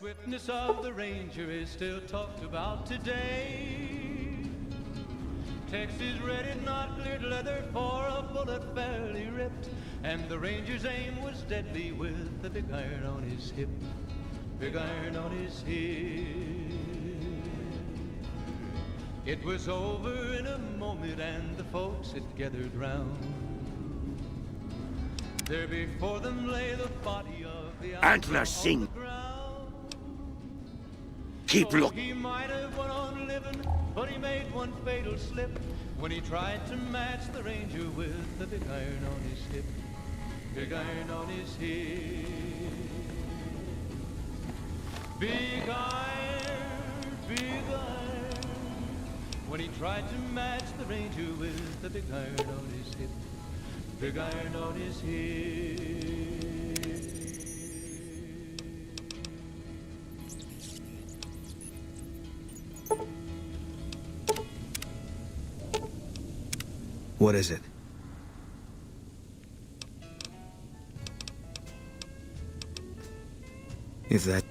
swiftness of the Ranger is still talked about today. Texas red, not cleared leather for a bullet fairly ripped, and the Ranger's aim was deadly with the big iron on his hip, big iron on his hip. It was over in a moment and the folks had gathered round. There before them lay the body of the Antler sing. Keep looking. He might have went on living, but he made one fatal slip when he tried to match the Ranger with the big iron on his hip, big iron on his hip. Big iron, big iron. When he tried to match the Ranger with the big iron on his hip, big iron on his hip. What is it? Is that...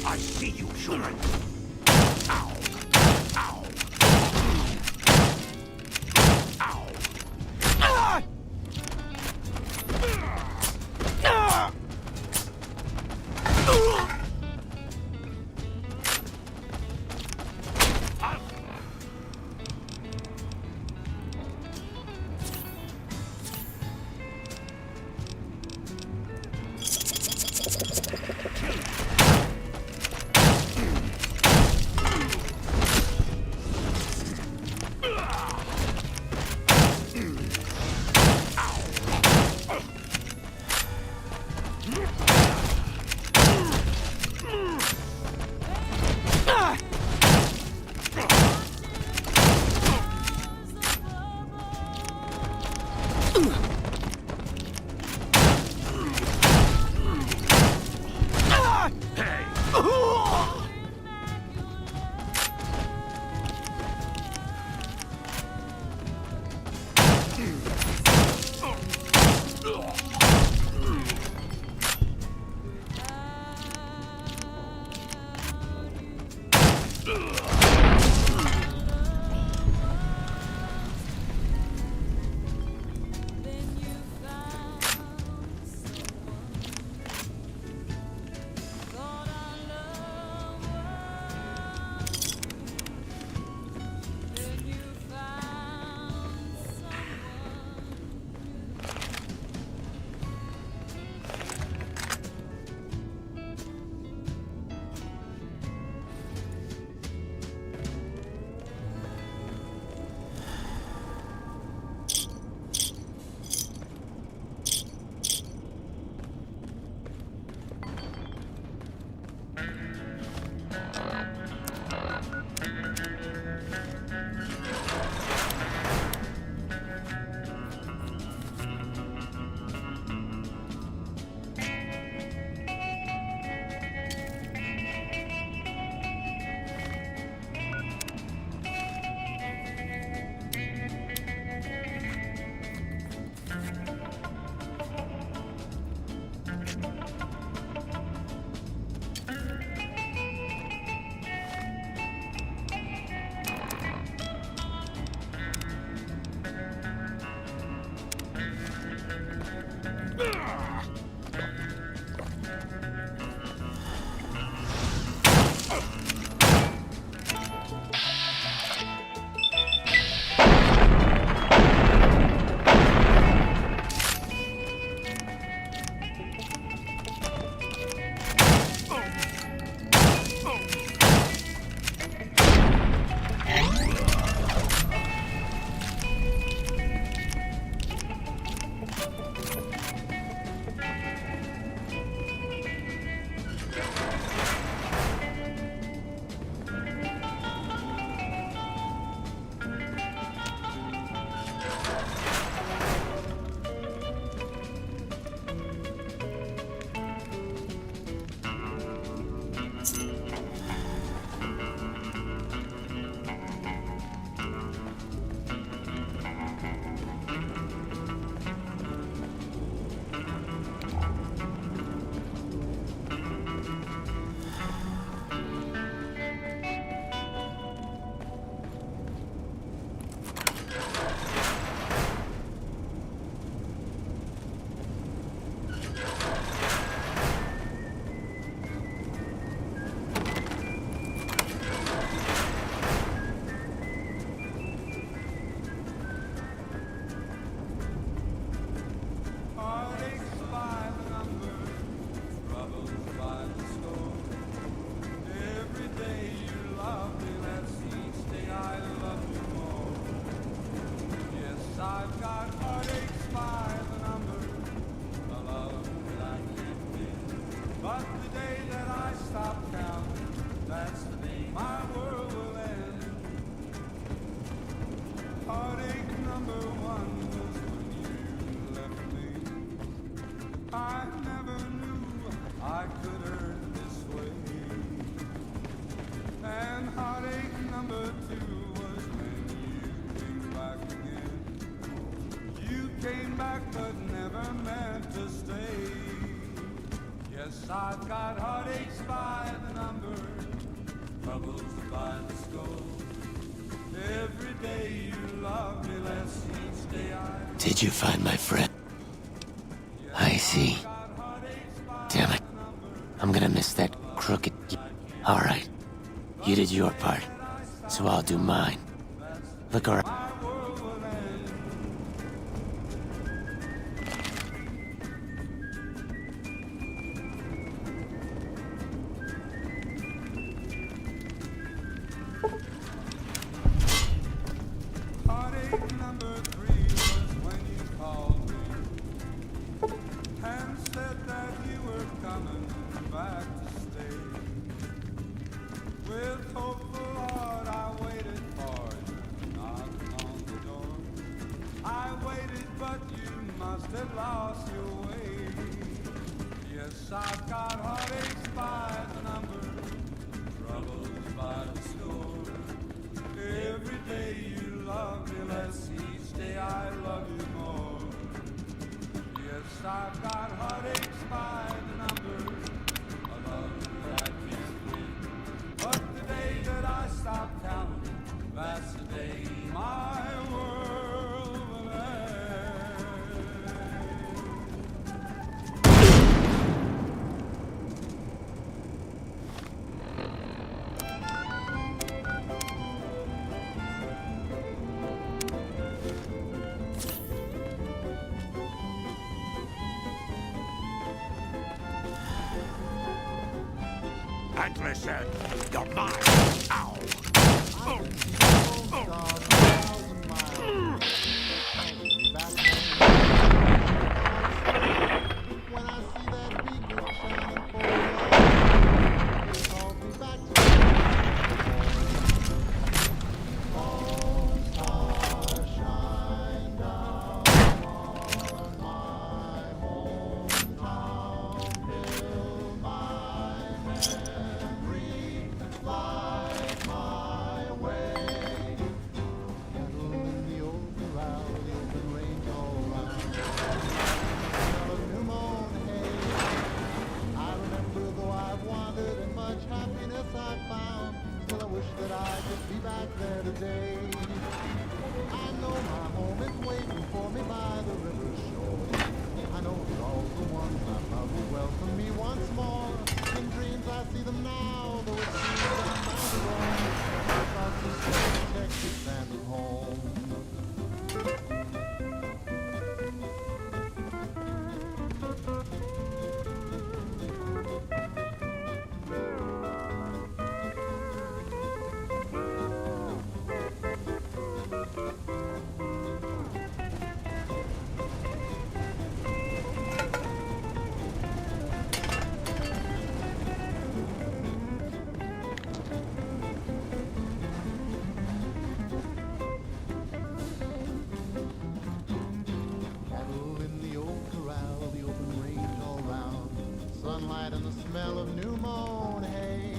I see you, human. Ow. Ow. Ow. Ah! Ah! I've got heartaches by the number, troubles by the score. Every day you love me less, each day I... Did you find my friend? I see. Damn it. I'm gonna miss that crooked... Alright. You did your part, so I'll do mine. Look around. Heartache number 3 was when you called me and said that you were coming back to stay. With hopeful heart I waited for you, knocked on the door. I waited, but you must have lost your way. Yes, I've got heartaches by the number, troubles by the score. Every day you love me less, each day I love you more. Yes, I've got heartaches by the number, a love that I can't win. But the day that I stop counting, that's the day my world will end. And listen, you're mine. Ow! When I see that beacon shining for you, it calls me back to oh, star, shine down on my hometown, fill my memory, light my way. Cattle in the open valley, the open range all around. Smell of new mown hay. I remember though I've wandered and much happiness I've found, still I wish that I could be back there today. I know my home is waiting for me by the river shore. I know that all the ones I love will welcome me once more. In dreams I see them now, though it seems I'm bound to roam. My thoughts are still in Texas and at home. Cattle in the old corral, the open range all round, sunlight and the smell of new mown hay.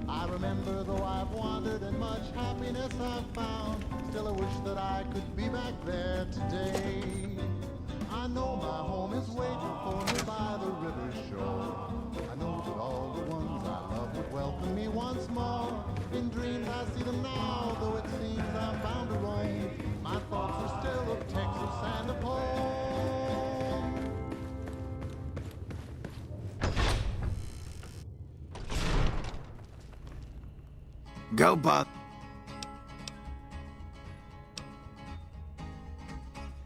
I remember though I've wandered and much happiness I've found, still I wish that I could be back there today. I know my home is waiting for me by the river shore. I know that all the ones I love would welcome me once more. In dreams I see them now, though it seems I'm bound to roam. My thoughts are still of Texas and of home. Go, Buck.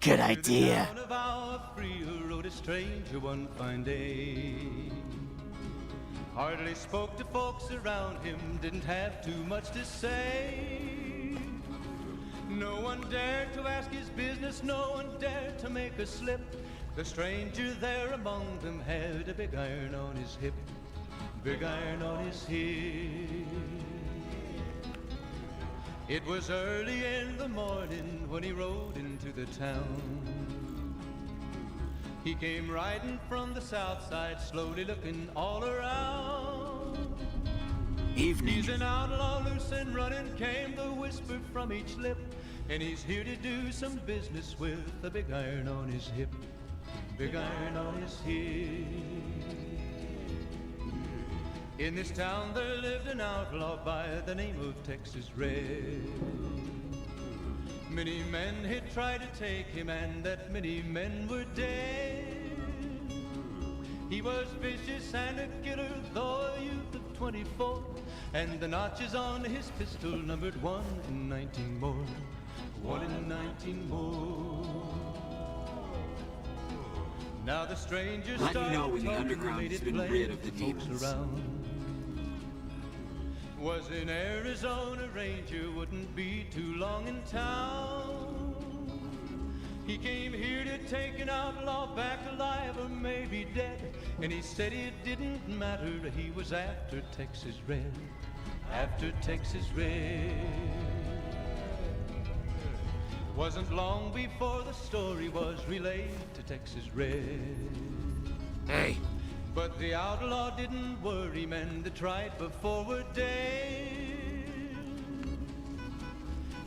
Good idea. Down of our freer rode a stranger one fine day. Hardly spoke to folks around him, didn't have too much to say. No one dared to ask his business, no one dared to make a slip. The stranger there among them had a big iron on his hip, big iron on his hip. It was early in the morning when he rode into the town. He came riding from the south side, slowly looking all around. Evening. He's an outlaw, loose and running, came the whisper from each lip. And he's here to do some business with a big iron on his hip, big iron on his hip. In this town there lived an outlaw by the name of Texas Red. Many men had tried to take him, and that many men were dead. He was vicious and a killer, though a youth of 24, and the notches on his pistol numbered 1 in 19 more. 1 in 19 more. Now the stranger Let me know started when the talking, underground made has it been plain rid of the to folks demons. around. Was in Arizona, Ranger wouldn't be too long in town. He came here to take an outlaw back alive or maybe dead, and he said it didn't matter, he was after Texas Red. After Texas Red. Wasn't long before the story was relayed to Texas Red. Hey, But the outlaw didn't worry, men that tried before were dead.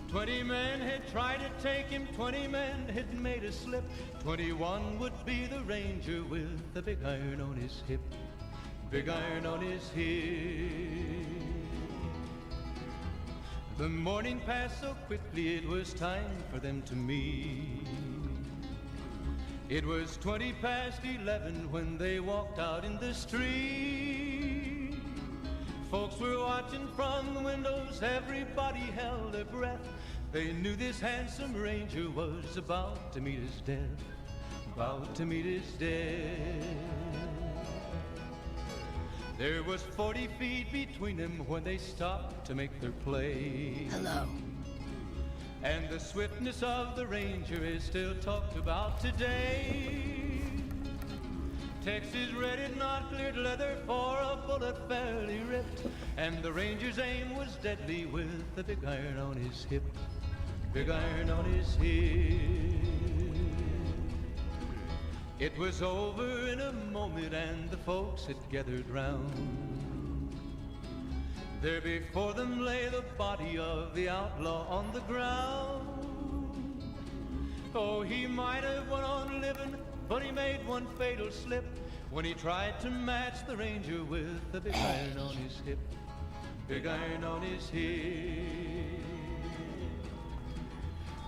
20 men had tried to take him, 20 men had made a slip. 21 would be the ranger with the big iron on his hip. Big iron on his hip. The morning passed so quickly, it was time for them to meet. It was 20 past 11 when they walked out in the street. Folks were watching from the windows, everybody held their breath. They knew this handsome ranger was about to meet his death. About to meet his death. There was 40 feet between them when they stopped to make their play. Hello. And the swiftness of the ranger is still talked about today. Texas Red had not cleared leather for a bullet fairly ripped, and the ranger's aim was deadly with the big iron on his hip. Big iron on his hip. It was over in a moment and the folks had gathered round. There before them lay the body of the outlaw on the ground. Oh, he might have went on living, but he made one fatal slip when he tried to match the ranger with the big iron on his hip. Big iron on his hip.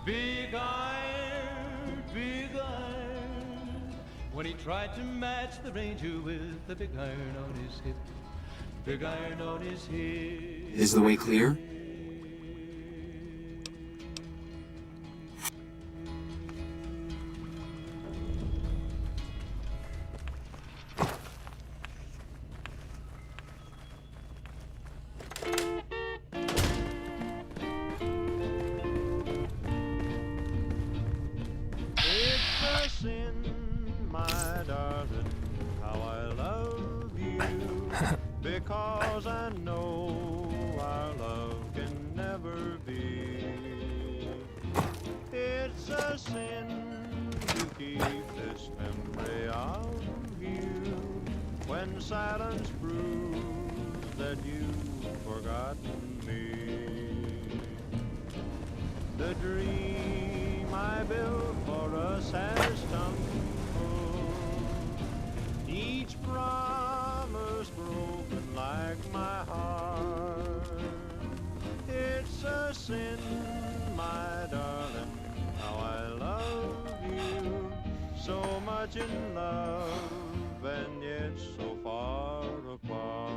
Big iron, big iron. When he tried to match the ranger with the big iron on his hip. Big iron on his hip. is the way clear? It's a sin, my darling, how I love you, because I know our love can never be. It's a sin to keep this memory of you when silence proves that you've forgotten me. The dream I built for us has tumbled, each promise broken like my heart. It's a sin, my darling, how I love you, so much in love and yet so far apart.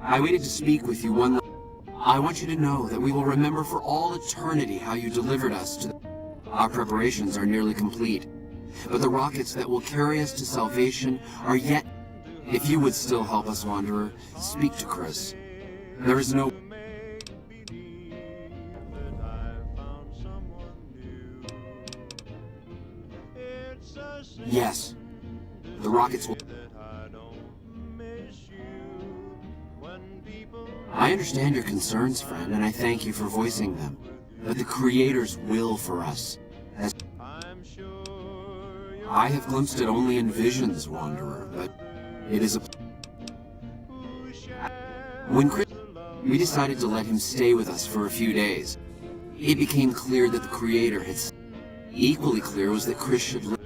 I waited to speak with you one. I want you to know that we will remember for all eternity how you delivered us to. Our preparations are nearly complete, but the rockets that will carry us to salvation are yet. If you would still help us, Wanderer, speak to Chris. There is no. Make believe that I found someone new. It's a sin Yes, the rockets will. that I don't miss you when people I understand your concerns, friend, and I thank you for voicing them. But the Creator's will for us, as I'm sure you're I have glimpsed it only in visions, Wanderer, but It is a... When Chris... We decided to let him stay with us for a few days. It became clear that the Creator had... Equally clear was that Chris should live.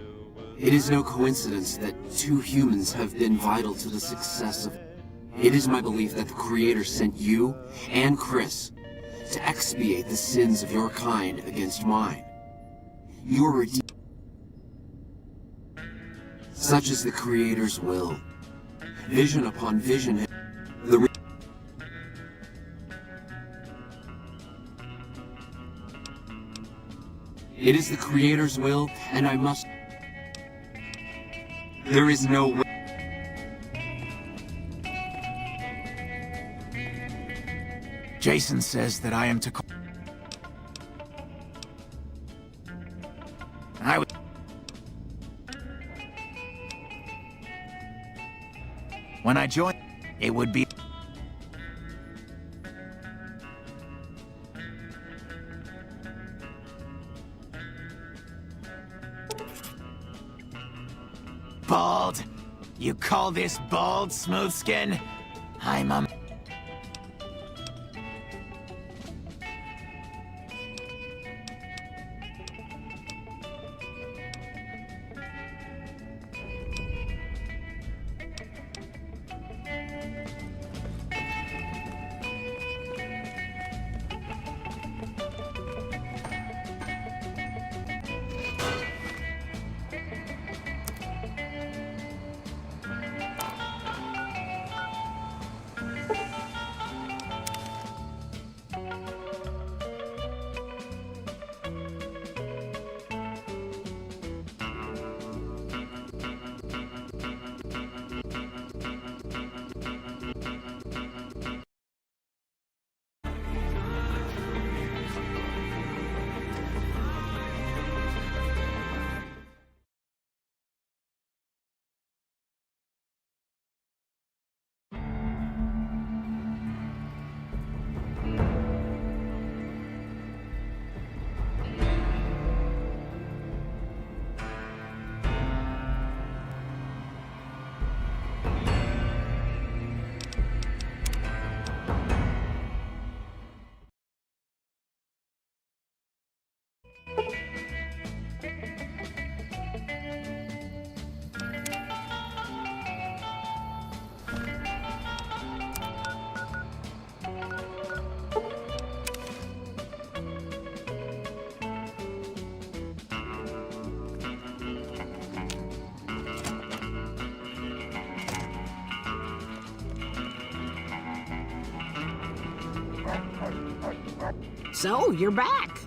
It is no coincidence that two humans have been vital to the success of... It is my belief that the Creator sent you and Chris to expiate the sins of your kind against mine. Your redeemed. Such is the Creator's will. Vision upon vision. It is the Creator's will, and I must... There is no way... Jason says that I am to call... I would... When I join, it would be... Bald? You call this bald, Smoothskin? I'm a... So, you're back.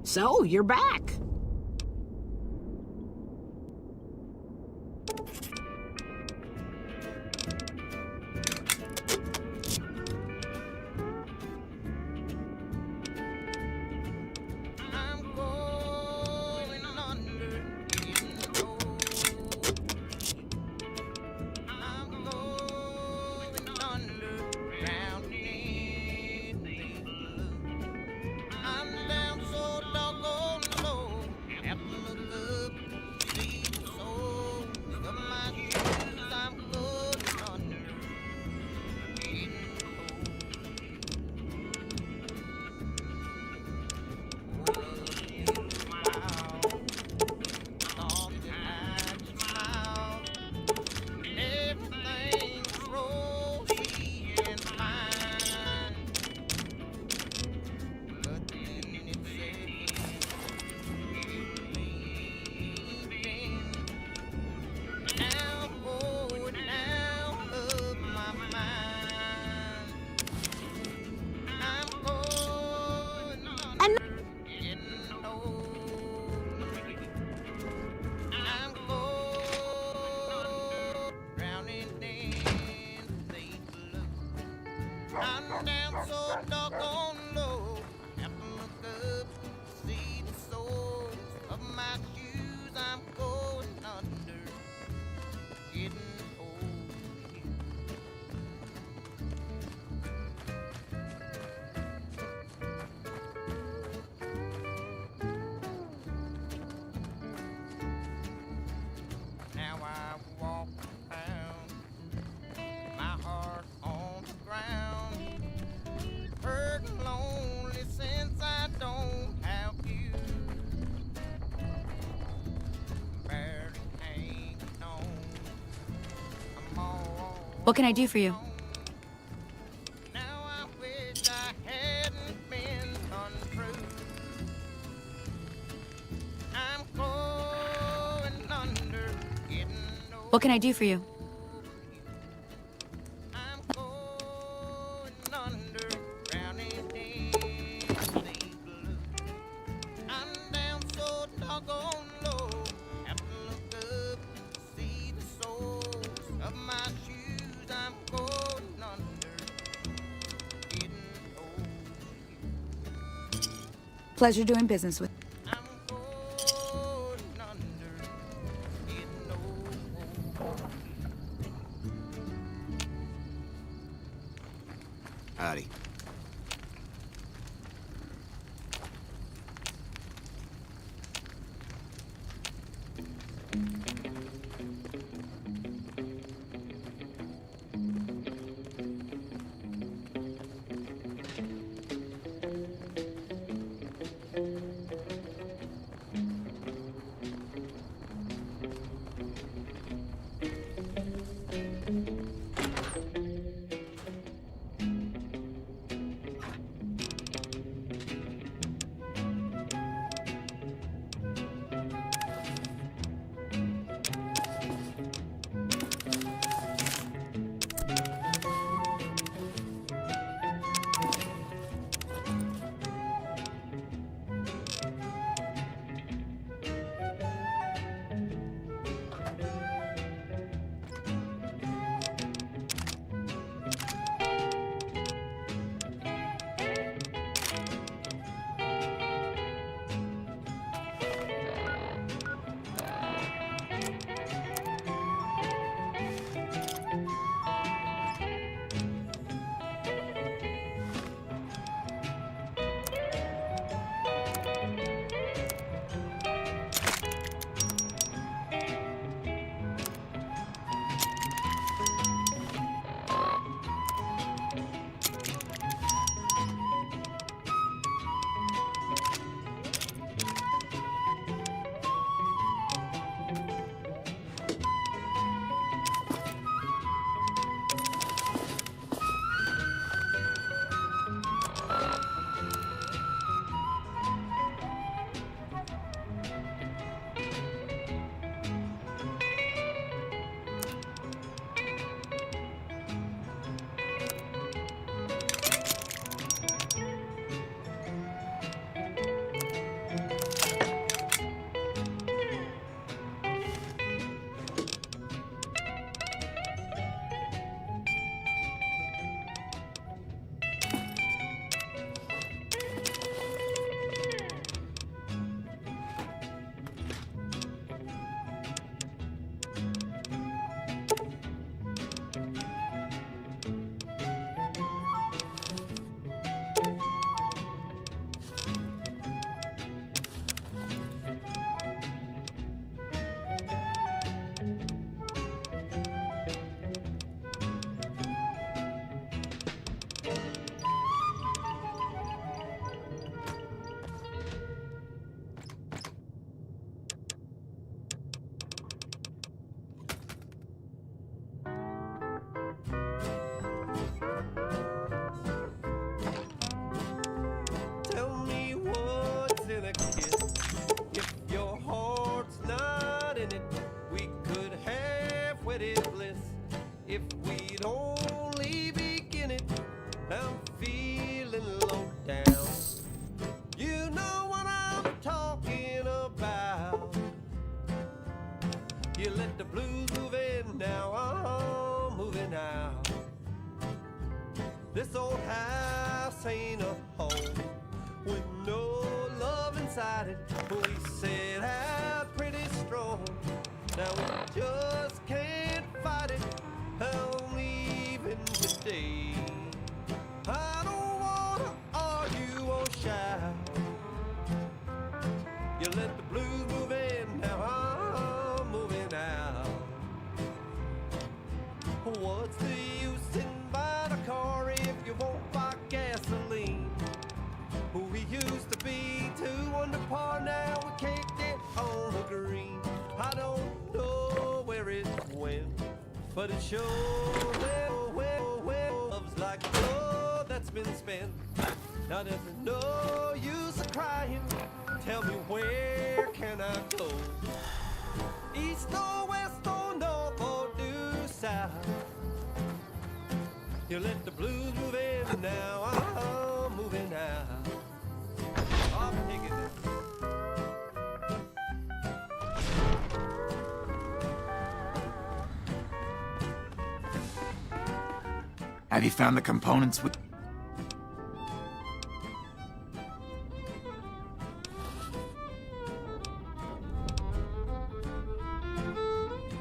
So, you're back. I'm down so doggone low. What can I do for you? Now I wish I hadn't been untrue. I'm going under, getting old. What can I do for you? I'm going under, drowning in the blue. I'm down so doggone low, have to look up to see the soles of my shoes. I'm going under, getting old. Pleasure doing business with. I'm going under, getting old. Howdy. Tell me what's in a kiss. If your heart's not in it, we could have wedded bliss. If we'd only begin it, I'm feeling low down. You know what I'm talking about. You let the blues move in, now I'm moving out. This old house ain't a home with no love inside it. We set out pretty strong, now we just can't fight it. I'm leaving today. I don't wanna argue or shout. You let the blues move in, now I'm moving out. What's the use in buying a car if you won't buy gasoline? but it sure love's like blood that's been spent. Now there's no use of crying. Tell me, where can I go? East or west or north or due south? You let the blues move in now. I'm moving out. I'll take it now. Have you found the components with...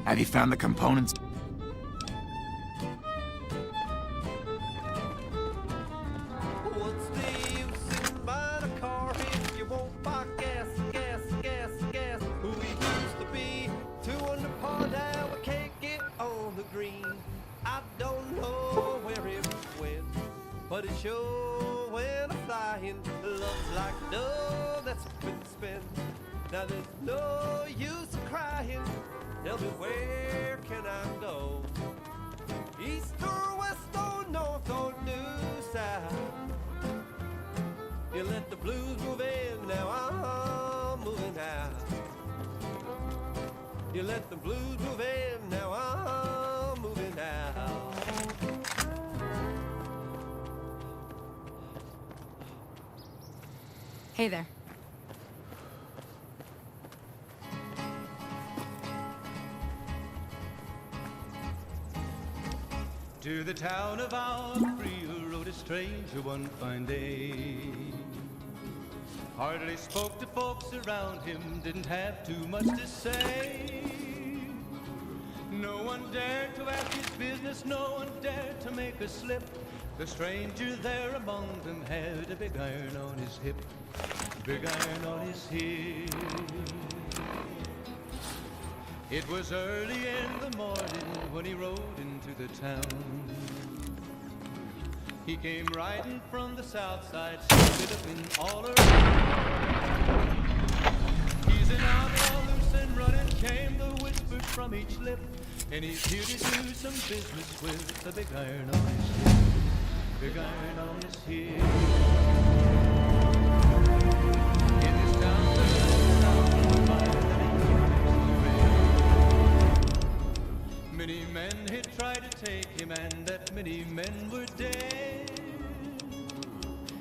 Have you found the components? What's the use in buying a car if you won't buy gas? Who we used to be, 2 under par, now we can't get on the green. I don't know where it went, but it sure went a-flying. Love's like dough that's been spent. Now there's no use of crying. Tell me, where can I go? East or west or north or due south? You let the blues move in, now I'm moving out. You let the blues move in, now I'm moving out. Hey there. To the town of Alfree rode a stranger one fine day. Hardly spoke to folks around him, didn't have too much to say. No one dared to ask his business, no one dared to make a slip. The stranger there among them had a big iron on his hip, big iron on his hip. It was early in the morning when he rode into the town. He came riding from the south side, looking all around. He's an outlaw, loose and running, came the whisper from each lip. And he's here to do some business with a big iron on his hip, big iron on his hip. In this town, there's no fire that he keeps away. Many men had tried to take him, and that many men were dead.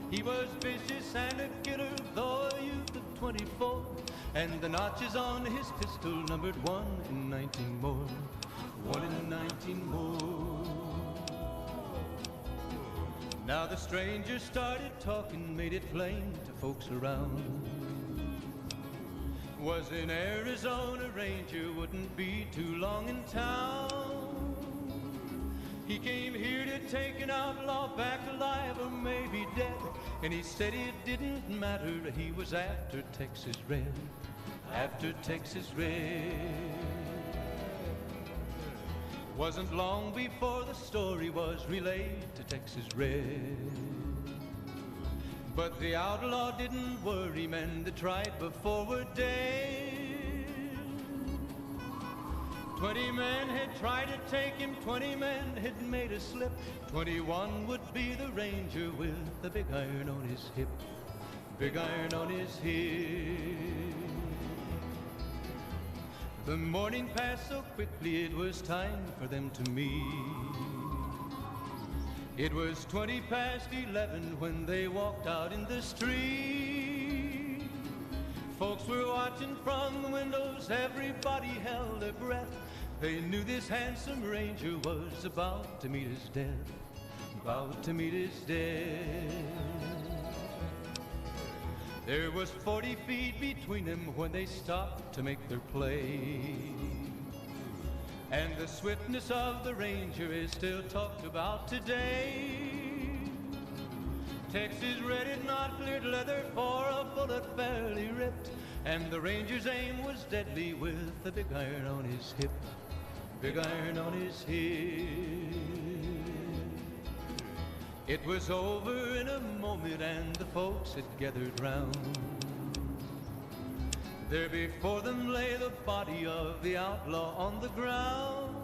He was vicious and a killer, though a youth of 24, and the notches on his pistol numbered 1 in 19 more, 1 in 19 more. Now the stranger started talking, made it plain to folks around. Was an Arizona Ranger, wouldn't be too long in town. He came here to take an outlaw back alive or maybe dead. And he said it didn't matter, he was after Texas Red, after Texas Red. Wasn't long before the story was relayed to Texas Red. But the outlaw didn't worry men that tried before were dead. 20 men had tried to take him, 20 men had made a slip. 21 would be the ranger with the big iron on his hip, big iron on his hip. The morning passed so quickly it was time for them to meet. It was 20 past 11 when they walked out in the street. Folks were watching from the windows, everybody held their breath. They knew this handsome ranger was about to meet his death, about to meet his death. There was 40 feet between them when they stopped to make their play. And the swiftness of the ranger is still talked about today. Texas Red had not cleared leather for a bullet fairly ripped. And the ranger's aim was deadly with the big iron on his hip, big iron on his hip. It was over in a moment and the folks had gathered round. There before them lay the body of the outlaw on the ground.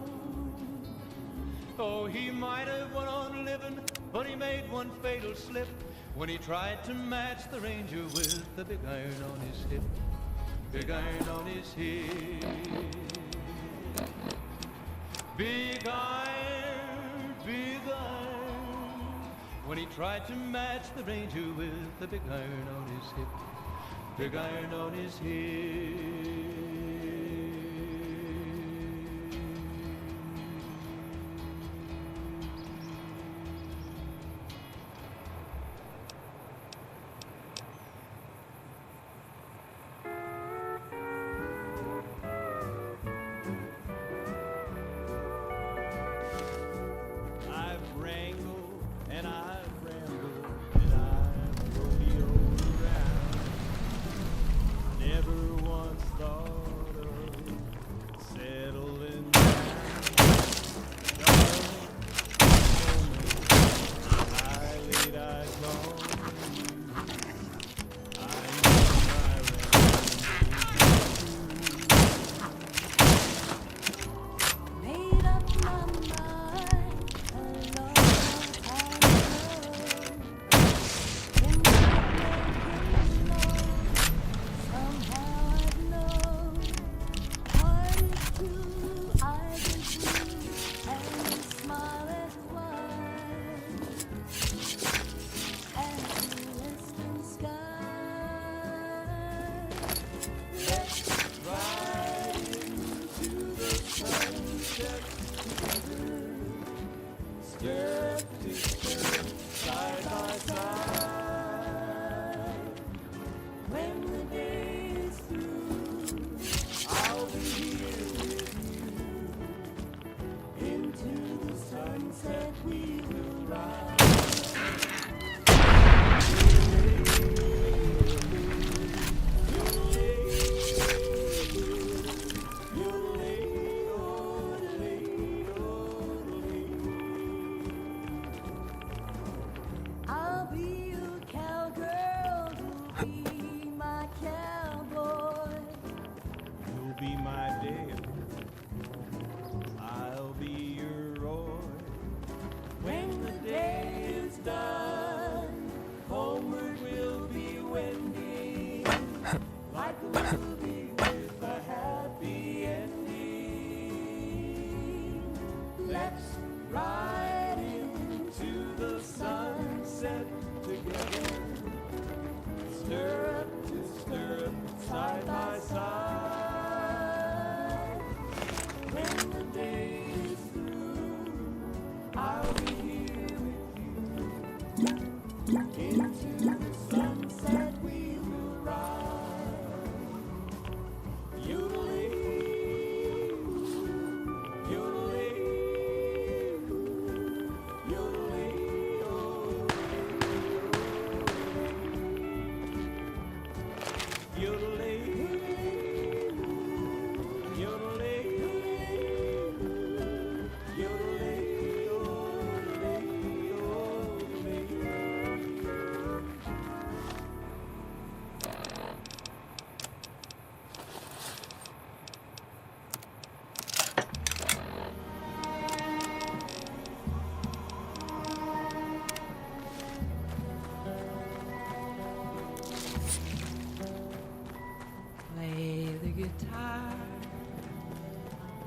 Oh, he might have went on living, but he made one fatal slip when he tried to match the ranger with the big iron on his hip. Big iron on his hip. Big iron, big iron. When he tried to match the ranger with the big iron on his hip. Big iron on his hip.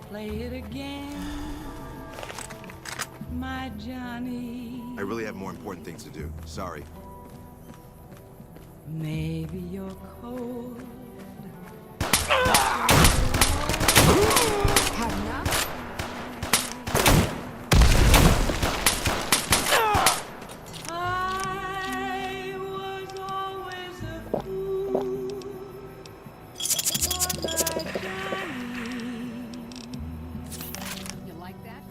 Play it again, my Johnny. I really have more important things to do. Sorry. Maybe you're cold. Have enough? I was always a fool for my Johnny. You like that?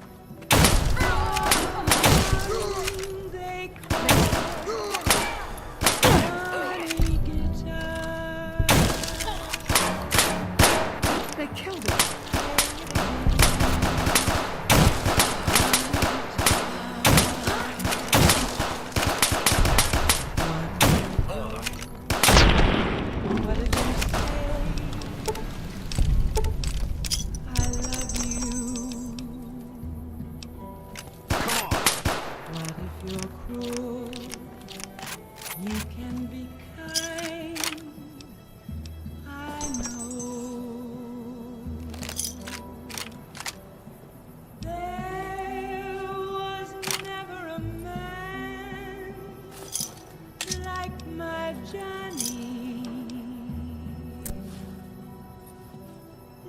They call Johnny Guitar. They killed him. What did you say? I love you.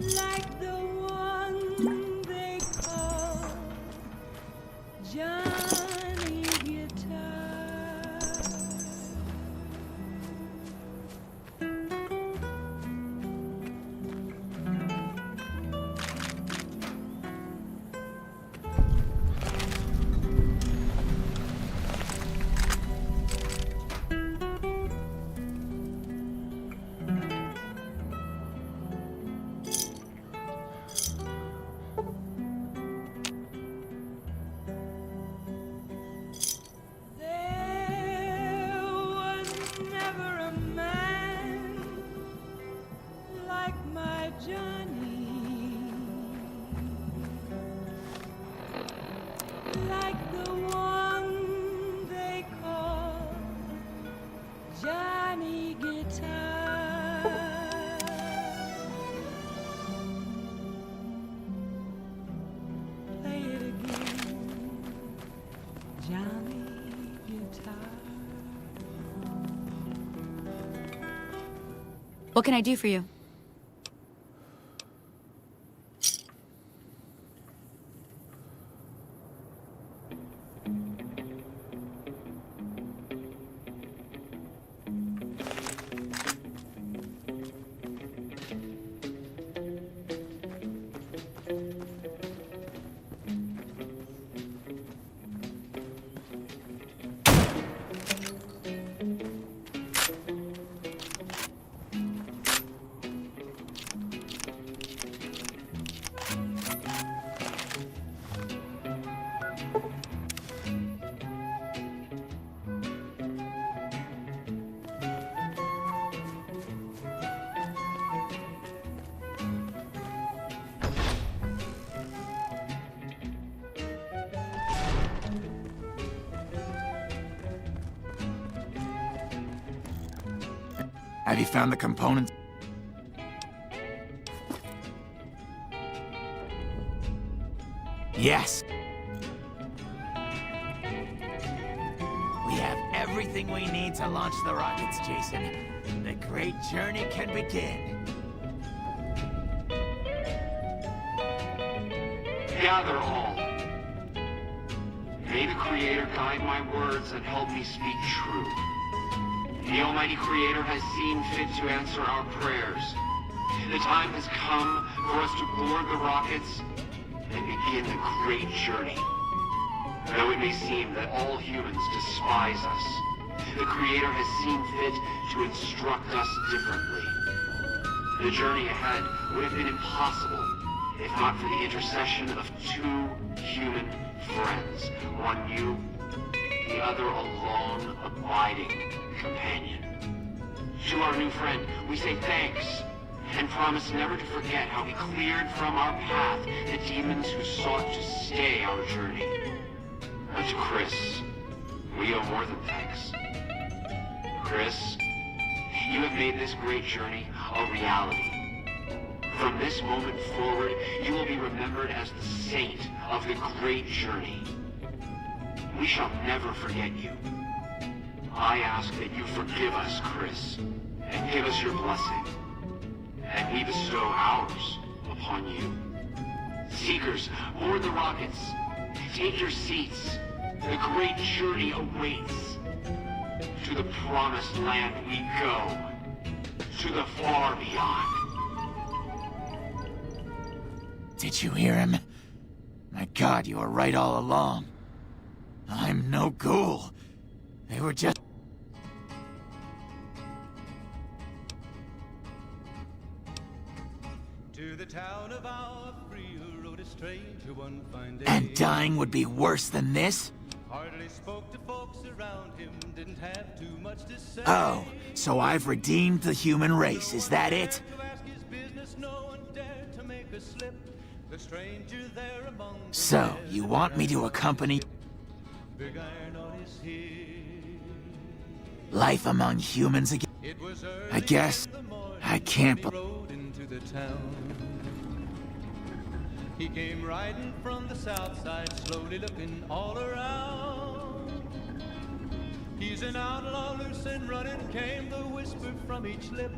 like the one they call Johnny Guitar. There was never a man like my Johnny, like the one they call Johnny Guitar. Play it again, Johnny Guitar. What can I do for you? Have you found the components? Yes. We have everything we need to launch the rockets, Jason. The great journey can begin. Gather all. May the Creator guide my words and help me speak true. The Almighty Creator has seen fit to answer our prayers. The time has come for us to board the rockets and begin the great journey. Though it may seem that all humans despise us, the Creator has seen fit to instruct us differently. The journey ahead would have been impossible if not for the intercession of two human friends, one new, the other a long, abiding companion. To our new friend, we say thanks, and promise never to forget how he cleared from our path the demons who sought to stay our journey. And to Chris, we owe more than thanks. Chris, you have made this great journey a reality. From this moment forward, you will be remembered as the saint of the great journey. We shall never forget you. I ask that you forgive us, Chris, and give us your blessing, and we bestow ours upon you. Seekers, board the rockets. Take your seats. The great journey awaits. To the promised land we go. To the far beyond. Did you hear him? My God, you were right all along. I'm no ghoul. They were just... To the town of our free rode a stranger one fine day. And dying would be worse than this? Hardly spoke to folks around him, didn't have too much to say. Oh, so I've redeemed the human race, is that it? To ask his business, no one dared to make a slip. The stranger there among them So, you want me to accompany... big iron on his heel. life among humans again? It was I guess early in the morning I can't when he rode into the town. He came riding from the south side, slowly looking all around. He's an outlaw, loose and running, came the whisper from each lip.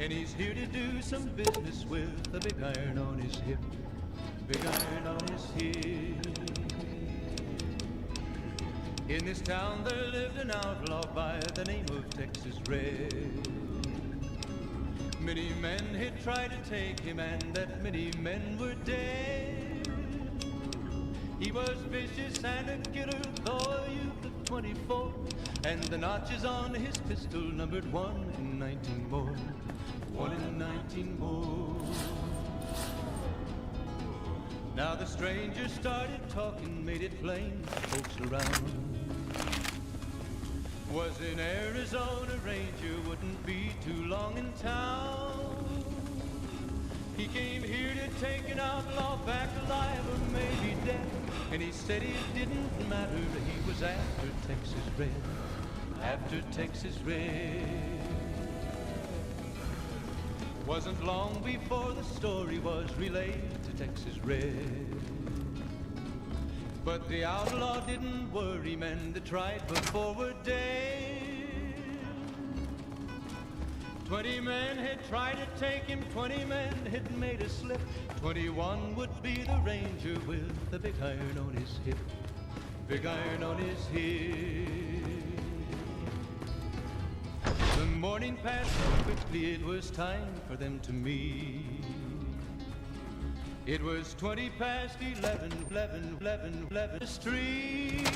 and he's here to do some business with a big iron on his hip. Big iron on his hip. In this town there lived an outlaw by the name of Texas Red. Many men had tried to take him, and that many men were dead. He was vicious and a killer, though a youth of 24, and the notches on his pistol numbered 1 in 19 more. 1 in 19 more. Now the stranger started talking, made it plain to folks around. Was in Arizona, Ranger wouldn't be too long in town. He came here to take an outlaw back alive or maybe dead, and he said it didn't matter, he was after Texas Red. After Texas Red. Wasn't long before the story was relayed to Texas Red. But the outlaw didn't worry, men that tried before were dead. 20 men had tried to take him, 20 men had made a slip. 21 would be the ranger with the big iron on his hip. Big iron on his hip. The morning passed so quickly, it was time for them to meet. It was 20 past 11 street.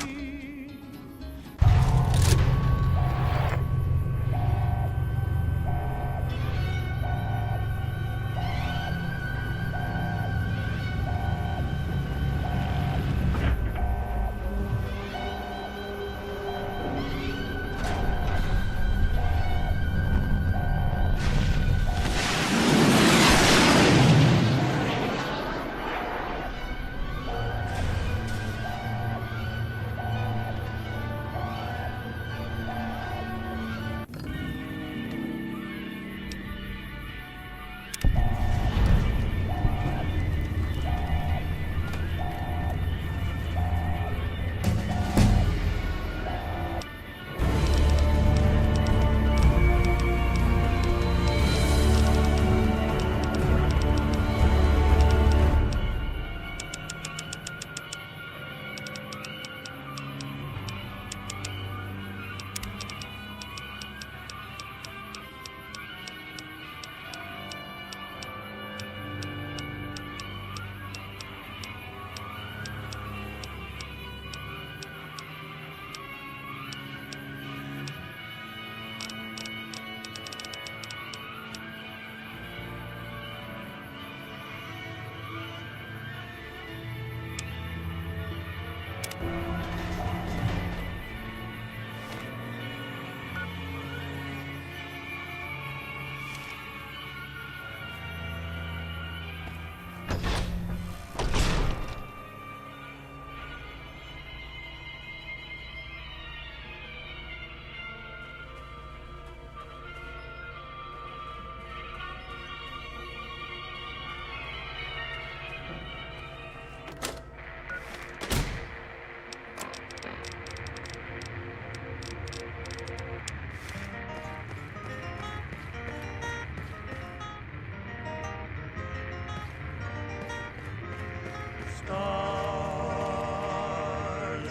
Stars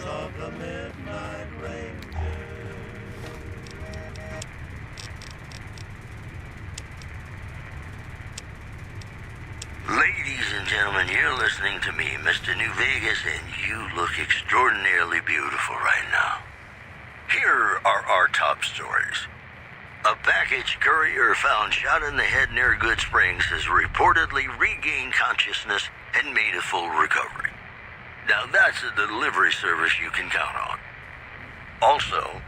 of the Midnight Ranger. Ladies and gentlemen, you're listening to me, Mr. New Vegas, and you look extraordinarily beautiful right now. Here are our top stories. A package courier found shot in the head near Good Springs has reportedly regained consciousness and made a full recovery. Now that's a delivery service you can count on. Also,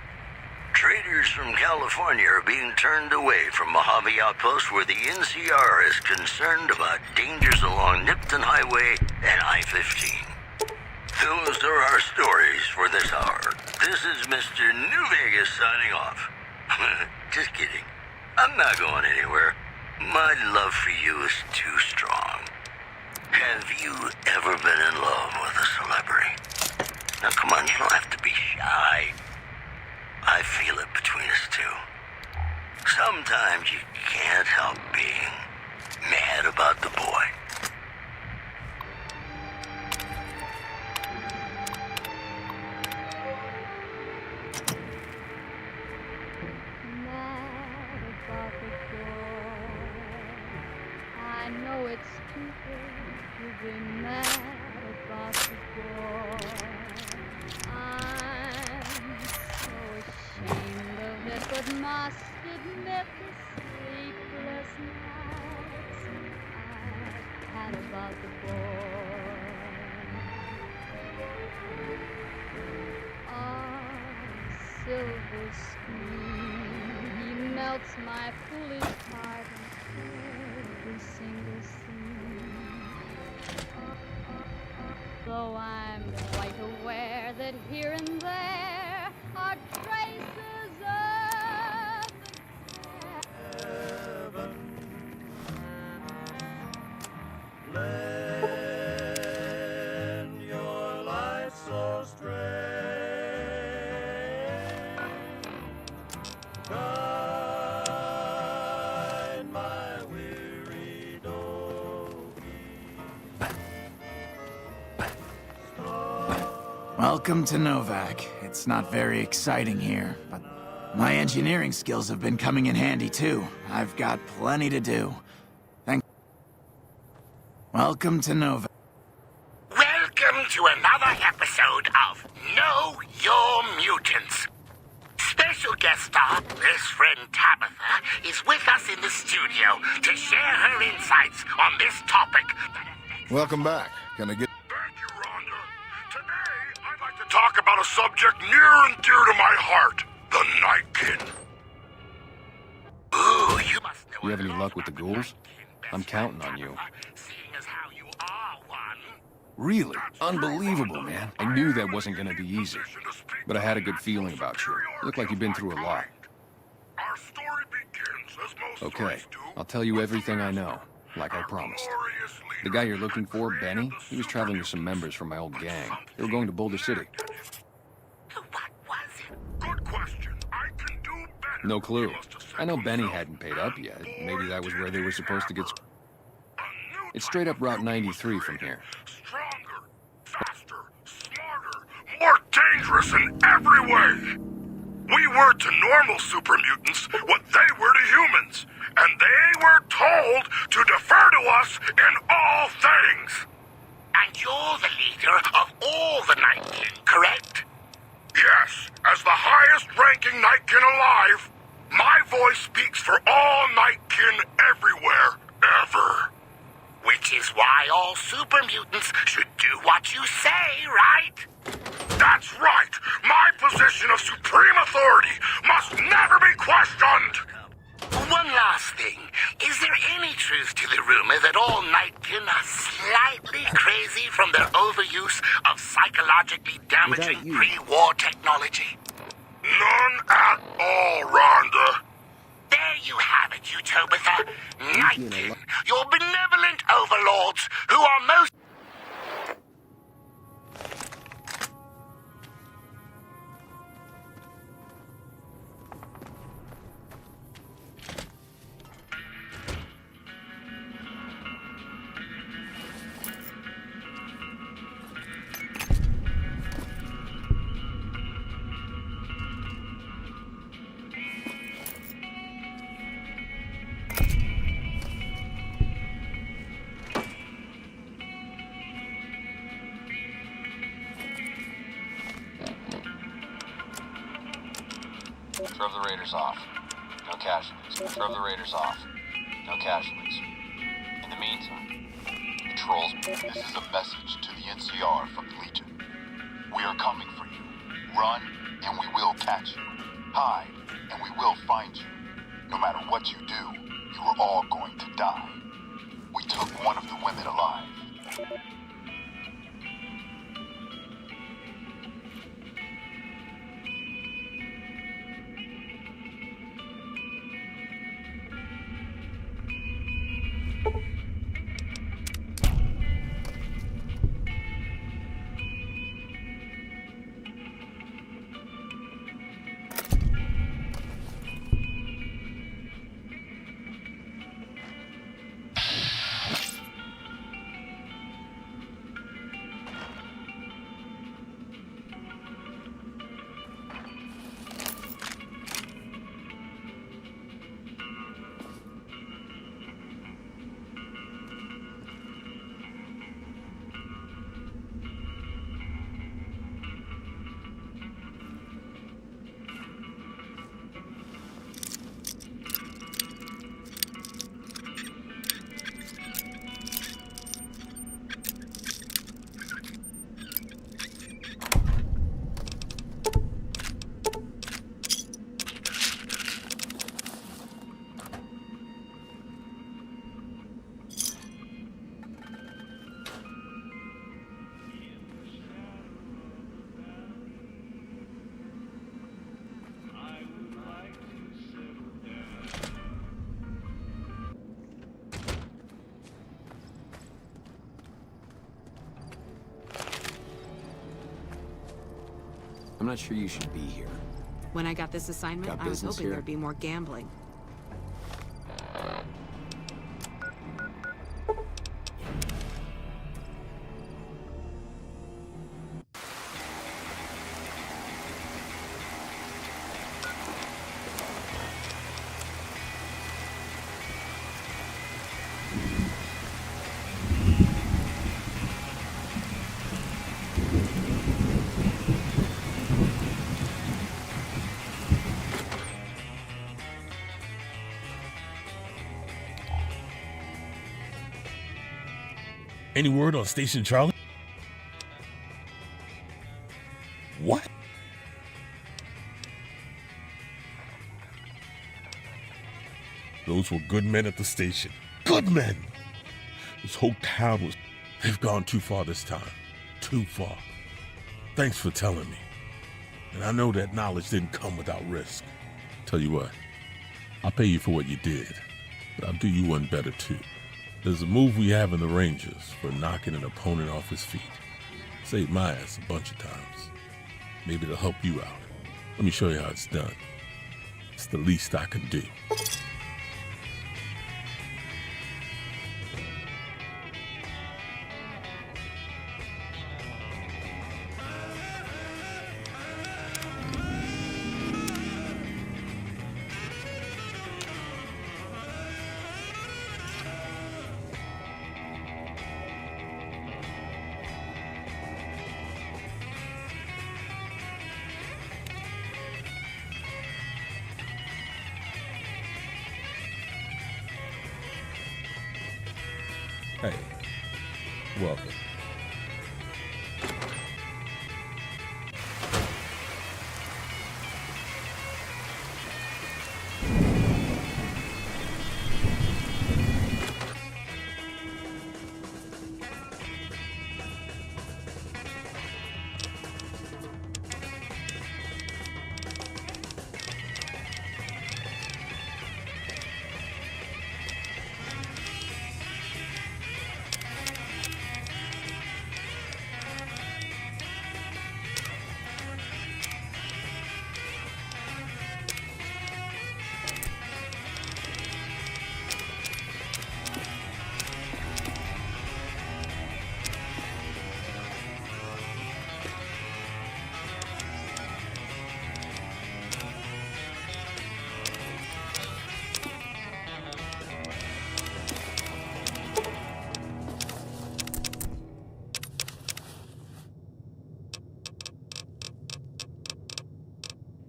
traders from California are being turned away from Mojave Outpost where the NCR is concerned about dangers along Nipton Highway and I-15. Those are our stories for this hour. This is Mr. New Vegas signing off. Just kidding. I'm not going anywhere. My love for you is too strong. Have you ever been in love with a celebrity? Now come on, you don't have to be shy. I feel it between us two. Sometimes you can't help to be mad about the boy. I'm so ashamed of it, but must admit the sleepless nights I've had about the boy. A silver screen, he melts my foolish heart in every single scene. Though I'm quite aware that here and there are traces of the heaven. Lend your light so strange, guide my weary Welcome to Novak. It's not very exciting here, but my engineering skills have been coming in handy too. I've got plenty to do. Welcome to Novak. Welcome to another episode of Know Your Mutants. Special guest star, best friend Tabitha, is with us in the studio to share her insights on this topic. Welcome back. Can I get... Thank you, Rhonda. Today, I'd like to talk about a subject near and dear to my heart. The Nightkin. Ooh, you must know. You have any luck with the ghouls? I'm counting on you. Really? Unbelievable, man. I knew that wasn't gonna be easy. But I had a good feeling about you. You look like you've been through a lot. Our story begins as most Okay, I'll tell you everything I know, like I promised. The guy you're looking for, Benny, he was traveling with some members from my old gang. They were going to Boulder City. Good question. I can do better. No clue. I know Benny hadn't paid up yet. Maybe that was where they were supposed to get... It's straight up Route 93 from here. Stronger, faster, smarter, more dangerous in every way. We were to normal super mutants what they were to humans, and they were told to defer to us in all things. And you're the leader of all the Nightkin, correct? Yes, as the highest-ranking Nightkin alive, my voice speaks for all Nightkin everywhere, ever. Which is why all super mutants should do what you say, right? That's right! My position of supreme authority must never be questioned! One last thing. Is there any truth to the rumor that all Nightkin are slightly crazy from their overuse of psychologically damaging pre-war technology? None at all, Rhonda. There you have it, you Tabitha. Nightkin, your benevolent overlords who are most... Throw the raiders off. No casualties. Throw the raiders off. No casualties. In the meantime, Patrols, this is a message to the NCR from the Legion. We are coming for you. Run, and we will catch you. Hide, and we will find you. No matter what you do, you are all going to die. We took one of the women alive. I'm not sure you should be here. When I got this assignment, Got I was business hoping here? there'd be more gambling. Any word on Station Charlie? What? Those were good men at the station. Good men! This whole town was... They've gone too far this time. Too far. Thanks for telling me. And I know that knowledge didn't come without risk. Tell you what, I'll pay you for what you did, but I'll do you one better too. There's a move we have in the Rangers for knocking an opponent off his feet. Saved my ass a bunch of times. Maybe it'll help you out. Let me show you how it's done. It's the least I can do. Hey, welcome.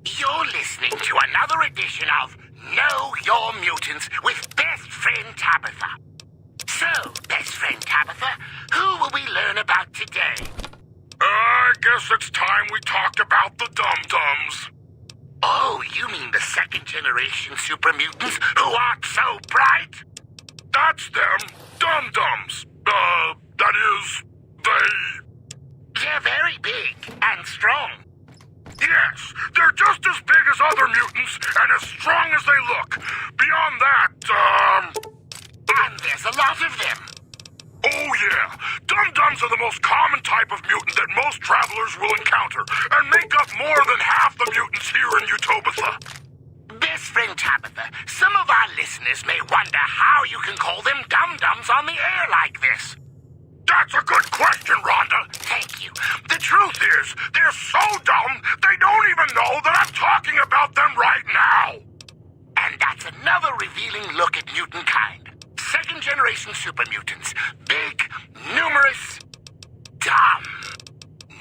You're listening to another edition of Know Your Mutants with Best Friend Tabitha. So, Best Friend Tabitha, who will we learn about today? I guess it's time we talked about the Dum-Dums. Oh, you mean the second-generation super mutants who aren't so bright? That's them, Dum-Dums. That is, They're very big and strong. Yes, they're just as big as other mutants and as strong as they look. Beyond that, And there's a lot of them. Oh yeah, Dum-Dums are the most common type of mutant that most travelers will encounter, and make up more than half the mutants here in Utopia. Best Friend Tabitha, some of our listeners may wonder how you can call them Dum-Dums on the air like this. That's a good question, Rhonda. Thank you. The truth is, they're so dumb, they don't even know that I'm talking about them right now. And that's another revealing look at mutant kind. Second-generation super mutants. Big, numerous, dumb.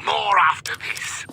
More after this.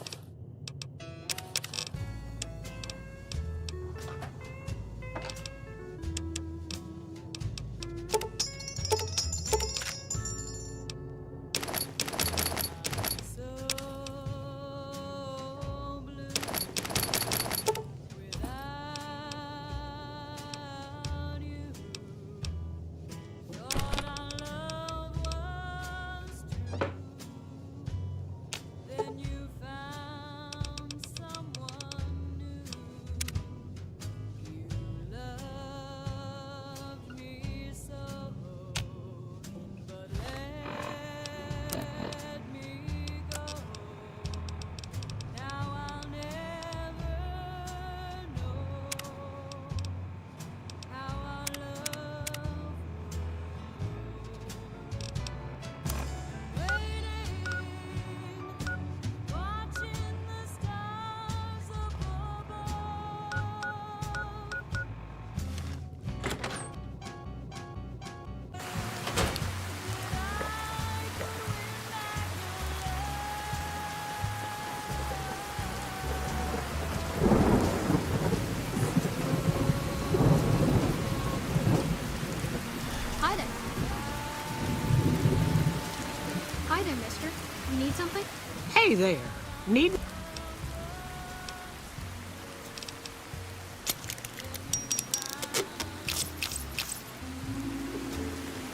Need something? Hey there. Need...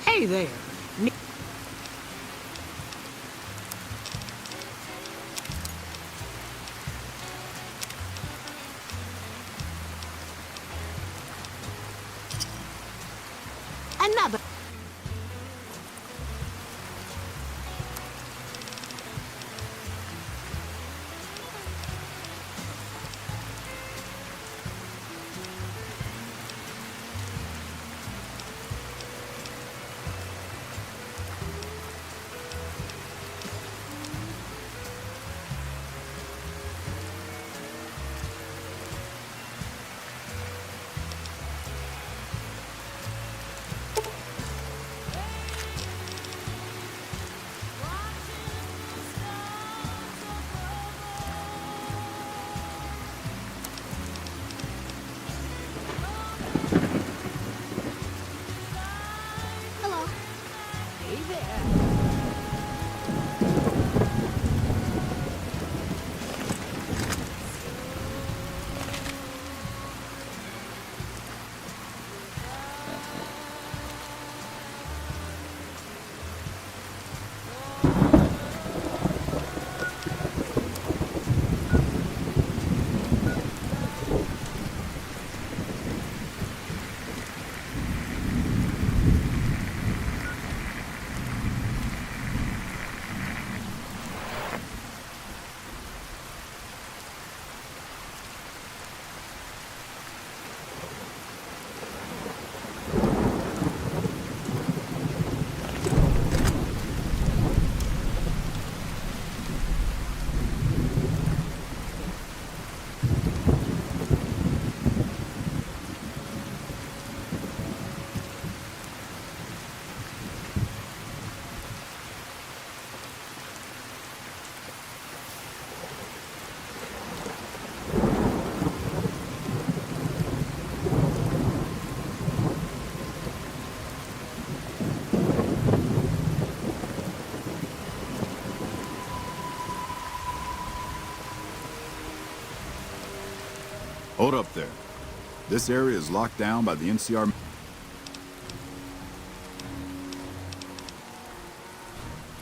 Hey there. Another. Hello. Hey there. Hold up there. This area is locked down by the NCR.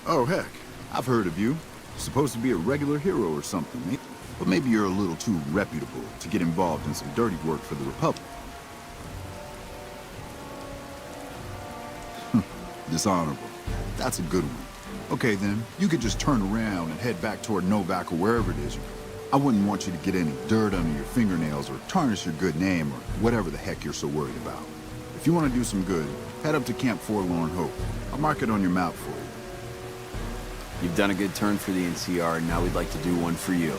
Oh, heck. I've heard of you. Supposed to be a regular hero or something. But maybe you're a little too reputable to get involved in some dirty work for the Republic. Dishonorable. That's a good one. Okay, then. You could just turn around and head back toward Novak or wherever it is you're going. I wouldn't want you to get any dirt under your fingernails or tarnish your good name or whatever the heck you're so worried about. If you want to do some good, head up to Camp Forlorn Hope. I'll mark it on your map for you. You've done a good turn for the NCR, and now we'd like to do one for you.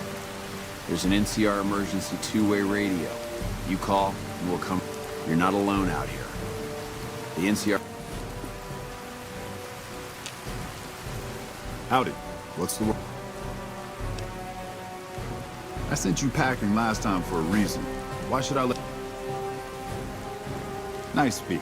There's an NCR emergency two-way radio. You call, and we'll come. You're not alone out here. The NCR... Howdy. What's the word? I sent you packing last time for a reason. Why should I let... Nice speak.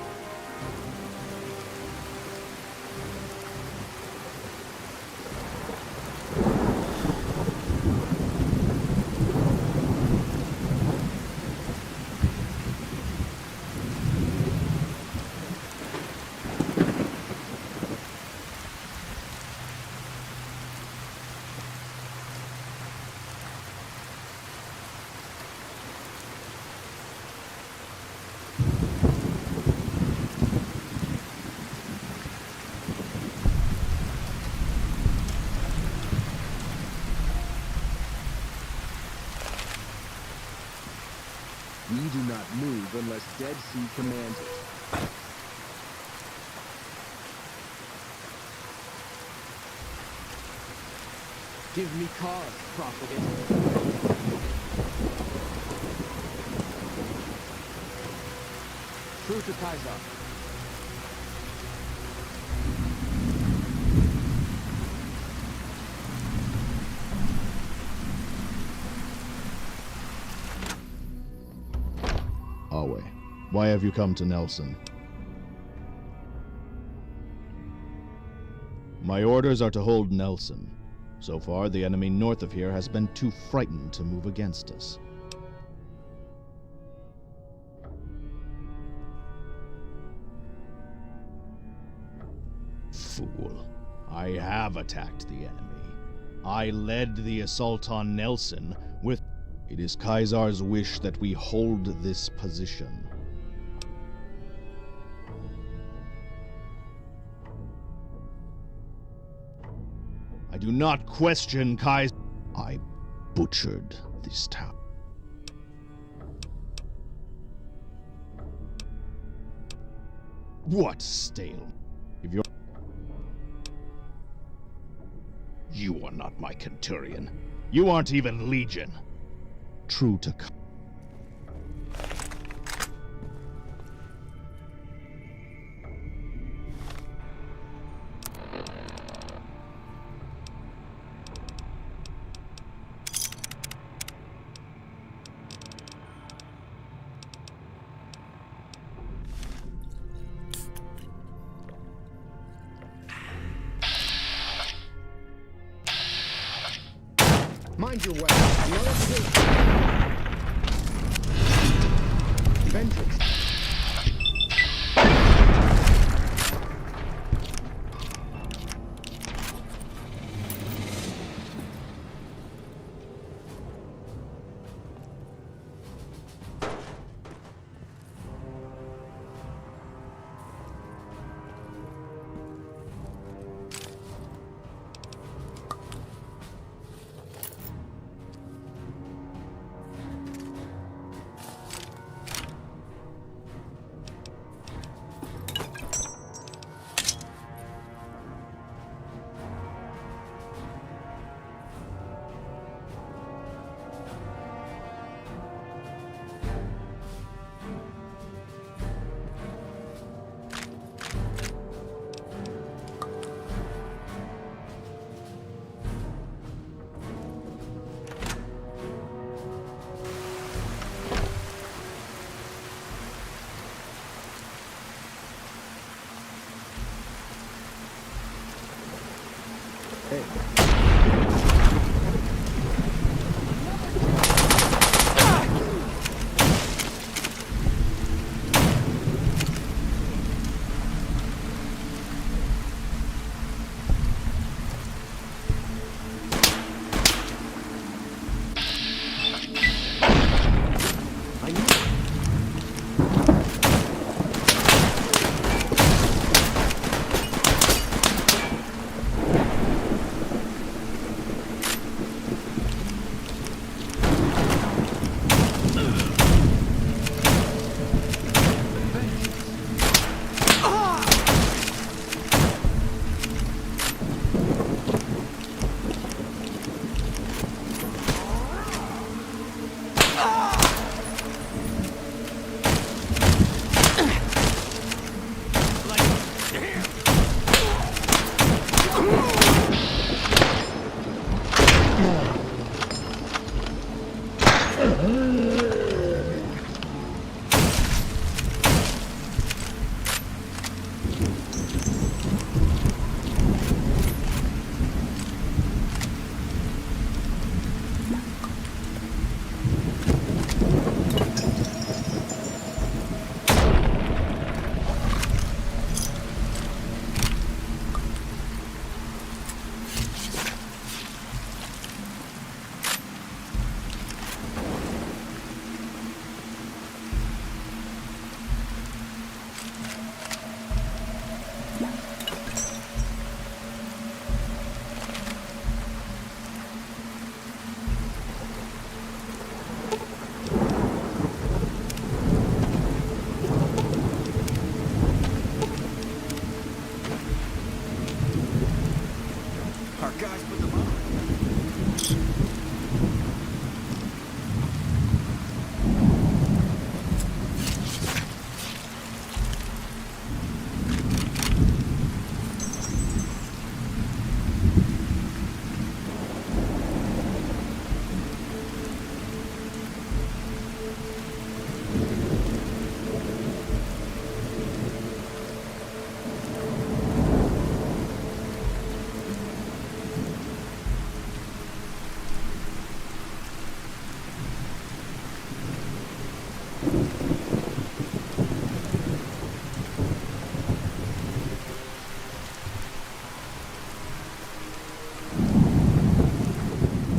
We do not move unless Dead Sea commands it. Give me cause, prophetess. True to Kaiser. Awe, why have you come to Nelson? My orders are to hold Nelson. So far, the enemy north of here has been too frightened to move against us. Fool. I have attacked the enemy. I led the assault on Nelson with... It is Caesar's wish that we hold this position. I do not question Caesar. I butchered this town. What stale? If you're... You are not my Centurion. You aren't even Legion. True to... Mind your way. Another escape. Ventrix.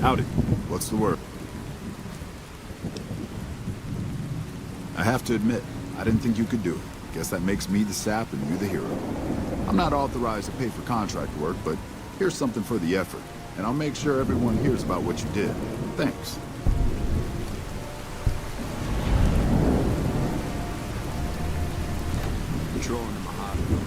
Howdy. What's the word? I have to admit, I didn't think you could do it. Guess that makes me the sap and you the hero. I'm not authorized to pay for contract work, but here's something for the effort. And I'll make sure everyone hears about what you did. Thanks. Patrolling in Mojave.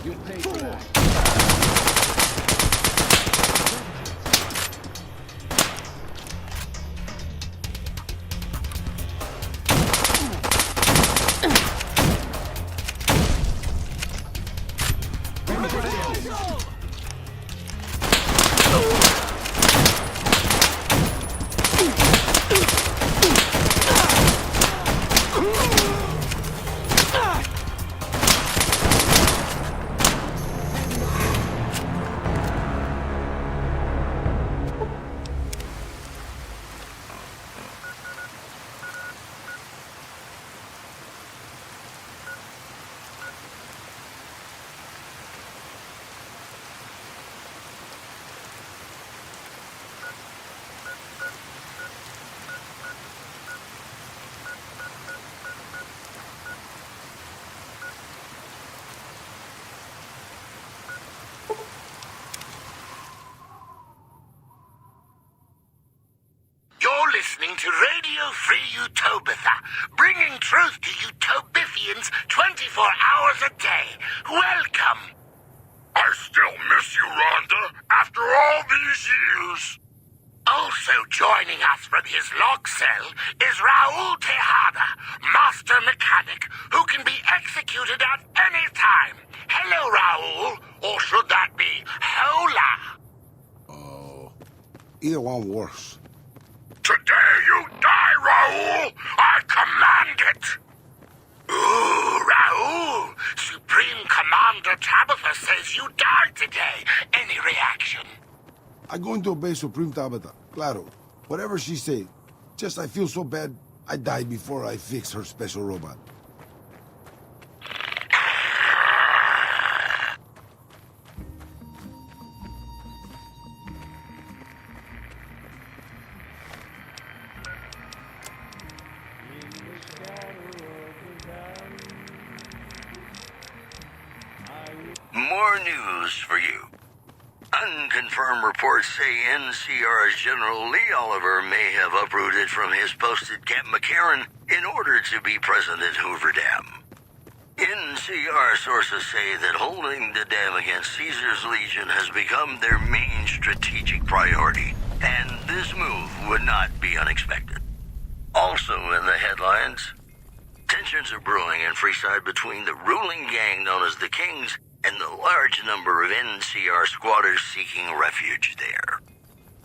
You'll pay for that. You're listening to Radio Free Utopia, bringing truth to Utopians 24 hours a day. Welcome. I still miss you, Rhonda, after all these years. Also joining us from his log cell is Raul Tejada, master mechanic, who can be executed at any time. Hello, Raul, or should that be Hola? Either one works. Today you die, Raul! I command it! Ooh, Raul! Supreme Commander Tabitha says you died today. Any reaction? I go into obey Supreme Tabitha. Claro. Whatever she say. Just I feel so bad, I die before I fix her special robot. More news for you. Unconfirmed reports say NCR's General Lee Oliver may have uprooted from his post at Camp McCarran in order to be present at Hoover Dam. NCR sources say that holding the dam against Caesar's Legion has become their main strategic priority, and this move would not be unexpected. Also in the headlines, tensions are brewing in Freeside between the ruling gang known as the Kings and the large number of NCR squatters seeking refuge there.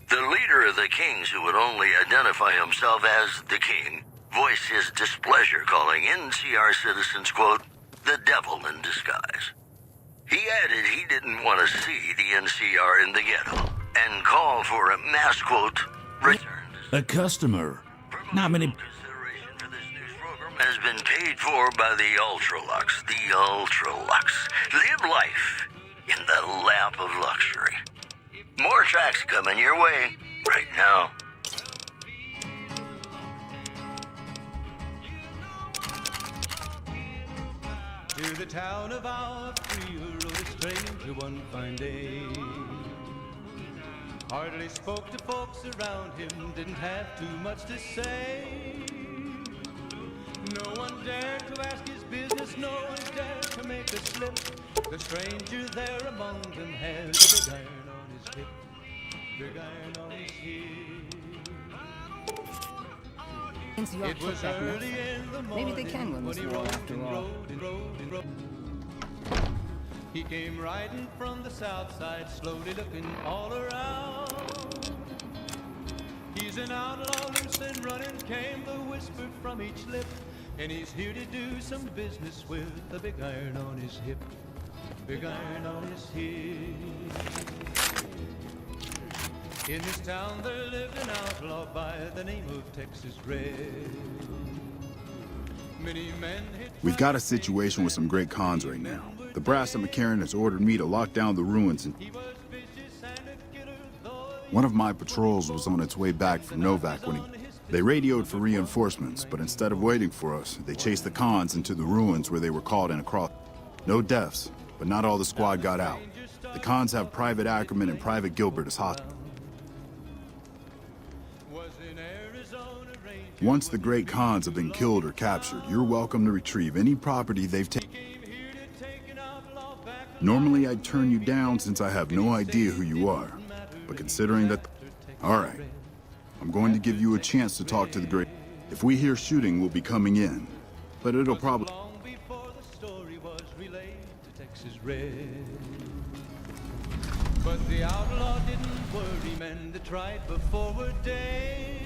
The leader of the Kings, who would only identify himself as the King, voiced his displeasure, calling NCR citizens, quote, the devil in disguise. He added he didn't want to see the NCR in the ghetto, and called for a mass, quote, return. A customer. Not many... Has been paid for by the Ultralux. The Ultralux. Live life in the lap of luxury. More tracks coming your way right now. To the town of our free rode a stranger one fine day. Hardly spoke to folks around him, didn't have too much to say. No one dared to ask his business, no one dared to make a slip. The stranger there among them had a big iron on his hip, big iron on his hip. It was early in the morning. Maybe they can win this war after all. He came riding from the south side, slowly looking all around. He's an outlaw, loose and running, came the whisper from each lip. And he's here to do some business with the big iron on his hip, big iron on his hip. In this town there lived an outlaw by the name of Texas Red. Many men hit. We've got a situation with some great cons right now. The brass at McCarran has ordered me to lock down the ruins, and one of my patrols was on its way back from Novak when they radioed for reinforcements, but instead of waiting for us, they chased the cons into the ruins where they were caught in a cross. No deaths, but not all the squad got out. The cons have Private Ackerman and Private Gilbert as hostages. Once the great cons have been killed or captured, you're welcome to retrieve any property they've taken. Normally I'd turn you down since I have no idea who you are, but considering that... Alright, I'm going to give you a chance to talk to the great... If we hear shooting, we'll be coming in, but it'll probably... Long before the story was relayed to Texas Red. But the outlaw didn't worry, men that tried before were dead.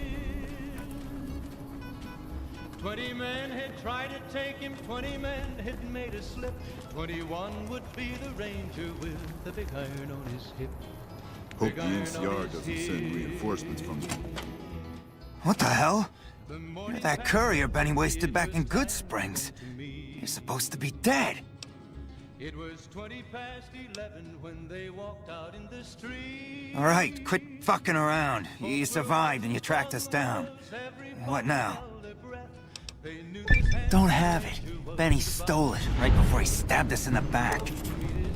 20 men had tried to take him, 20 men had made a slip. 21 would be the ranger with the big iron on his hip. Hope the NCR doesn't send reinforcements from them. What the hell? You're that courier Benny wasted back in Good Springs. You're supposed to be dead. It was 20 past 11 when they walked out in the street. All right, quit fucking around. You survived and you tracked us down. What now? Don't have it. Benny stole it right before he stabbed us in the back.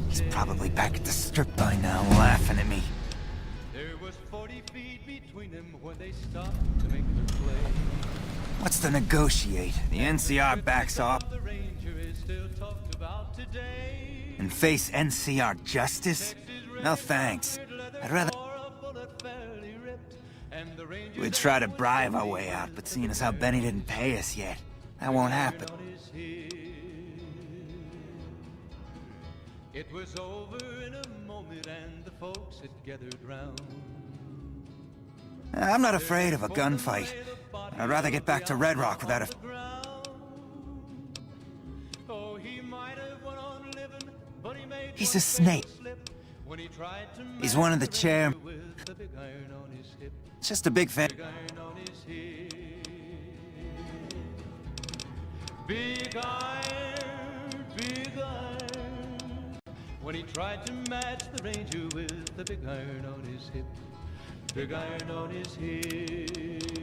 He's probably back at the strip by now, laughing at me. There was 40 feet between them when they stopped to make the play. What's to negotiate? The NCR backs off The ranger is still talked about today. and face NCR justice? No thanks. I'd rather... We'd try to bribe our way out, but seeing as how Benny didn't pay us yet, that won't happen. It was over in a moment and the folks had gathered round. I'm not afraid of a gunfight. I'd rather get back to Red Rock without a... He's a snake. He's one of the chair. It's just a big fan. Big iron, big iron. When he tried to match the ranger with the big iron on his hip, big iron on his hip.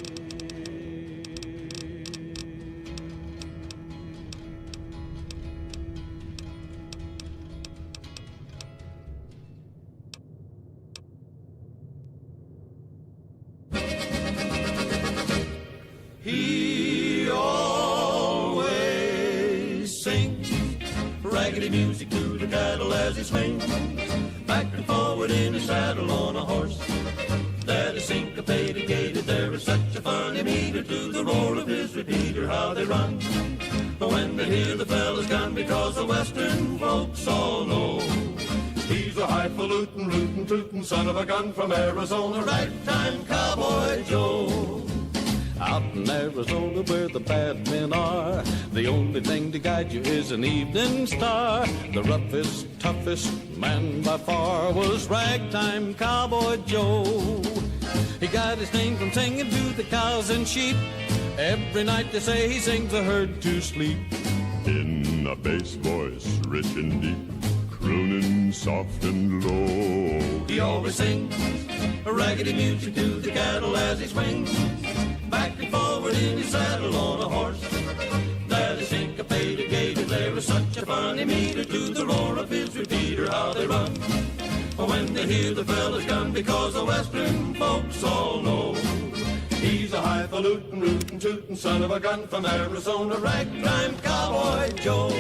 He always sings raggedy music to the cattle as he swings back and forward in his saddle on a horse that is syncopated, gated. There is such a funny meter to the roar of his repeater, how they run when they hear the fella's gun, because the western folks all know he's a highfalutin, rootin', tootin' son of a gun from Arizona, ragtime cowboy Joe. Out in Arizona where the bad men are, the only thing to guide you is an evening star. The roughest, toughest man by far was ragtime cowboy Joe. He got his name from singing to the cows and sheep. Every night they say he sings the herd to sleep. In a bass voice, rich and deep, crooning soft and low. He always sings raggedy music to the cattle as he swings back and forward in his saddle on a horse that is syncopated, gated. There is such a funny meter to the roar of his repeater, how they run when they hear the fella's gun, because the western folks all know he's a highfalutin, rootin', tootin' son of a gun from Arizona, ragtime cowboy Joe.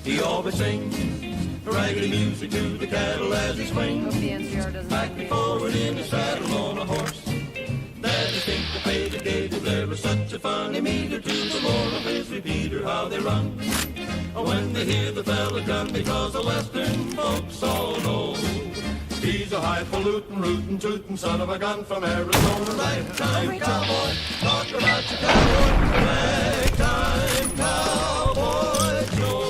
He always sings raggedy music to the cattle as he swings back and forward in his saddle on a horse that is syncopated. There was such a funny meter to the roar of his repeater, how they run when they hear the fella's gun, because the western folks all know he's a highfalutin, rootin', tootin' son of a gun from Arizona, ragtime cowboy. Talk about your cowboy, ragtime cowboy Joe.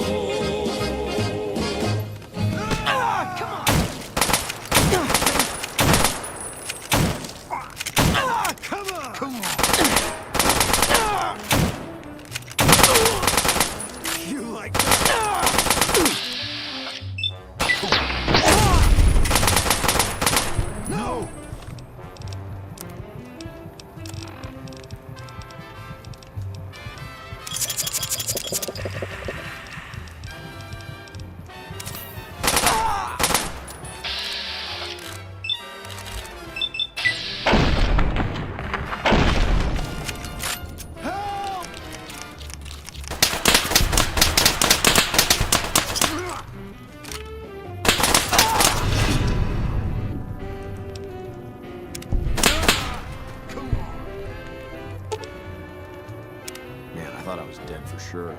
Come on! You like that? No! Man, I thought I was dead for sure.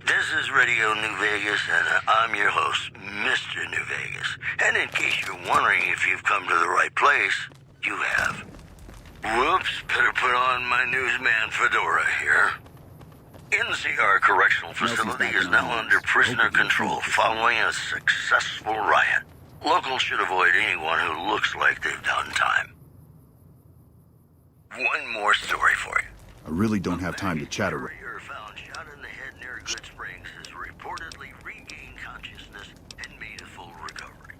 This is Radio New Vegas, and I'm your host, Mr. New Vegas. And in case you're wondering if you've come to the right place, you have. Whoops, better put on my newsman fedora here. NCR Correctional Facility is now under prisoner control following a successful riot. Locals should avoid anyone who looks like they've done time. One more story for you. I really don't have time to chat around. Found shot in the head near Good Springs has reportedly regained consciousness and made a full recovery.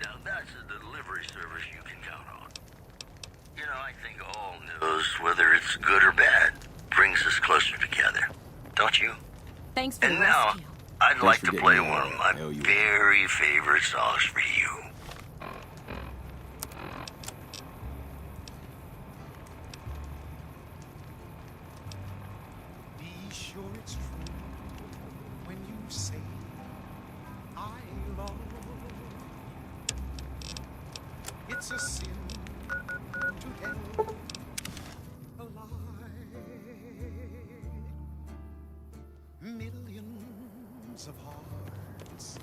Now that's a delivery service you can count on. You know, I think all news, whether it's good or bad, brings us closer together. Don't you? Thanks for and the now, rescue. I'd like to play one of my very favorite songs for you. Be sure it's true when you say I love. It's a sin to hell alive. Millions of hearts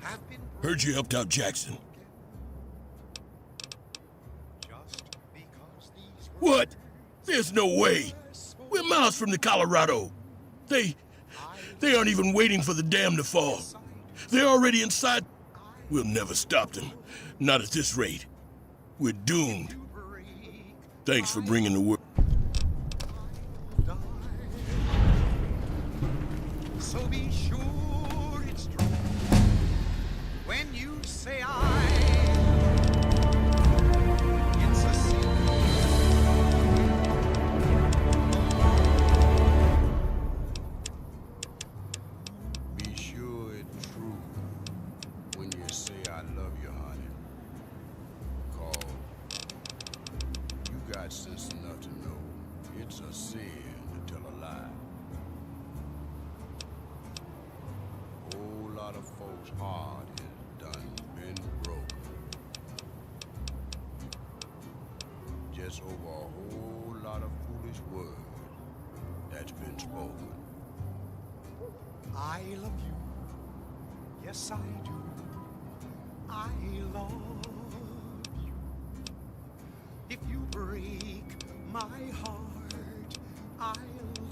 have been Heard you helped out Jackson. What? There's no way. We're miles from the Colorado. They aren't even waiting for the dam to fall. They're already inside. We'll never stop them. Not at this rate. We're doomed. Thanks for bringing the word. So be sure it's true when you say it's a sin. Be sure it's true when you say I love you, honey. 'Cause you got sense enough to know it's a sin to tell a lie. Whole lot of folks' heart is done been broken. Just over a whole lot of foolish words that's been spoken. I love you. Yes, I do. I love you. If you break my heart, I'll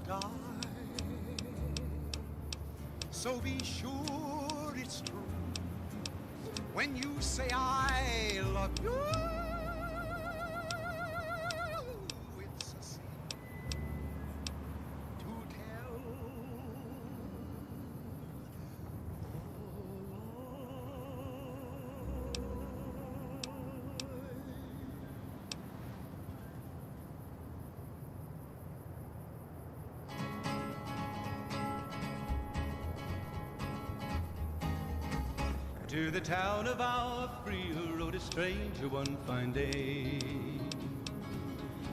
die. So be sure it's true when you say I love you. It's a sin to tell. To the town of our free rode a stranger one fine day.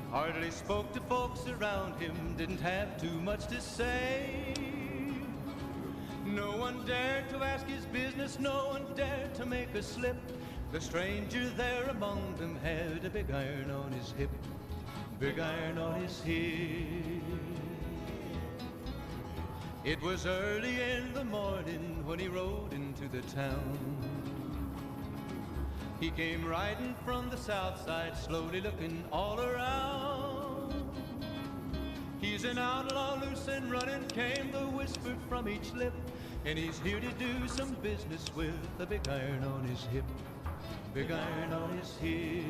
Hardly spoke to folks around him, didn't have too much to say. No one dared to ask his business, no one dared to make a slip. The stranger there among them had a big iron on his hip, big iron on his hip. It was early in the morning when he rode into the town. He came riding from the south side, slowly looking all around. He's an outlaw, loose and running, came the whisper from each lip. And he's here to do some business with a big iron on his hip, big iron on his hip.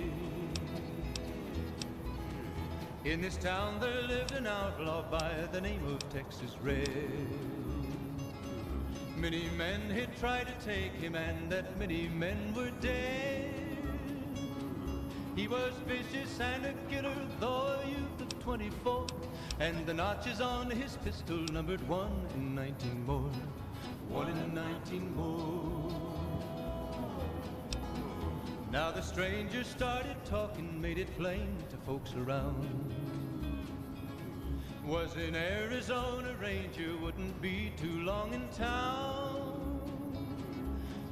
In this town there lived an outlaw by the name of Texas Red. Many men had tried to take him, and that many men were dead. He was vicious and a killer, though a youth of 24, and the notches on his pistol numbered 1 in 19 more, 1 in 19 more. Now the stranger started talking, made it plain to folks around. Was in Arizona Ranger, wouldn't be too long in town.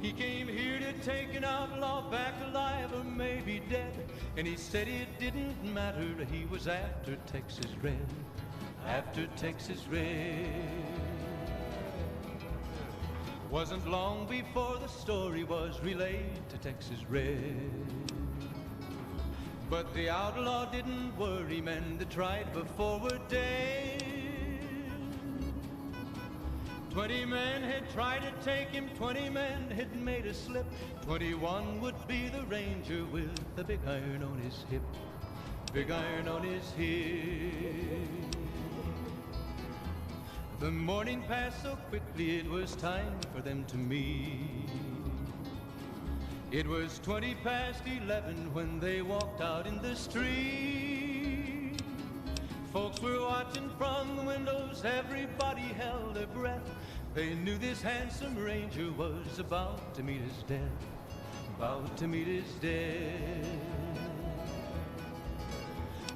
He came here to take an outlaw back alive or maybe dead. And he said it didn't matter, he was after Texas Red, after Texas Red. Wasn't long before the story was relayed to Texas Red. But the outlaw didn't worry, men that tried before were dead. 20 men had tried to take him, 20 men had made a slip. 21 would be the ranger with the big iron on his hip, big iron on his hip. The morning passed so quickly, it was time for them to meet. It was 20 past 11 when they walked out in the street. Folks were watching from the windows, everybody held their breath. They knew this handsome ranger was about to meet his death, about to meet his death.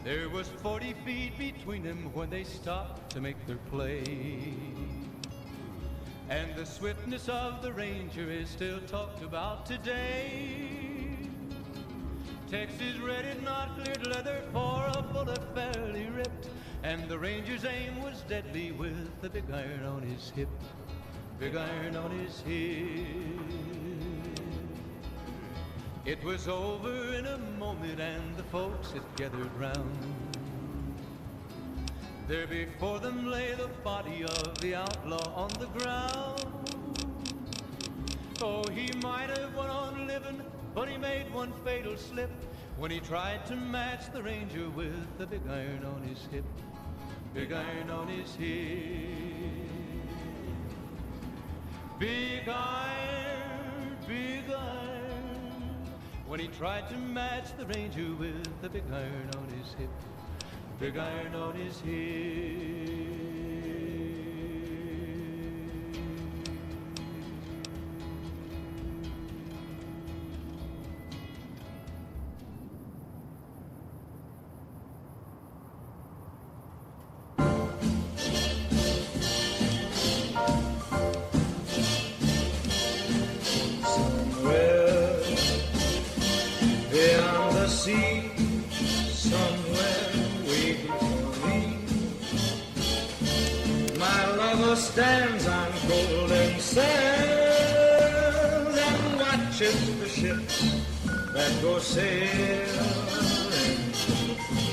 There was 40 feet between them when they stopped to make their play. And the swiftness of the ranger is still talked about today. Texas Red had not cleared leather for a bullet fairly ripped. And the ranger's aim was deadly with the big iron on his hip, big iron on his hip. It was over in a moment and the folks had gathered round. There before them lay the body of the outlaw on the ground. Oh, he might have went on living, but he made one fatal slip when he tried to match the ranger with the big iron on his hip. Big iron on his hip. Big iron, big iron, when he tried to match the ranger with the big iron on his hip. Big iron on his hip. Beyond the sea, somewhere waiting for me, my lover stands on golden sands and watches the ships that go sailing.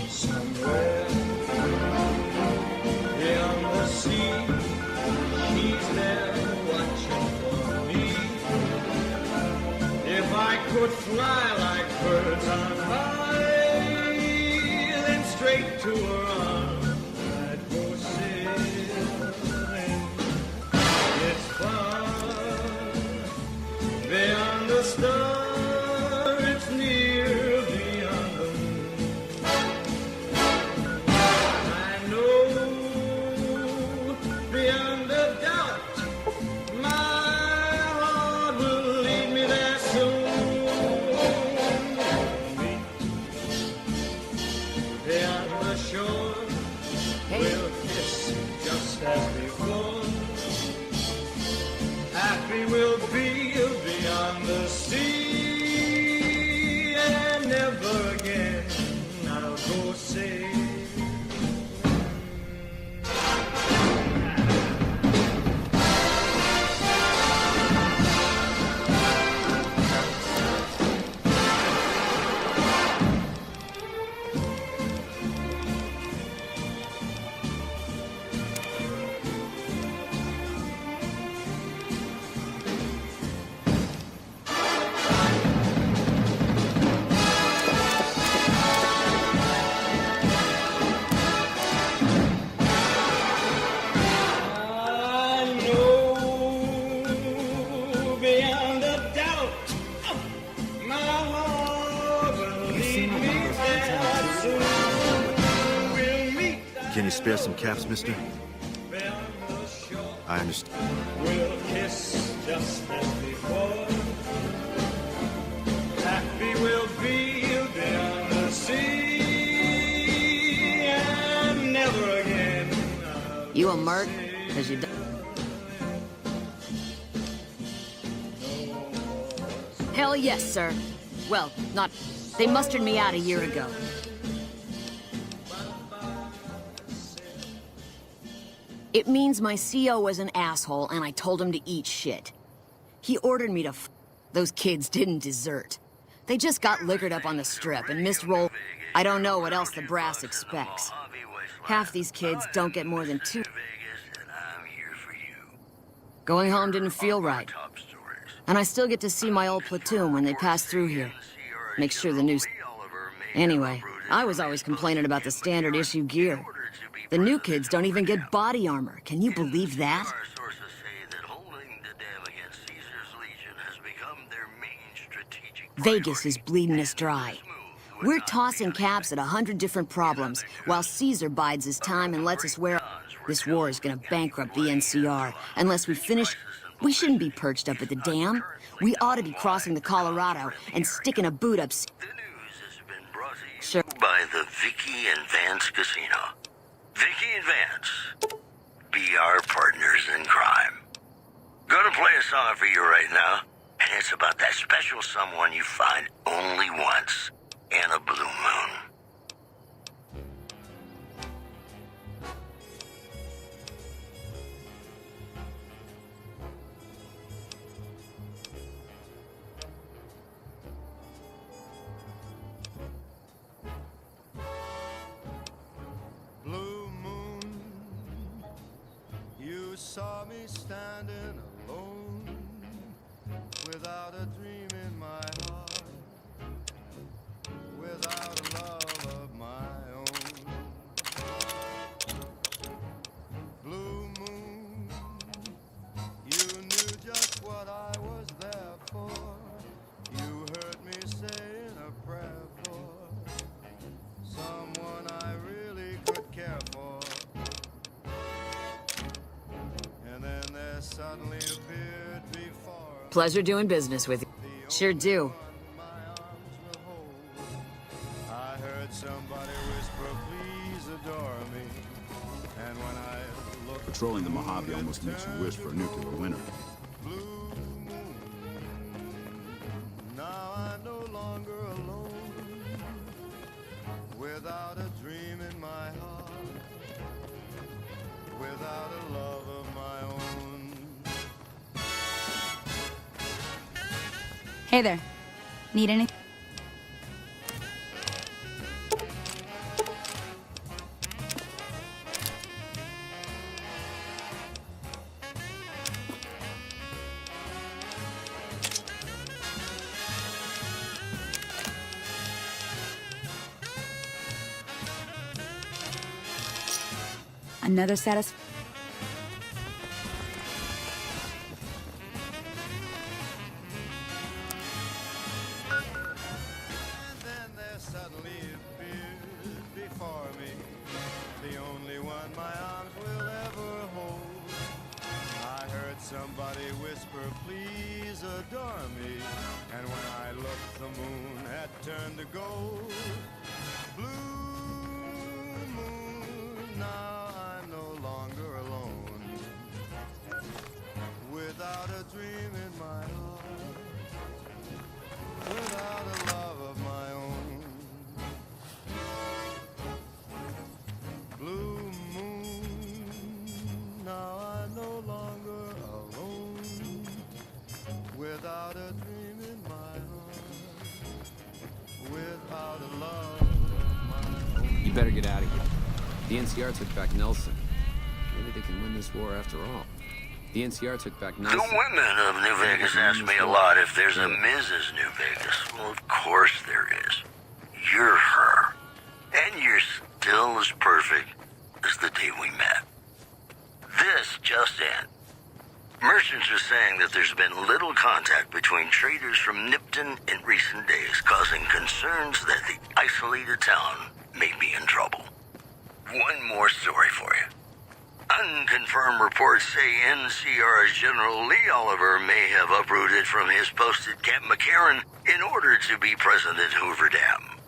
Somewhere beyond the sea, he's there watching for me. If I could fly like birds on high, then straight to her arms I'd go sailing. It's far beyond the star, it's near beyond the moon. I know beyond a doubt my heart will lead me there soon. Beyond the shore, we'll kiss just as before. Happy we'll be beyond the sea, and never again I'll go sailing. Can you spare some caps, mister? I understand. We'll kiss just as before. Happy we'll be beyond the sea, and never again. You a merc? Cause you Hell yes, sir. Well, not... They mustered me out a year ago. It means my CO was an asshole, and I told him to eat shit. He ordered me to f... Those kids didn't desert. They just got liquored up on the strip and missed roll... I don't know what else the brass expects. Half these kids don't get more than 2... Going home didn't feel right. And I still get to see my old platoon when they pass through here. Make sure the news... Anyway, I was always complaining about the standard issue gear. The new kids don't even get body armor. Can you believe that? Vegas is bleeding us dry. We're tossing caps at 100 different problems, while Caesar bides his time and lets us wear... This war is gonna bankrupt the NCR. Unless we finish... We shouldn't be perched up at the dam. We ought to be crossing the Colorado and sticking a boot up... Sure. By the Vicky and Vance Casino. Vicky and Vance, be our partners in crime. Gonna play a song for you right now, and it's about that special someone you find only once in a blue moon. You saw me standing alone, without a dream in my heart, with without a love of my own. Blue moon, you knew just what I was there for. You heard me saying a prayer for someone I really could care for. And then there suddenly appeared before me. Pleasure doing business with you. Sure do. I heard somebody whisper, please adore me. And when I looked, Patrolling the Mojave almost makes you wish for a nuclear winter. now I'm no longer alone, without a dream in my heart, without a love of my own. Hey there. Need anything? Another satisfaction. Suddenly appeared before me, the only one my arms will ever hold. I heard somebody whisper, please adore me. And when I looked, the moon had turned to gold. Blue moon, now I'm no longer alone, without a dream in my heart, without a love of my own. Blue moon, now I'm no longer alone, without a dream in my heart, without a love of my own. You better get out of here. The NCR took back Nelson. Maybe they can win this war after all. The NCR took back Nelson. The women of New Vegas ask me a lot if there's a Mrs. New Vegas. Well, of course there is. You're her. And you're still as perfect as the day we met. This just in. Merchants are saying that there's been little contact between traders from Nipton in recent days, causing concerns that the isolated town may be in trouble. One more story for you. Unconfirmed reports say NCR's General Lee Oliver may have uprooted from his post at Camp McCarran in order to be present at Hoover Dam.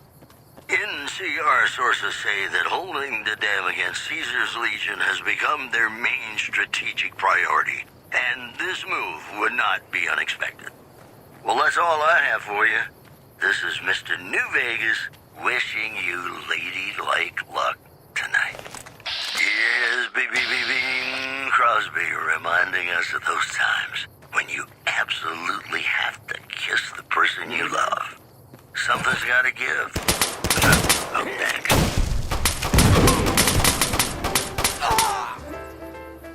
NCR sources say that holding the dam against Caesar's Legion has become their main strategic priority, and this move would not be unexpected. Well, that's all I have for you. This is Mr. New Vegas wishing you ladylike luck tonight. Yes, Bing Crosby reminding us of those times when you absolutely have to kiss the person you love. Something's gotta give. Up next.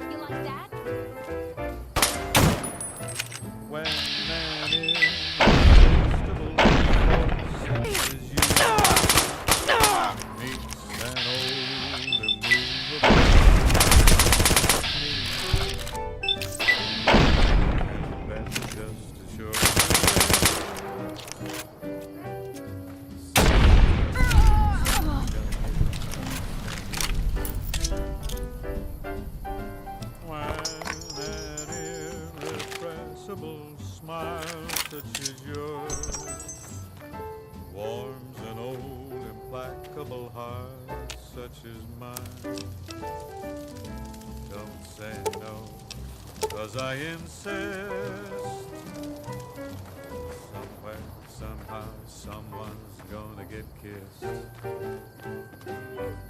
You like that? When man is irresistible, such as you meets an old immovable and that's just as sure. Smile such as yours warms an old implacable heart such as mine. Don't say no, 'cause I insist. Somewhere, somehow, someone's gonna get kissed.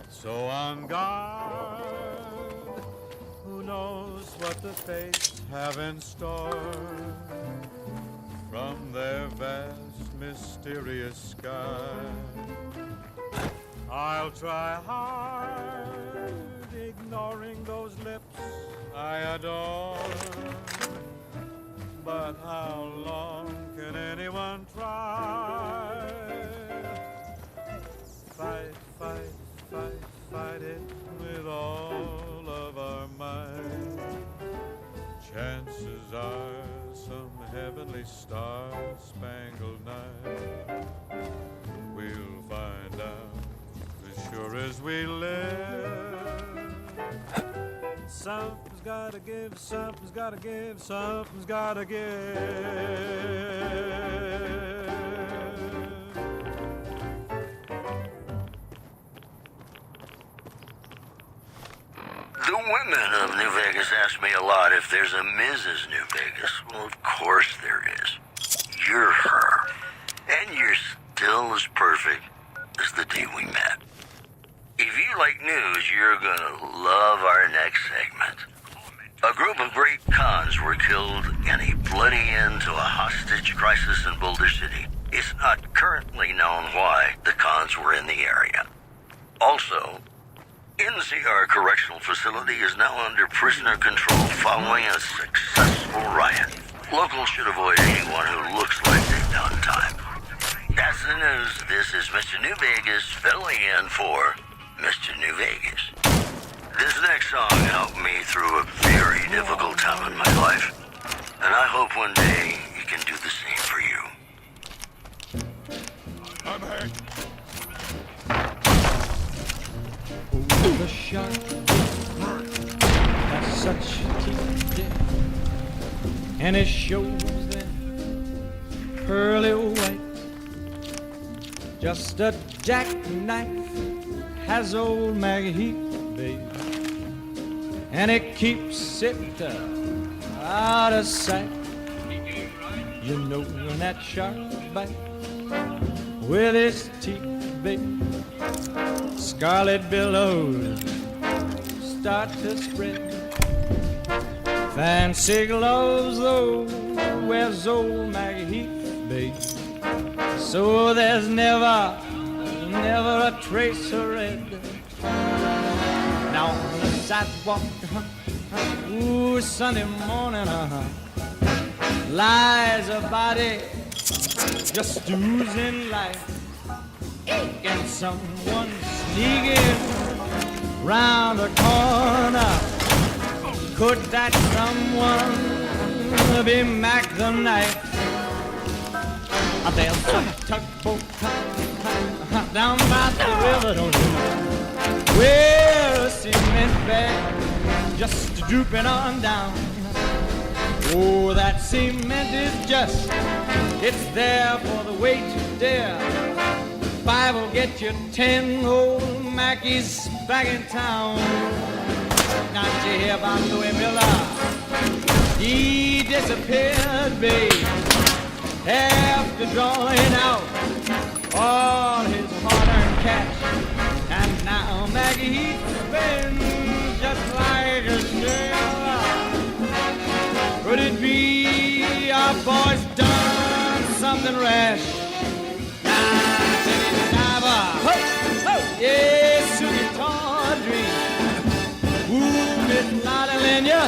So on guard, who knows what the fates have in store from their vast, mysterious sky. I'll try hard, ignoring those lips I adore. But how long can anyone try? heavenly star-spangled night. We'll find out as sure as we live. Something's gotta give, something's gotta give, something's gotta give. The women of New Vegas ask me a lot if there's a Mrs. New Vegas. Well, of course there is. You're her. And you're still as perfect as the day we met. If you like news, you're gonna love our next segment. A group of great cons were killed in a bloody end to a hostage crisis in Boulder City. It's not currently known why the cons were in the area. Also, NCR Correctional Facility is now under prisoner control following a successful riot. Locals should avoid anyone who looks like they've done time. That's the news. This is Mr. New Vegas filling in for Mr. New Vegas. This next song helped me through a very difficult time in my life, and I hope one day it can do the same for you. I'm hurt. The shark has such teeth, and it shows them pearly white. Just a jackknife has old Maggie Heath, babe, and it keeps it out of sight. You know when that shark bites with his teeth, babe, scarlet billows start to spread. Fancy gloves, though, wears old Maggie Heath, babe, so there's never a trace of red. Now on the sidewalk, ooh, Sunday morning, lies a body just oozing life. And someone sneaking round the corner. Could that someone be Mac the Knife? There's a tugboat down by the river, don't you know, where a cement bag just drooping on down. Oh, that cement is just, it's there for the weight to dare. 5 will get you 10 old Mackies back in town. Not you hear about Louis Miller? He disappeared, babe, after drawing out all his hard-earned cash. And now Maggie Heath spins just like a sailor. Could it be our boy's done something rash? Yes, Susie Tawdry, ooh, Miss Lotta Lenya,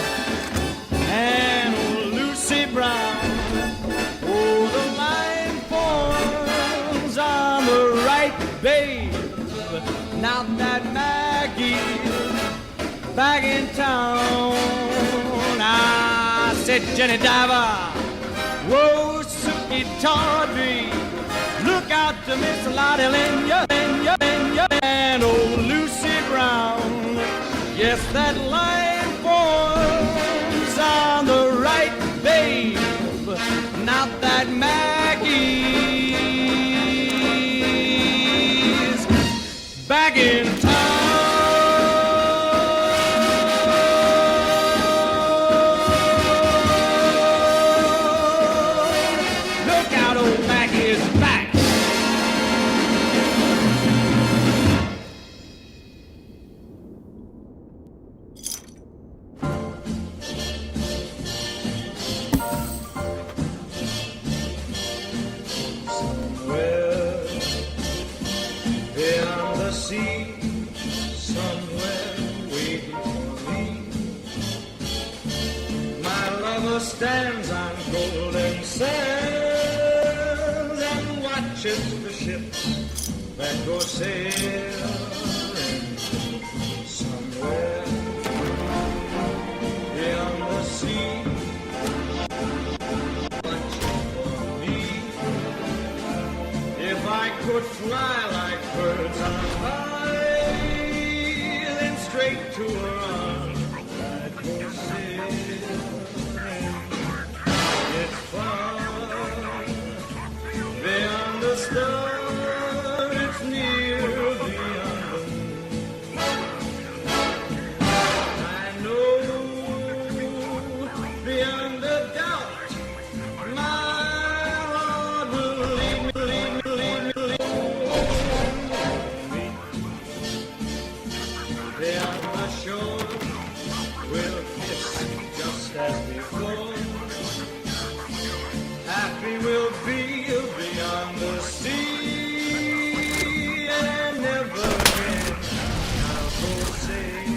and old Lucy Brown. Oh, the line forms on the right, babe. Now that Maggie's back in town, I said Jenny Diver, whoa, Susie Tawdry, look out to Miss Lotta Lenya, and old Lucy Brown. Yes, that line forms on the right, babe. Now that Maggie's back in town. Look out, old Maggie is back. Stands on golden sands and watches the ships that go sailing somewhere beyond the sea. Watches into her arms, I'd go sailing. It's far beyond the stars, it's near beyond the moon. I know beyond a doubt my heart will lead me. Beyond the shore, we'll kiss just as before. Happy we'll be beyond the sea, and never again I'll forsake.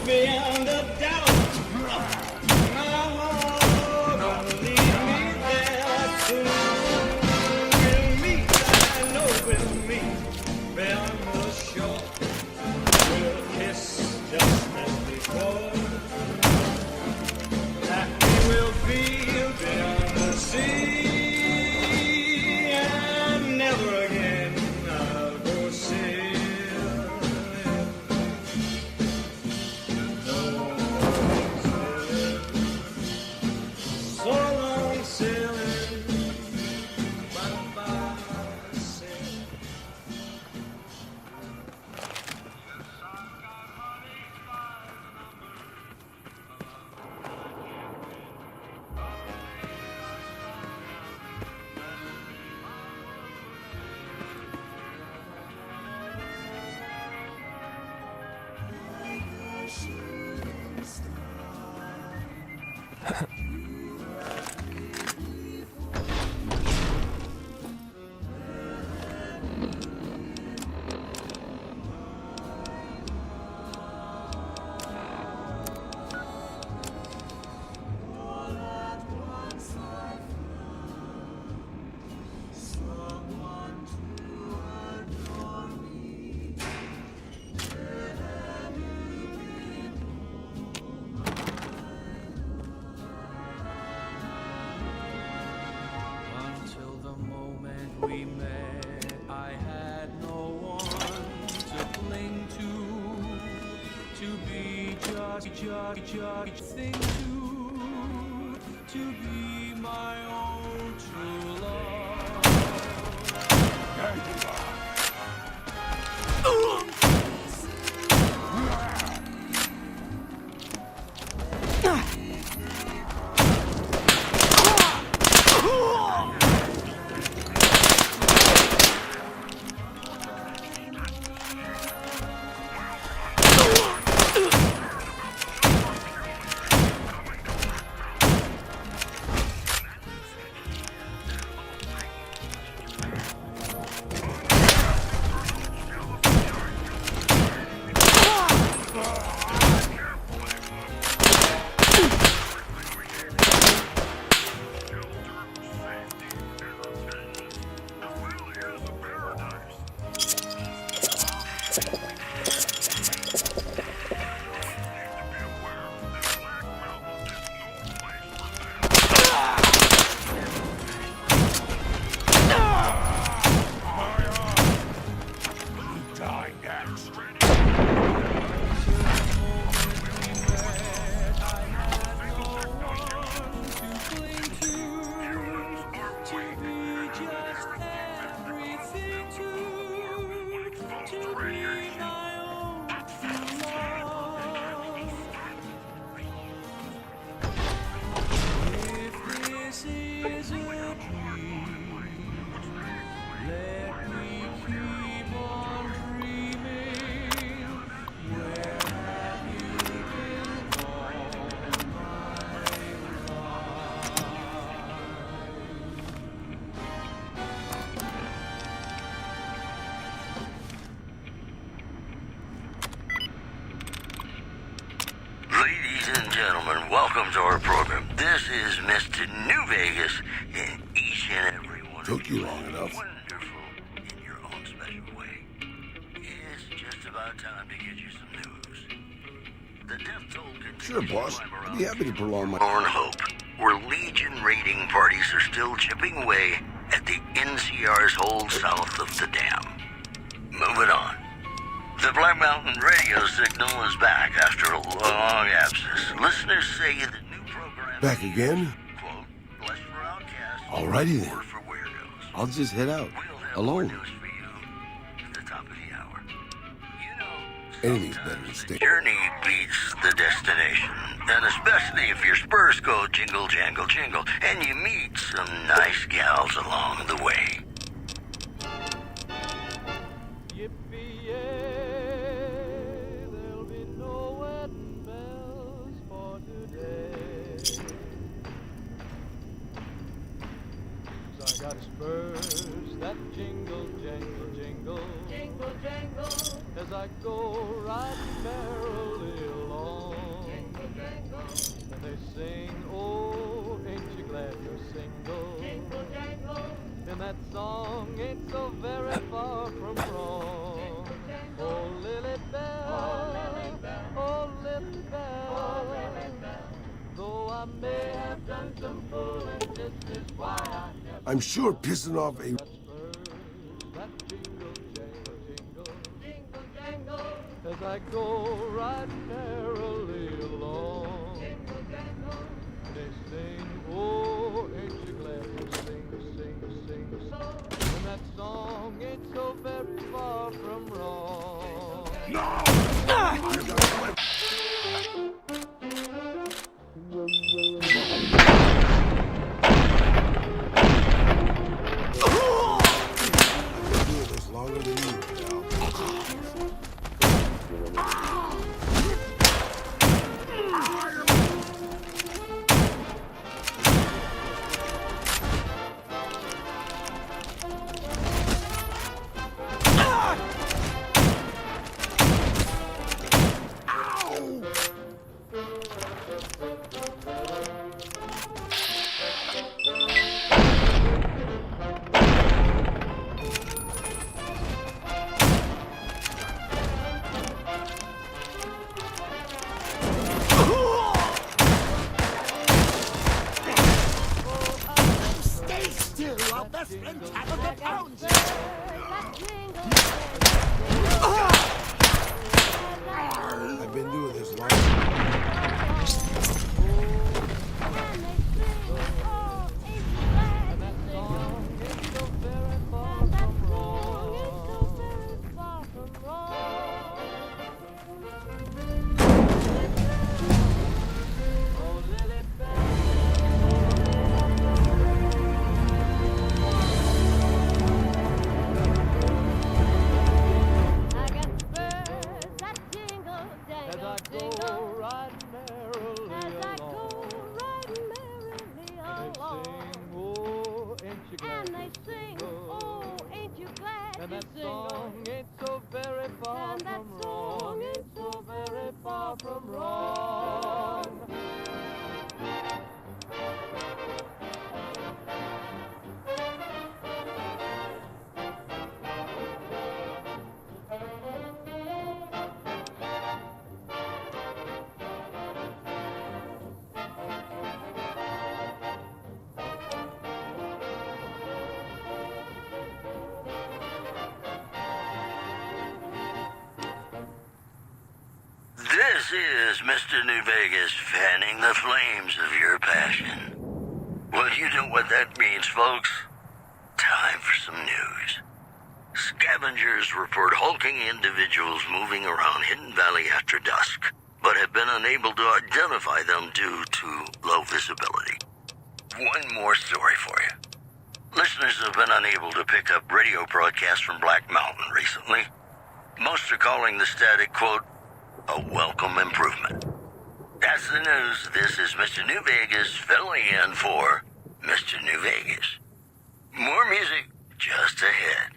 Beyond a doubt, my heart will lead me there. Soon we'll meet, I know we'll meet. Beyond the shore, we'll kiss just as before. Happy we'll be beyond the sea, and never again I'll go sailing. So long sailing, bye-bye sailing. Until the moment we met, I had no one to cling to be just thing to be my own true love. There you are. Ladies and gentlemen, welcome to our program. This is Mr. New Vegas, and each and every one Took you long enough. wonderful in your own special way. It's just about time to get you some news. The death toll continues Sure, boss. I'd be happy to prolong my... Born Hope, where Legion raiding parties are still chipping away at the NCR's hold south of the dam. Moving on. The Black Mountain radio signal is back after a long absence. Listeners say the new program... Back again? Quote, blessed for outcasts, Alrighty then. or for weirdos. I'll just head out. We'll have Alone. more news for you at the top of the hour. You know, Anything's better than staying. journey beats the destination, and especially if your spurs go jingle, jangle, jingle, and you meet some nice gals along the way. Yippee-yay, there'll be no wedding bells for today. 'Cause I got spurs that jingle, jangle, jingle, jingle, jangle, as I go riding merrily along. Jingle, jangle, and they sing, oh, ain't you glad you're single? Jingle, jangle, and that song ain't so very far from wrong. Oh, Lily Bell, oh, Lily Bell, though I may have done some fooling, this is why I never... I'm sure pissing off a... As I go riding merrily along, they sing, oh, ain't you glad to sing, sing, sing, and that song ain't so very far from wrong. No! This longer than you, pal. Stay still, our best friend Tabitha pounds it. I've been doing this long. And that song ain't so very far from wrong. Ain't so very far from wrong. This is Mr. New Vegas fanning the flames of your passion. Well, you know what that means, folks. Time for some news. Scavengers report hulking individuals moving around Hidden Valley after dusk, but have been unable to identify them due to low visibility. One more story for you. Listeners have been unable to pick up radio broadcasts from Black Mountain recently. Most are calling the static, quote, a welcome improvement. That's the news. This is Mr. New Vegas filling in for Mr. New Vegas. More music just ahead.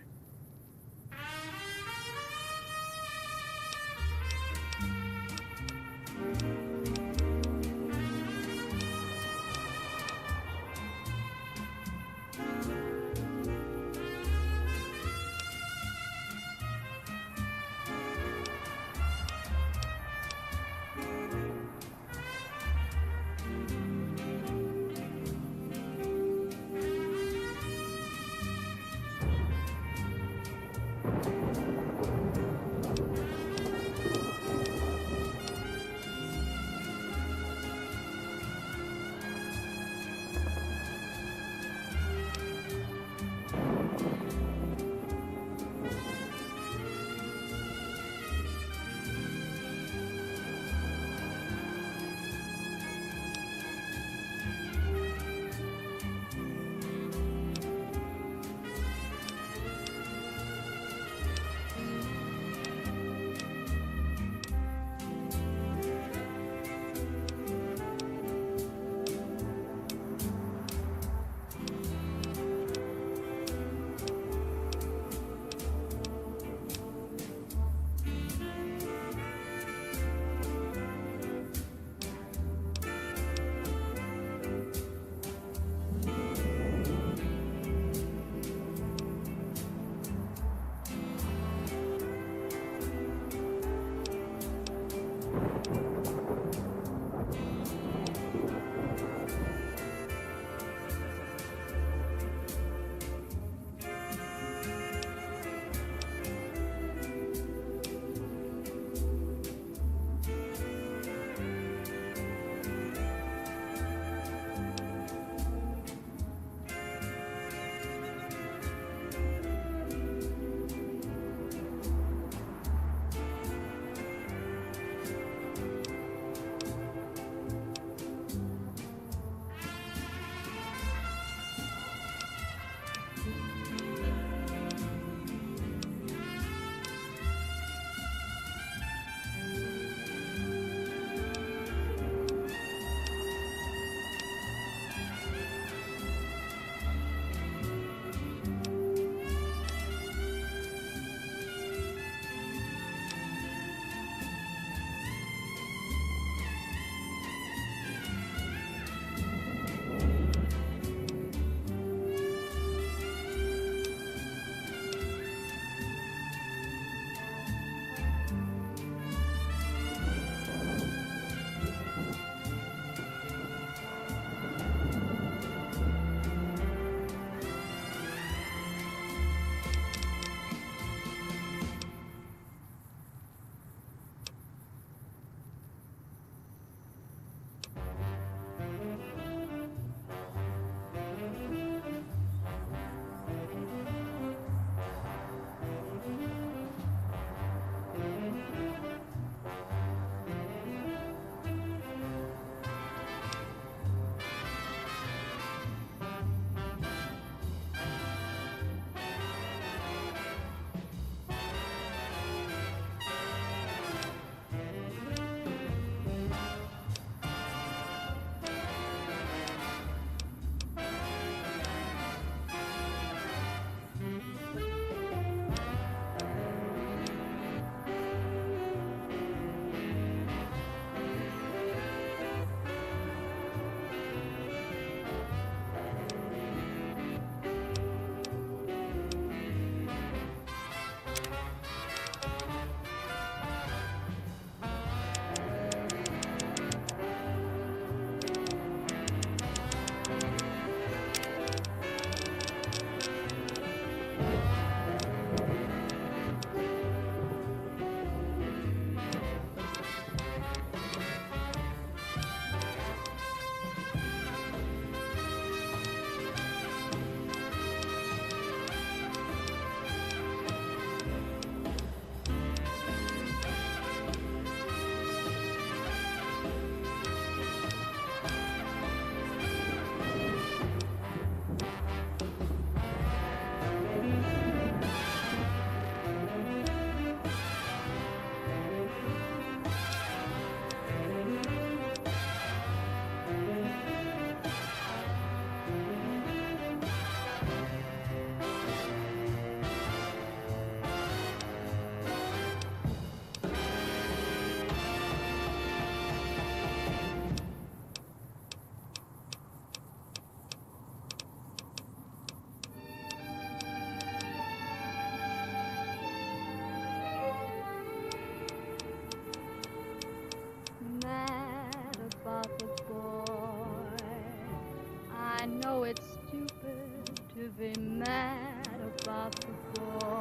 about the boy.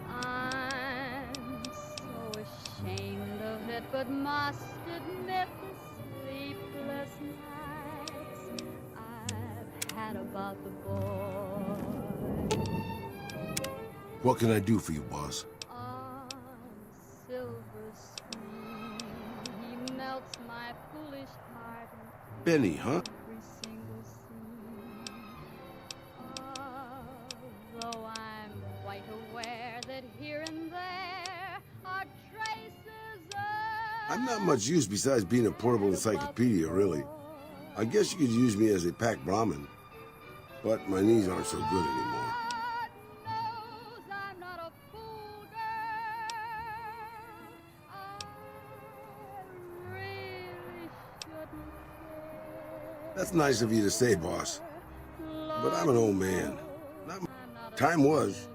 I'm so ashamed of it, but must admit the sleepless nights I've had about the boy. What can I do for you, boss? On silver screen, he melts my foolish heart. Benny, huh? Every single scene. Although I'm quite aware that here and there are traces of... I'm not much use besides being a portable encyclopedia, really. I guess you could use me as a packed Brahmin. But my knees aren't so good anymore. That's nice of you to say, boss. But I'm an old man. Time was.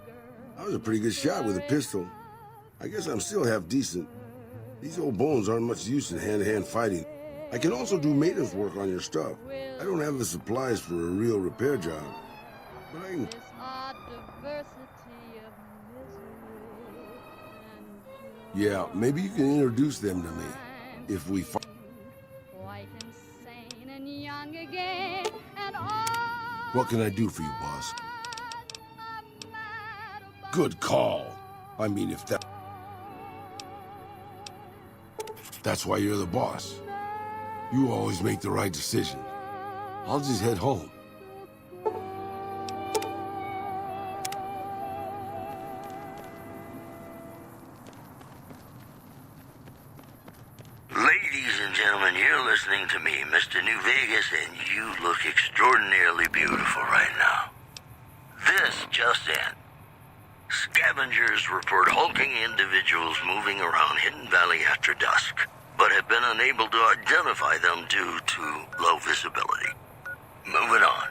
I was a pretty good shot with a pistol. I guess I'm still half decent. These old bones aren't much use in hand-to-hand fighting. I can also do maintenance work on your stuff. I don't have the supplies for a real repair job. But I can... Yeah, maybe you can introduce them to me. If we fight. What can I do for you, boss? Good call. I mean, if that... That's why you're the boss. You always make the right decision. I'll just head home. Ladies and gentlemen, you're listening to me, Mr. New Vegas, and you look extraordinarily beautiful right now. This just in. Scavengers report hulking individuals moving around Hidden Valley after dusk, but have been unable to identify them due to low visibility. Moving on.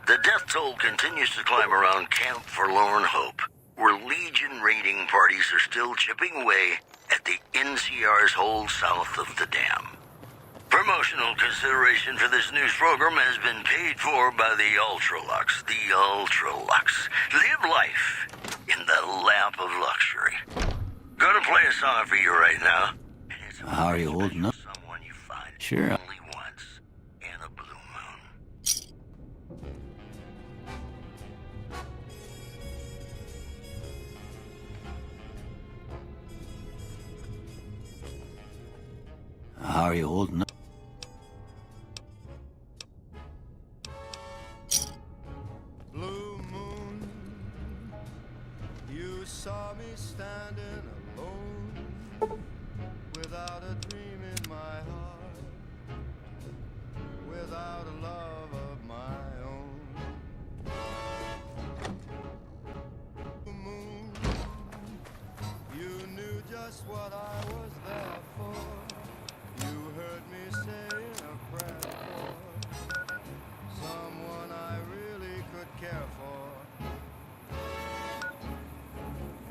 The death toll continues to climb around Camp Forlorn Hope, where Legion raiding parties are still chipping away at the NCR's hold south of the dam. Promotional consideration for this news program has been paid for by the Ultralux. The Ultralux. Live life in the lap of luxury. Gonna play a song for you right now. How are you holding up? Someone you find Sure. only once in a blue moon. How are you holding up? Blue moon, you saw me standing alone, without a dream in my heart, without a love of my own. Blue moon, you knew just what I was there for. You heard me saying a prayer for someone I really could care for.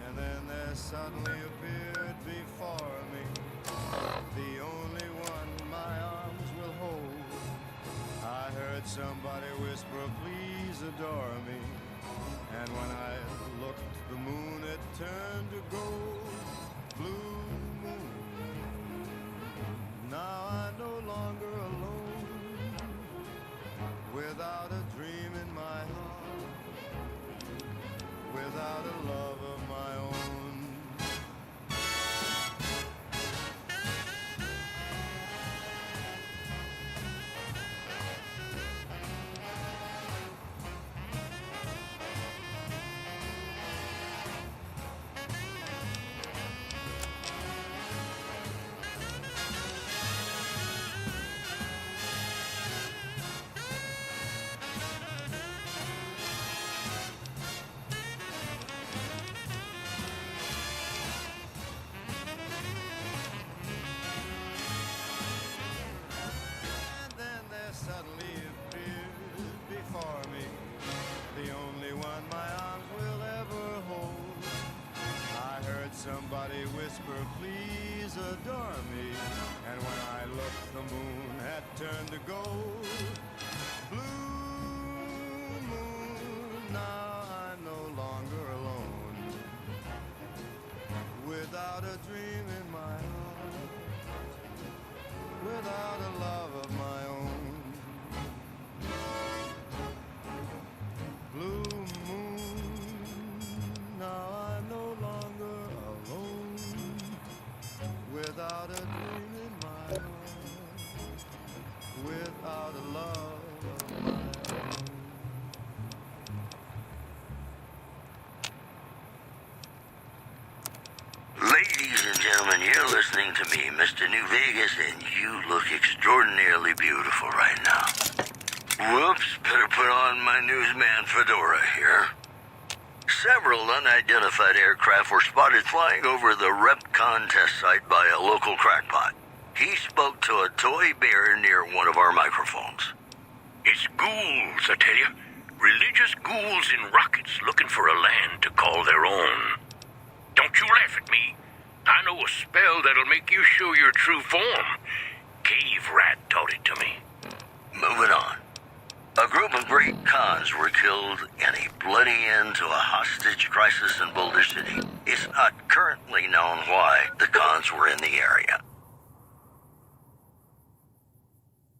And then there suddenly appeared before me the only one my arms will hold. I heard somebody whisper, please adore me. And when I looked, the moon had turned to gold. Blue moon, now I'm no longer alone, without a dream in my heart, without a love of my own. Suddenly appeared before me, the only one my arms will ever hold. I heard somebody whisper, please adore me. And when I looked, the moon had turned to gold. Blue moon, now I'm no Ladies and gentlemen, you're listening to me, Mr. New Vegas, and you look extraordinarily beautiful right now. Whoops, better put on my newsman fedora here. Several unidentified aircraft were spotted flying over the RepCon test site by a local crackpot. He spoke to a toy bear near one of our microphones. It's ghouls, I tell you. Religious ghouls in rockets looking for a land to call their own. Don't you laugh at me. I know a spell that'll make you show your true form. Cave Rat taught it to me. Moving on. A group of great cons were killed in a bloody end to a hostage crisis in Boulder City. It's not currently known why the cons were in the area.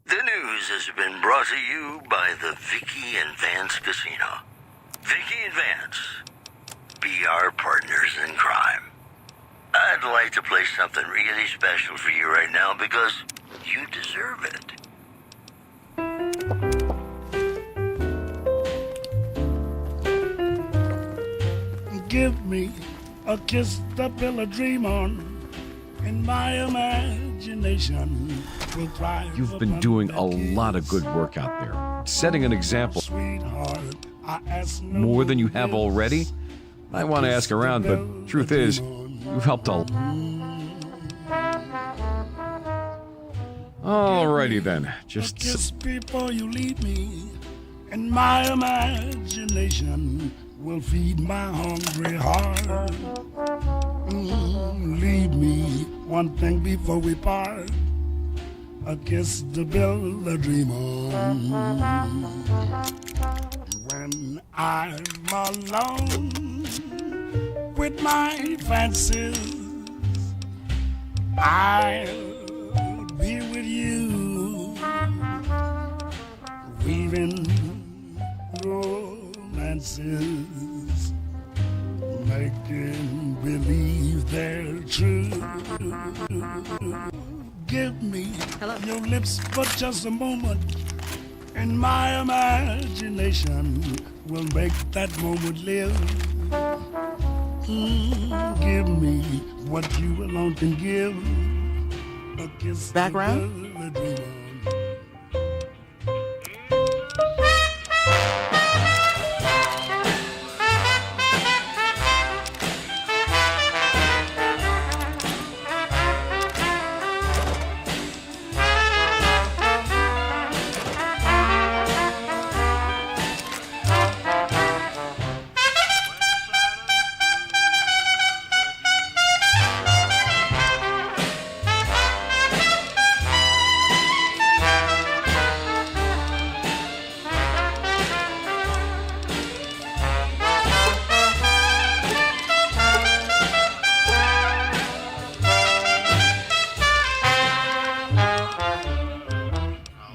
The news has been brought to you by the Vicky and Vance Casino. Vicky and Vance, be our partners in crime. I'd like to play something really special for you right now because you deserve it. Give me a kiss to build a dream on. In my imagination will thrive. You've been doing a lot of good work out there, setting an example. Sweetheart, I ask no more than you have already. I want to ask around, but truth is, you've helped a. Alrighty then, just kiss before you leave me. In my imagination will feed my hungry heart. Leave me one thing before we part. A kiss to build a dream on. When I'm alone with my fancies, I'll be with you, weaving romances, making believe they're true. Give me your lips for just a moment, and my imagination will make that moment live. Give me what you alone can give. A kiss. Background?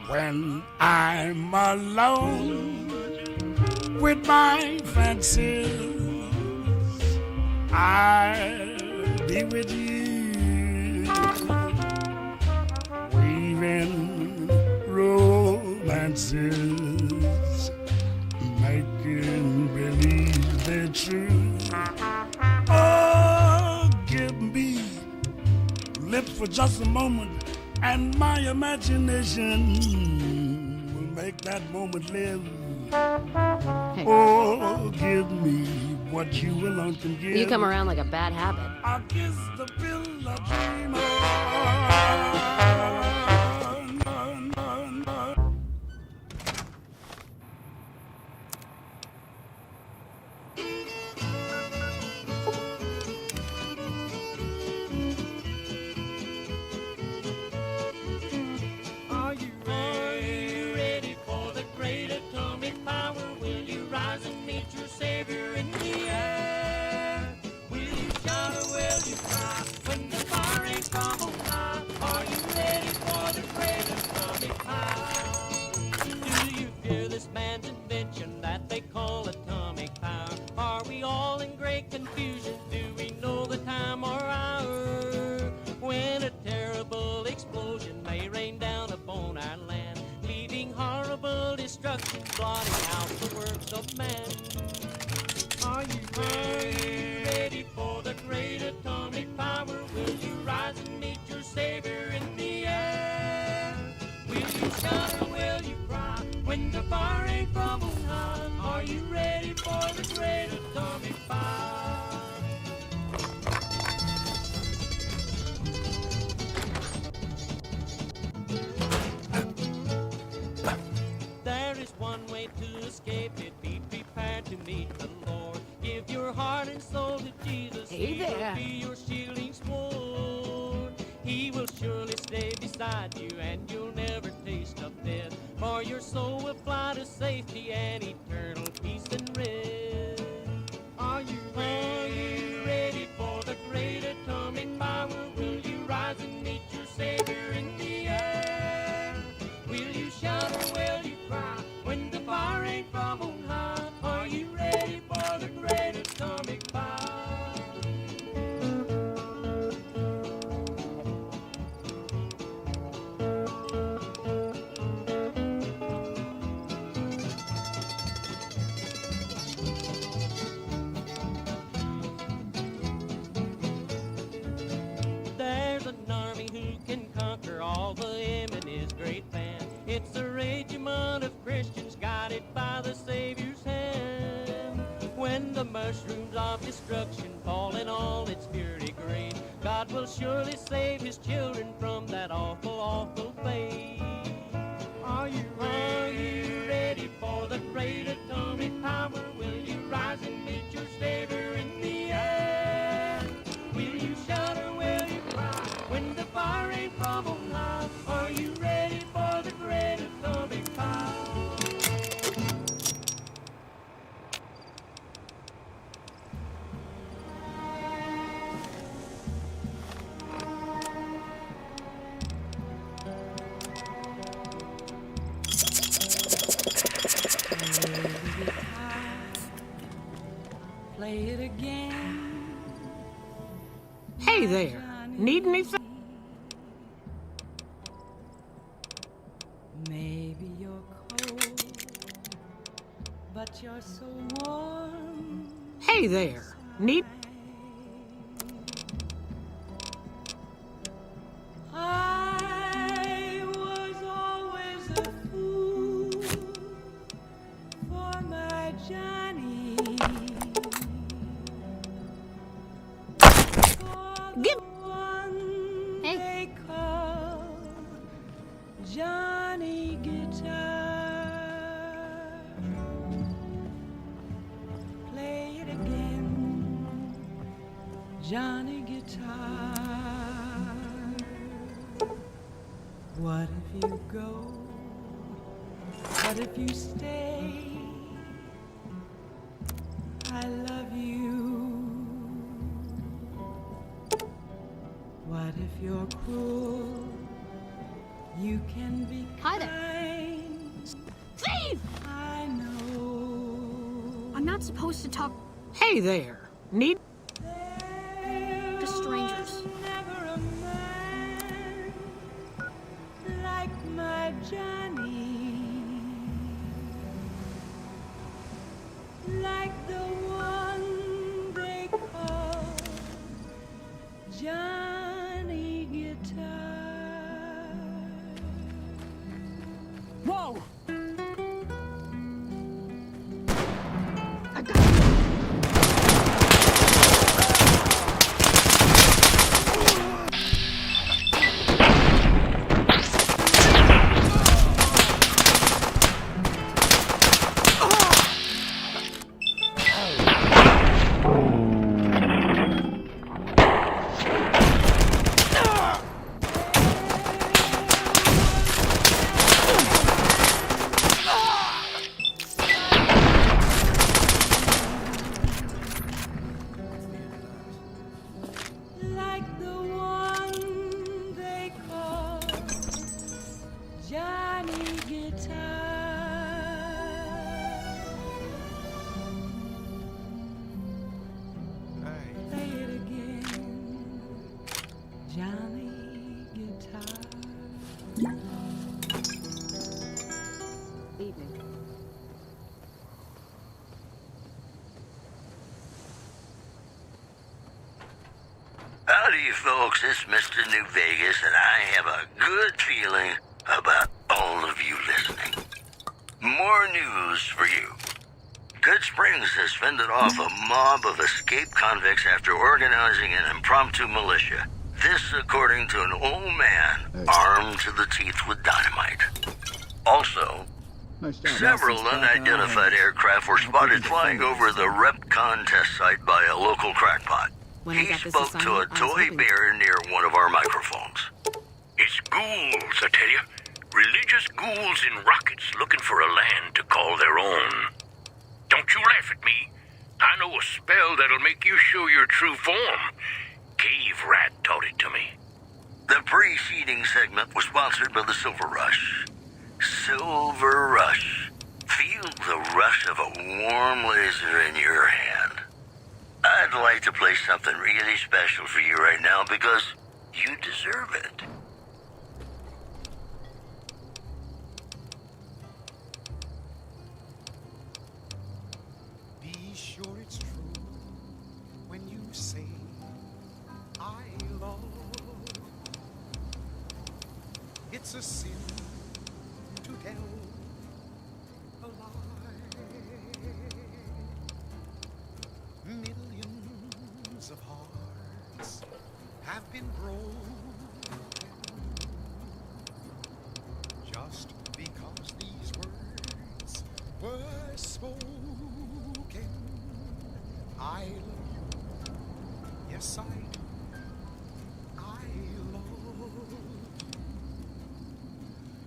When I'm alone with my fancies, I'll be with you, weaving romances, making believe they're true. Oh, give me lips for just a moment, and my imagination will make that moment live. Oh, give me what you alone can give. You come around like a bad habit. I'll kiss the pill of dream on. Are you ready for the great atomic power? Will you rise and meet your savior in the air? Will you shout or will you cry when the fire ain't come on high? Are you ready for the great atomic power? Do you fear this man's invention that they call atomic power? Are we all in great confusion? Do we know the time or hour when a terrible explosion may rain down upon our land, leaving horrible destruction, blotting out the works of man? Are you ready for the great atomic power? heart and soul to Jesus. Hey He there. will be your shielding sword. He will surely stay beside you, and you'll never taste of death. For your soul will fly to safety and eternal peace and rest. Are you ready for the great atomic power? Will you rise and meet your Savior in the air? Will you shout or will you cry when the fire ain't from on high? Are you ready for the great atomic power? There's an army who can conquer all the enemy's great band. It's a regiment of Christians guided by the Savior's hand. When the mushrooms of destruction fall in all its fury great, God will surely save his children from that awful, awful fate. Are you ready for the great atomic power? Will you rise and meet your Savior in the air? Will you shout or will you cry when the fire ain't from on high? Are you ready for the great atomic power? Play it again. Hey there. Need anything? Maybe you're cold, but you're so warm. Hey there. Need? I was always a fool for my Johnny. Give. Hey. They call Johnny Guitar. Play it again, Johnny Guitar. What if you go? What if you stay? I love you. What if you're cruel? You can be Hi there. kind. Thief! I know. I'm not supposed to talk. Hey there. Need? To strangers. Never a man like my Johnny, like the one they call Johnny Guitar. Whoa! Like the one they call Johnny Guitar. Play it again, Johnny Guitar. Evening. Howdy, folks. It's Mr. New Vegas, and I have a good feeling about all of you listening. More news for you. Good Springs has fended off a mob of escaped convicts after organizing an impromptu militia. This according to an old man armed to the teeth with dynamite. Also, Nice job. Several unidentified aircraft were spotted flying over the REPCON test site by a local crackpot. He spoke to a toy bear near one of our microphones. It's ghouls, I tell you. Religious ghouls in rockets looking for a land to call their own. Don't you laugh at me. I know a spell that'll make you show your true form. Cave Rat taught it to me. The preceding segment was sponsored by the Silver Rush. Silver Rush. Feel the rush of a warm laser in your hand. I'd like to play something really special for you right now because you deserve it. Be sure it's true when you say I love. It's a sin to tell a lie. Millions of hearts have been broken just because these words were spoken. I love you, yes I do. I love you.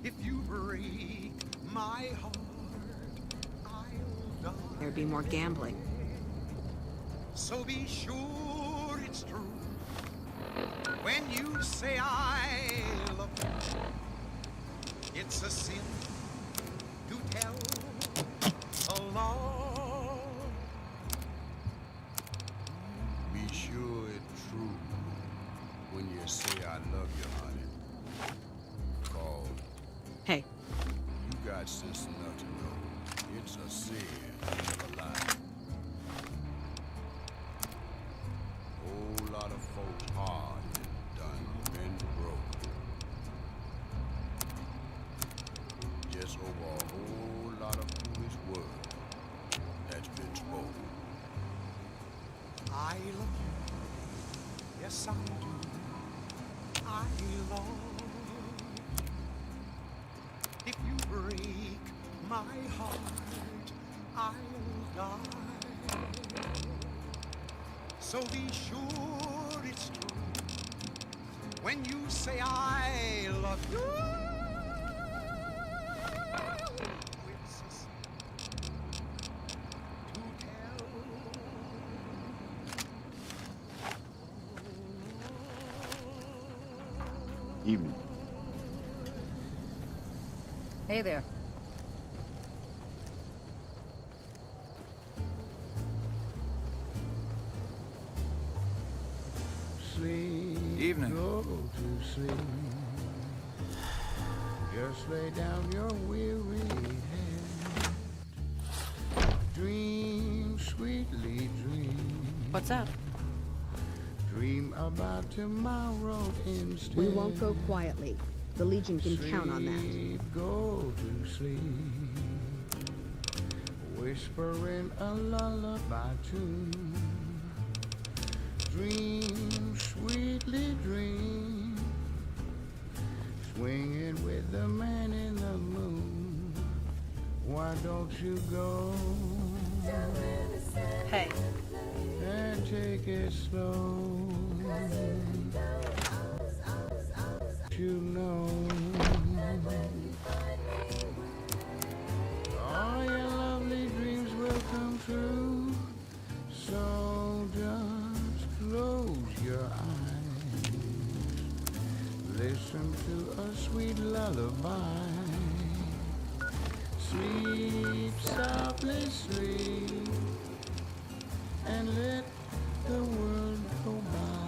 If you break my heart, I'll die. There'd be more gambling. So be sure it's true when you say I love you. It's a sin to tell a lie. Be sure it's true when you say I love you, honey. Call. Hey. You got sense enough to know it's a sin to never lie. Whole lot of folks hard and done been broke. Just over a whole lot of foolish words that's been spoken. I love you, yes I do. I love you. If you break my heart, I'll die. So be sure it's true when you say I love you. It's a sin to tell. Evening. Hey there. Evening. Go to sleep. Just lay down your weary head. Dream, sweetly dream. What's up? Dream about tomorrow instead. We won't go quietly. The Legion can count on that. Go to sleep. Whispering a lullaby tune. Dream, sweetly dream. Swinging with the man in the moon. Why don't you go? Hey. And take it slow. You know. All your lovely dreams will come true. So just close your eyes. Listen to a sweet lullaby. Sleep softly, sleep, and let the world go by.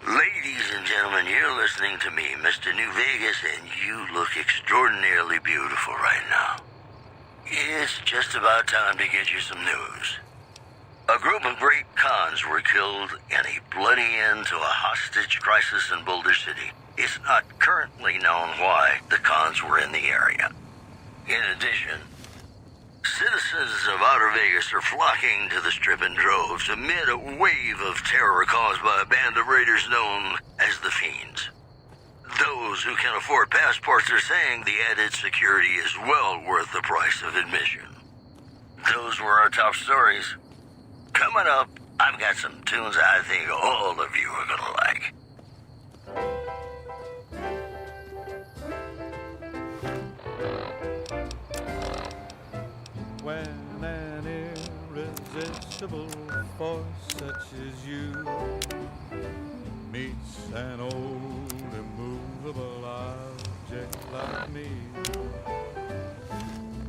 Ladies and gentlemen, you're listening to me, Mr. New Vegas, and you look extraordinarily beautiful right now. It's just about time to get you some news. A group of great cons were killed in a bloody end to a hostage crisis in Boulder City. It's not currently known why the cons were in the area. In addition, citizens of Outer Vegas are flocking to the Strip in droves amid a wave of terror caused by a band of raiders known as the Fiends. Those who can afford passports are saying the added security is well worth the price of admission. Those were our top stories. Coming up, I've got some tunes I think all of you are gonna like. When an irresistible force such as you meets an old immovable object like me,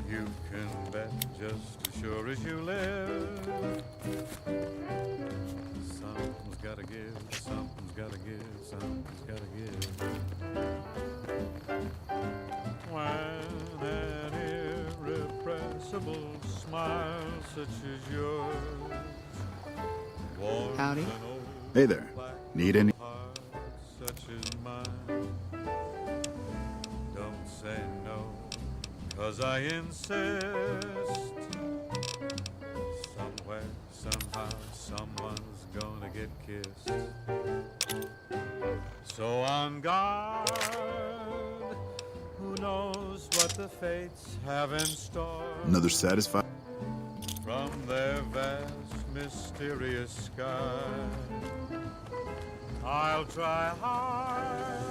you can bet just as sure as you live, something's gotta give, something's gotta give, something's gotta give. When an irrepressible smile such as yours warms Howdy. an old Hey there. Need any? heart such as mine. Don't say no, 'cause I insist. Somewhere, somehow, someone's gonna get kissed. So on guard, who knows what the fates have in store Another satisfied? from their vast, mysterious sky. I'll try hard,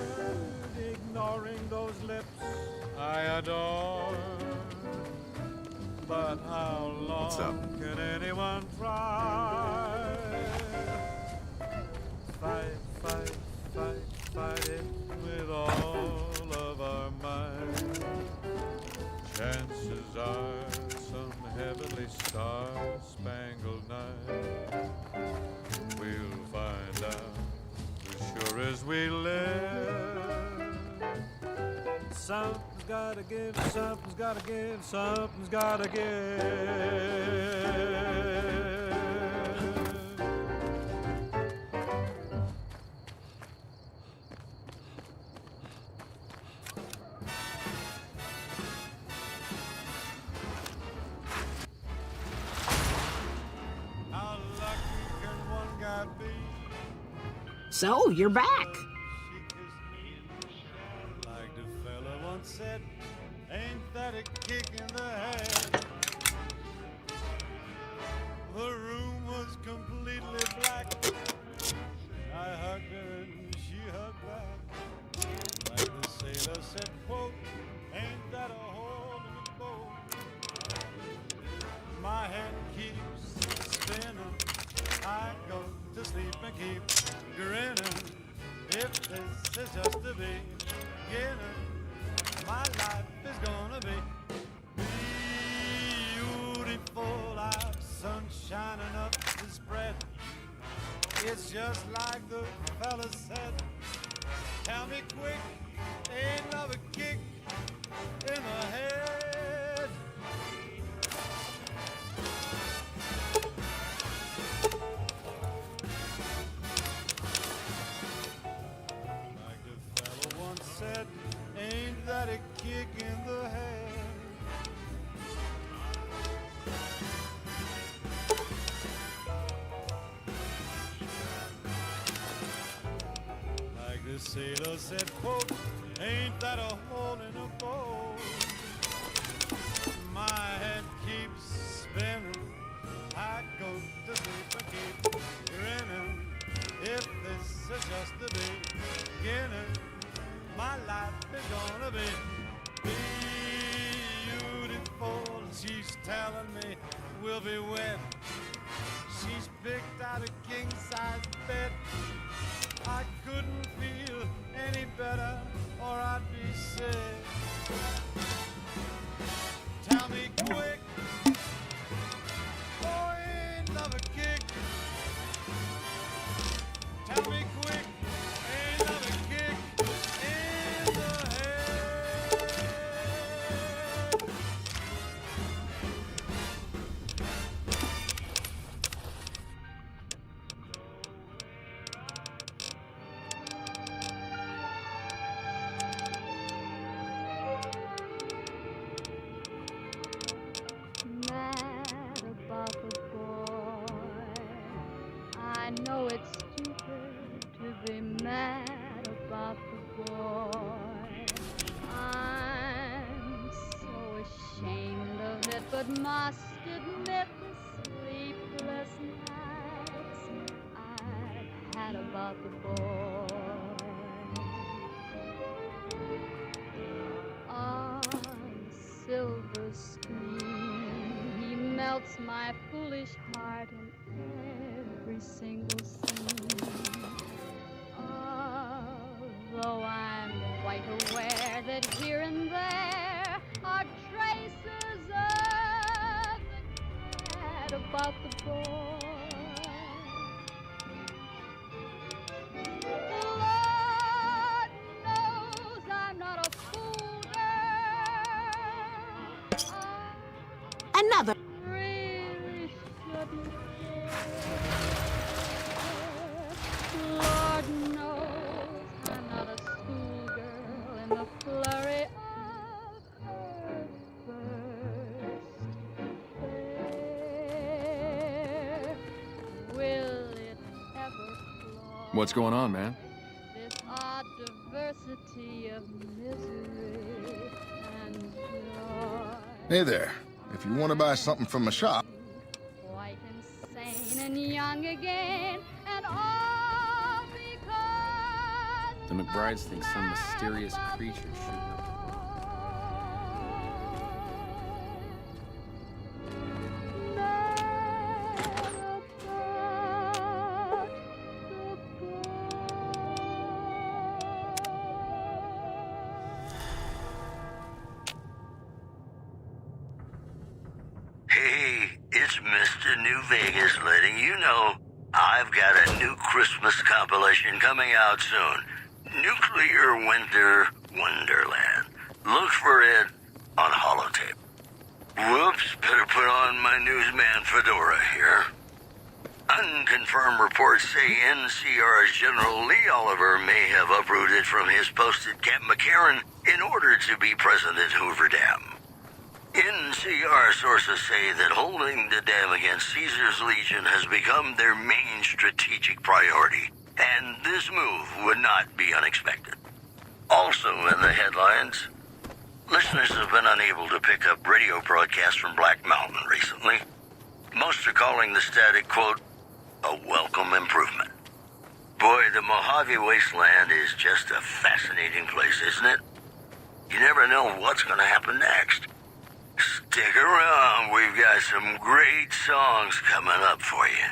ignoring those lips I adore. But how What's up? long can anyone try? Fight, fight, fight, fight it with all of our might. Chances are some heavenly star-spangled night we'll find out as sure as we live. Something's gotta give, something's gotta give, something's gotta give. How lucky can one guy be? So, you're back. Like the fella once said, ain't that a kick in the head? The room was completely black. I hugged her and she hugged back. Like the sailor said, quote, ain't that a hole in the boat? My head keeps spinning. I go to sleep and keep grinning. If shining up the spread. It's just like the fella said. Tell me quick, ain't love a kick in the head? Like the fella once said, ain't that a kick in the head? Like the sailor said, quote, ain't that a hole in a boat? My head keeps spinning, I go to sleep and keep grinning. If this is just the beginning, my life is gonna be beautiful. She's telling me we'll be wed. She's picked out a king-size bed. I couldn't feel any better, or I'd be sick. Tell me quick, oh, ain't love a kick? Tell me quick, ain't love a kick in the head? Mad about the boy. I know it's stupid to be mad about the boy. I'm so ashamed of it, but must admit the sleepless nights I've had about the boy. On silver screen, he melts my foolish heart in every single scene. Although I'm quite aware that here and there are traces of the cat about the boy. Lord knows I'm not a fool girl. Another. Really shouldn't care. Lord knows I'm not a schoolgirl in the flurry of her first affair. Will it ever flaw What's going on, man? this odd diversity of misery and joy? Hey there. If you want to buy something from a shop, Quite insane and young again, and all because The McBrides think some mysterious creature should have. Hey, it's Mr. New Vegas letting you know I've got a new Christmas compilation coming out soon. Nuclear Winter Wonderland. Look for it on holotape. Whoops, better put on my newsman fedora here. Unconfirmed reports say NCR's General Lee Oliver may have uprooted from his post at Camp McCarran in order to be present at Hoover Dam. NCR sources say that holding the dam against Caesar's Legion has become their main strategic priority, and this move would not be unexpected. Also in the headlines, listeners have been unable to pick up radio broadcasts from Black Mountain recently. Most are calling the static, quote, a welcome improvement. Boy, the Mojave Wasteland is just a fascinating place, isn't it? You never know what's going to happen next. Stick around, we've got some great songs coming up for you.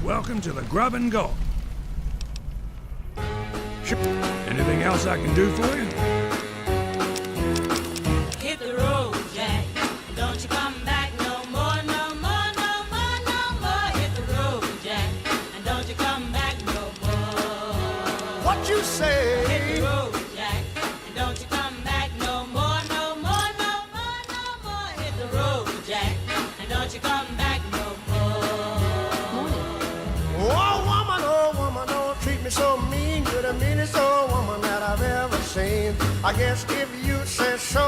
Welcome to the Grub and Go. Sure. Anything else I can do for you? Hit the road, Jack. Don't you come back no more, no more, no more, no more. Hit the road, Jack. And don't you come back no more. What you say? Hit the road, Jack. And don't you come back no more, no more, no more, no more. Hit the road, Jack. And don't you come back no more. Oh woman, don't treat me so mean. You're the meanest old woman that I've ever seen. I guess if you say so,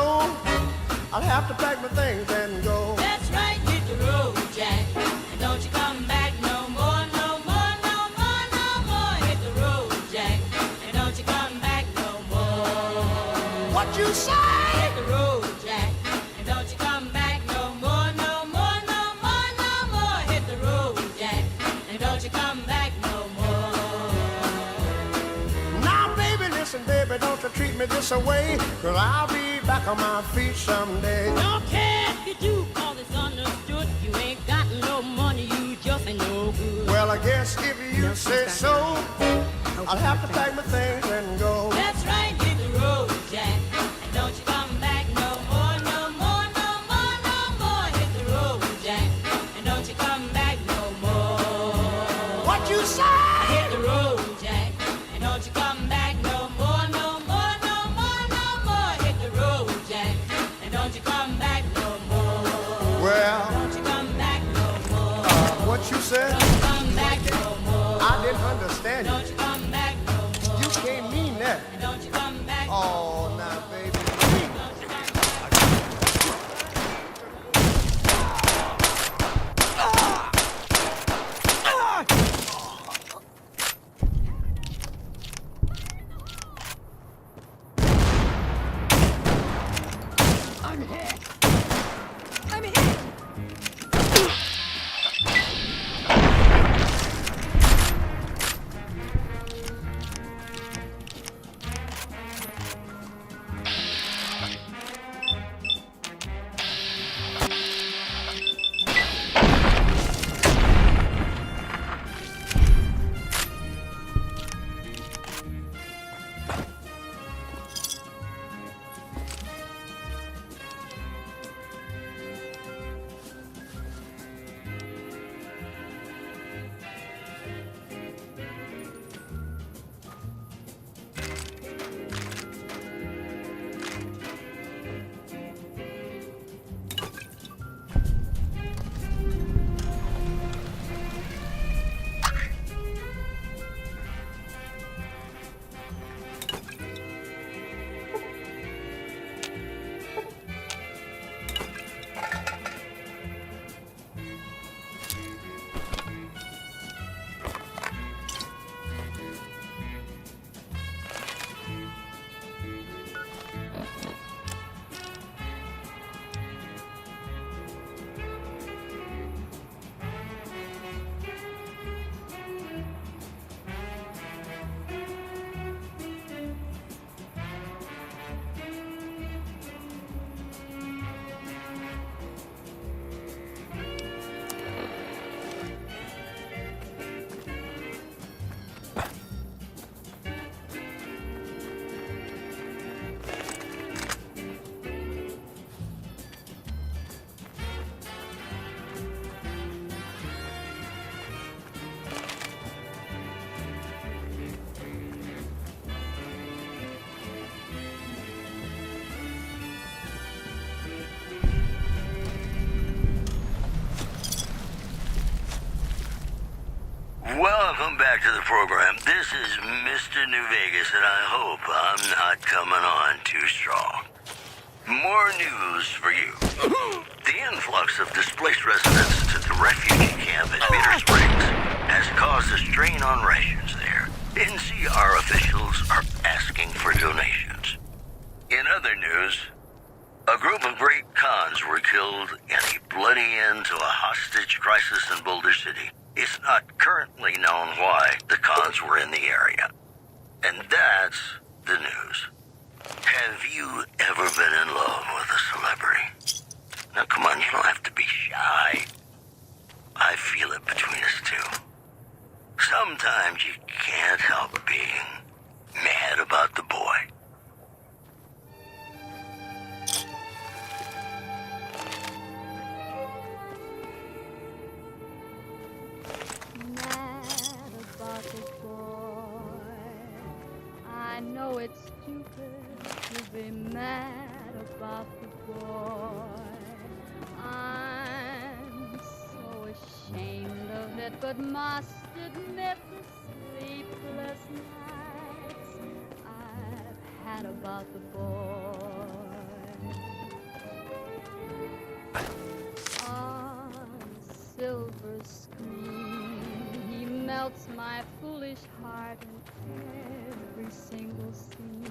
I'll have to pack my things and go. That's right, hit the road, Jack. And don't you come back no more, no more, no more, no more. Hit the road, Jack. And don't you come back no more. What you say? Hit the road, Jack. And don't you come back no more, no more, no more, no more. Hit the road, Jack. And don't you come back no more. Now, baby, listen, baby, don't you treat me this away, 'cause I'll be back on my feet someday. Don't care if you do, call this understood. You ain't got no money, you just ain't no good. Well, I guess if you say so, I'll have to pack my things and go. That's right, hit the road, Jack. And don't you come back no more, no more, no more, no more. Hit the road, Jack. And don't you come back no more. What you say? Hit the road, Jack. And don't you come back no more, no more, no more, no more. Hit the road, Jack. And don't you come back no more. Well, Don't you come back no more. what you said? Don't you come back no more. I didn't understand Don't you. you come back no more. You can't mean that. And don't you come back no Oh, now, baby. I'm hit. I'm hit! Welcome back to the program. This is Mr. New Vegas, and I hope I'm not coming on too strong. More news for you. The influx of displaced residents to the refugee camp at Bitter Springs has caused a strain on rations there. NCR officials are asking for donations. In other news, a group of great cons were killed in a bloody end to a hostage crisis in Boulder City. It's not currently known why the cons were in the area. And that's the news. Have you ever been in love with a celebrity? Now, come on, you don't have to be shy. I feel it between us two. sometimes you can't help being mad about the boy. Mad about the boy. I know it's stupid to be mad about the boy. I'm so ashamed of it, but must admit the sleepless nights I've had about the boy. On silver screen, he melts my foolish heart in every single scene.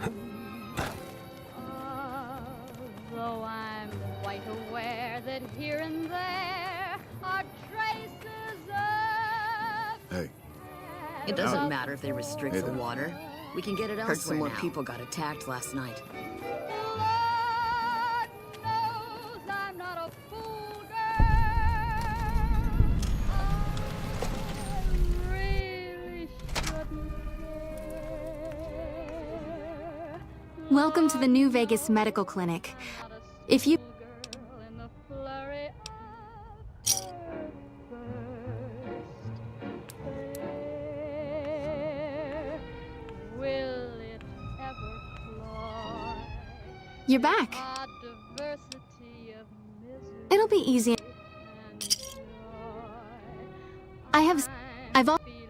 Although I'm quite aware that here and there are traces of... Hey. It doesn't matter if they restrict Hey the there. water. We can get it elsewhere. Heard some more people got attacked last night. Lord knows I'm not a fool, girl. I really shouldn't care. Welcome to the New Vegas Medical Clinic. If you... Girl in the flurry of her first fair. Will it ever cloy You're back. our diversity of misery It'll be easy. and joy? I've all... Feeling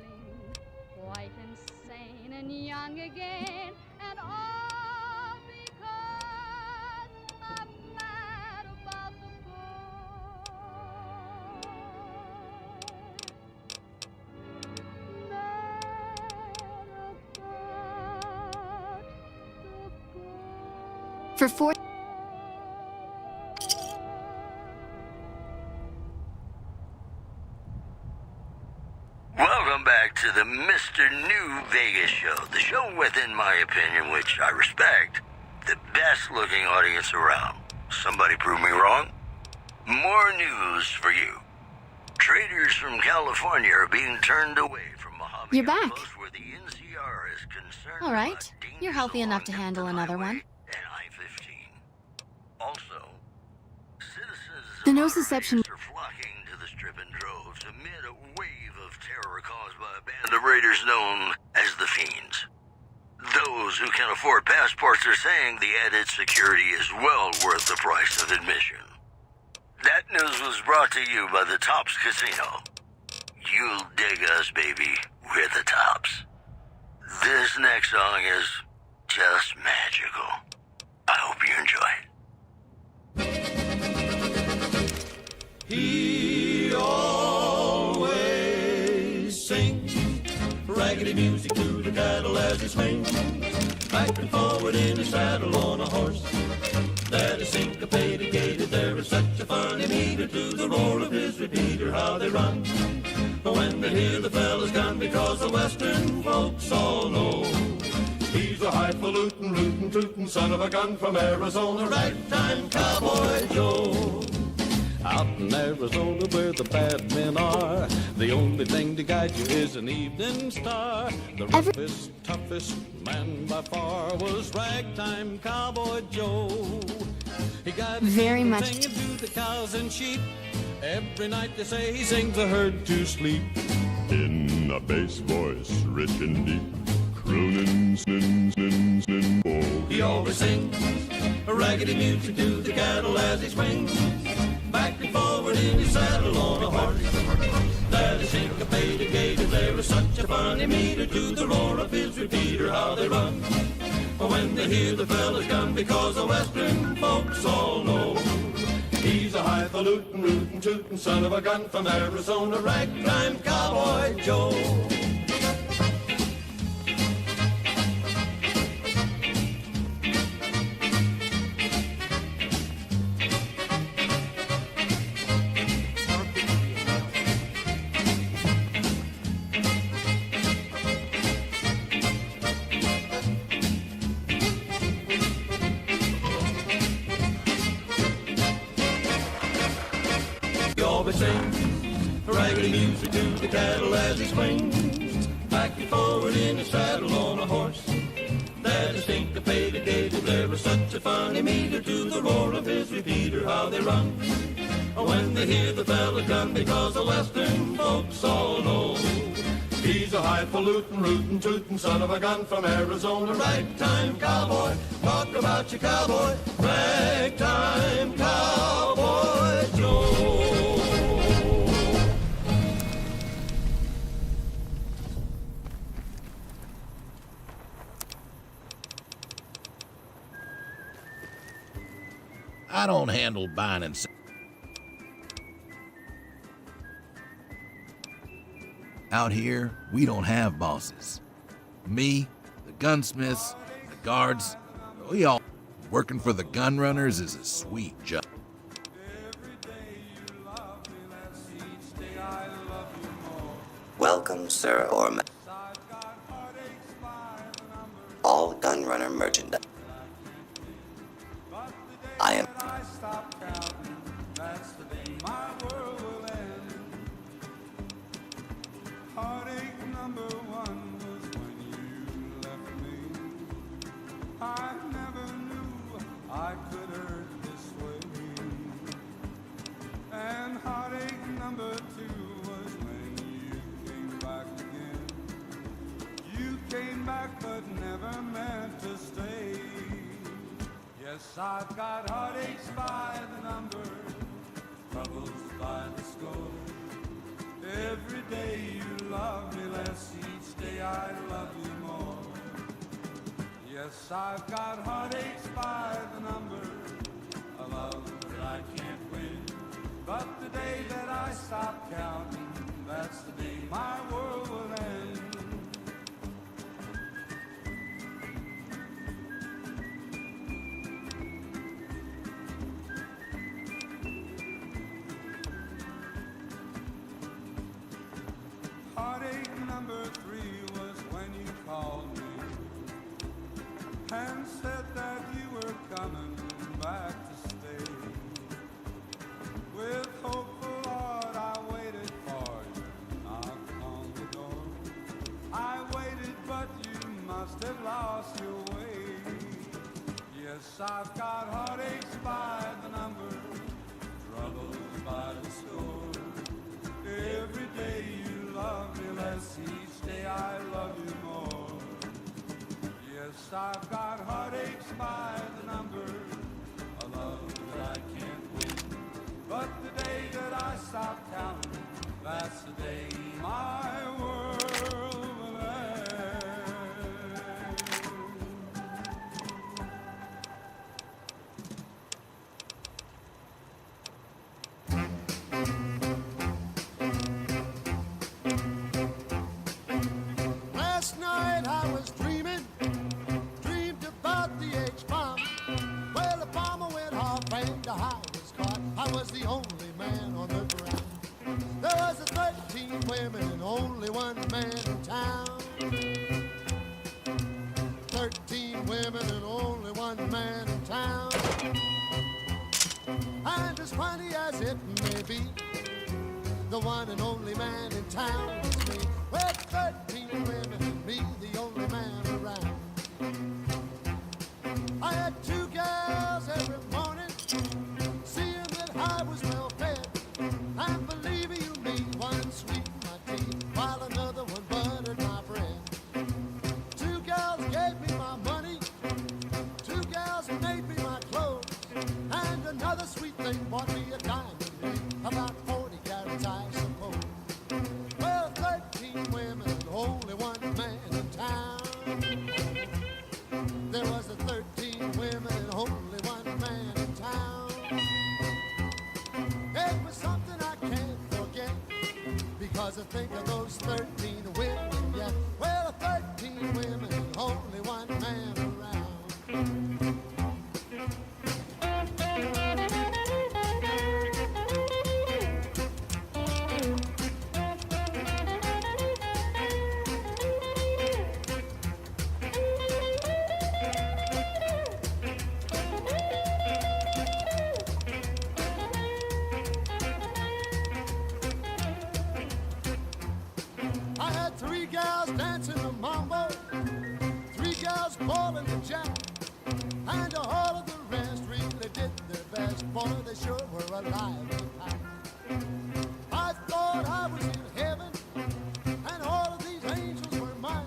quite insane and young again, and all because I'm mad about the boy. Mad about the boy. For 4... Welcome back to the Mr. New Vegas show. The show with, in my opinion, which I respect, the best looking audience around. Somebody prove me wrong? More news for you. Traders from California are being turned away from Mojave You're back. Outpost where the NCR is concerned All right. about You're healthy enough to handle another one. and I-15. Also, citizens The of nociception... are flocking to the strip in droves amid a wave of terror caused by a band of raiders known as the Fiends. Those who can afford passports are saying the added security is well worth the price of admission. That news was brought to you by the Tops Casino. You'll dig us, baby. We're the Tops. This next song is just magical. I hope you enjoy it. He always sings raggedy music to the cattle as he swings back and forward in his saddle on a horse that is syncopated, gated. There is such a funny meter to the roar of his repeater, how they run when they hear the fella's gun, because the western folks all know he's a highfalutin, rootin', tootin' son of a gun from Arizona, ragtime cowboy Joe. Out in Arizona where the bad men are, the only thing to guide you is an evening star. The roughest, toughest man by far was ragtime cowboy Joe. He got Very much. singing to the cows and sheep. Every night they say he sings the herd to sleep. In a bass voice, rich and deep, crooning, snin, snin, snin, oh. He always sings raggedy music to the cattle as he swings back and forward in his saddle on a horse that is syncopated, gated. There is such a funny meter to the roar of his repeater, how they run when they hear the fella's gun, because the western folks all know he's a highfalutin, rootin', tootin' son of a gun from Arizona, ragtime cowboy Joe. He always sings raggedy music to the cattle as he swings back and forward in a saddle on a horse. That is syncopated gait, there is such a funny meter to the roar of his repeater, how they run when they hear the fella's gun, because the western folks all know he's a highfalutin, rootin', tootin' son of a gun from Arizona. Ragtime cowboy, talk about your cowboy. Ragtime cowboy Joe. I don't handle buying and selling. Out here, we don't have bosses. Me, the gunsmiths, the guards, we all working for the gun runners is a sweet job. Welcome, sir or ma- all gunrunner merchandise. I am. Heartache number one was when you left me. I never knew I could hurt this way. And heartache number two was when you came back again. You came back but never meant to stay. Yes, I've got heartaches by the number, troubles by the score. Every day you love me less, each day I love you more. Yes, I've got heartaches by the number, a love that I can't win. But the day that I stop counting, that's the day my world will end. Heartache number three was when you called me and said that you were coming back to stay. With hopeful heart I waited for you, knocked on the door. I waited but you must have lost your way. Yes, I've got heartaches by the number, troubles by the score. Every day you love me less, each day I love you more. Yes, I've got heartaches by the number, a love that I can't win. But the day that I stop counting, that's the day my world will end. Last night I was dreaming, dreamed about the H-bomb. Well, the bomber went off and I was caught. I was the only man on the ground. There was 13 women and only one man in town. 13 women and only one man in town. And as funny as it may be, the one and only man in town is me. With 13 women and me, the only man around. I had two gals every morning, seeing that I was well fed. And believe you me, one sweetened my tea, while another one buttered my bread. Two gals gave me my money, two gals made me my clothes, and another sweet thing bought me a diamond ring, about 40 carats I suppose. Well, 13 women and only one man in town. There was a 13 women and only one man in town. It was something I can't forget, because I think of those 13 women, yeah. Well, 13 women and only one man around. I had 3 gals dancing the mambo, 3 gals ballin' the jack, and all of the rest really did their best. Boy, they sure were alive and packed. I thought I was in heaven, and all of these angels were mine.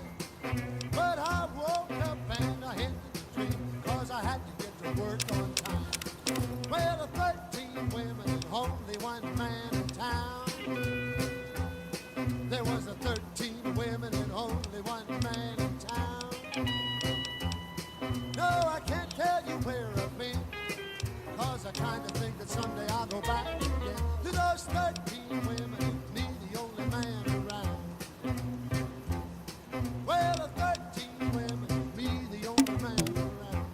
But I woke up and I had the dream, 'cause I had to get to work on time. Well, 13 women and only 1 man in town. There was 13 women and only 1 man in town. No, I can't tell you where I've been, 'cause I kind of think that someday I'll go back again to those 13 women and me, the only man around. Well, 13 women and me, the only man around.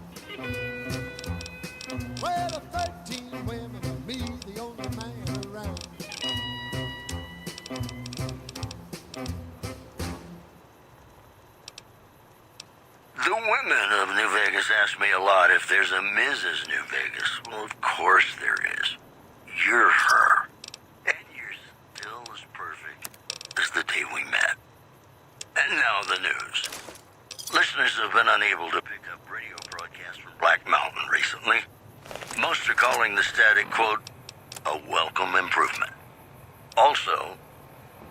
Well, 13 women and me, the only man around. The women of New Vegas ask me a lot if there's a Mrs. New Vegas. Well, of course there is. You're her. And you're still as perfect as the day we met. And now the news. Listeners have been unable to pick up radio broadcasts from Black Mountain recently. Most are calling the static, quote, a welcome improvement. Also,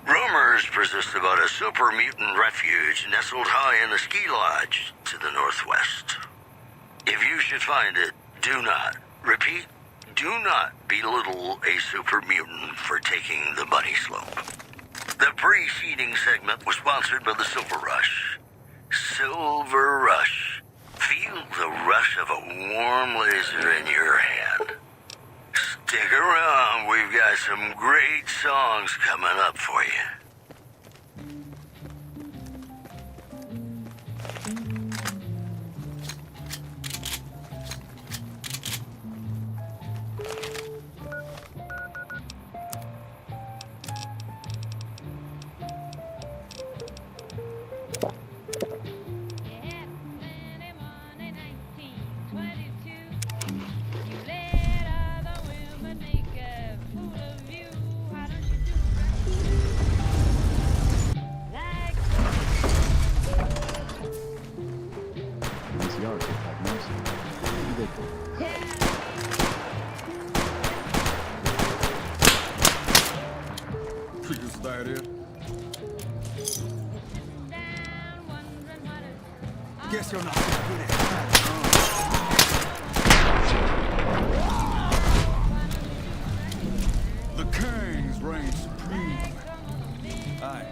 rumors persist about a super mutant refuge nestled high in the ski lodge to the northwest. If you should find it, do not, repeat, do not belittle a super mutant for taking the bunny slope. The preceding segment was sponsored by the Silver Rush. Silver Rush. Feel the rush of a warm laser in your hand. Stick around, we've got some great songs coming up for you. Guess you're not so good at that. The kings reign supreme. Aye.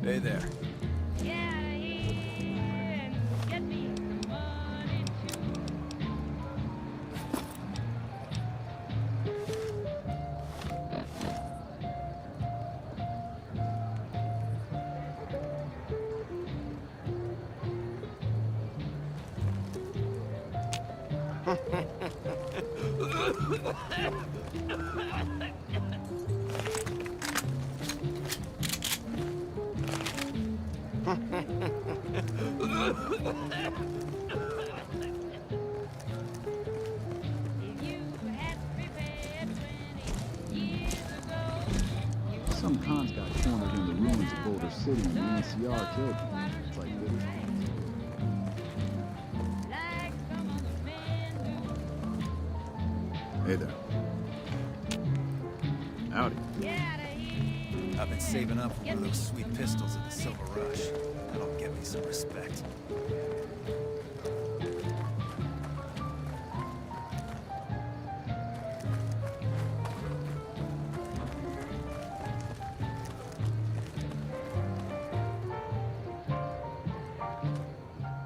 Hey there. Some cons got cornered in the ruins of Boulder City and the NCR killed them. It's like little... Hey there. Howdy. I've been saving up for one of those sweet pistols at the Silver Rush. That'll get me some respect.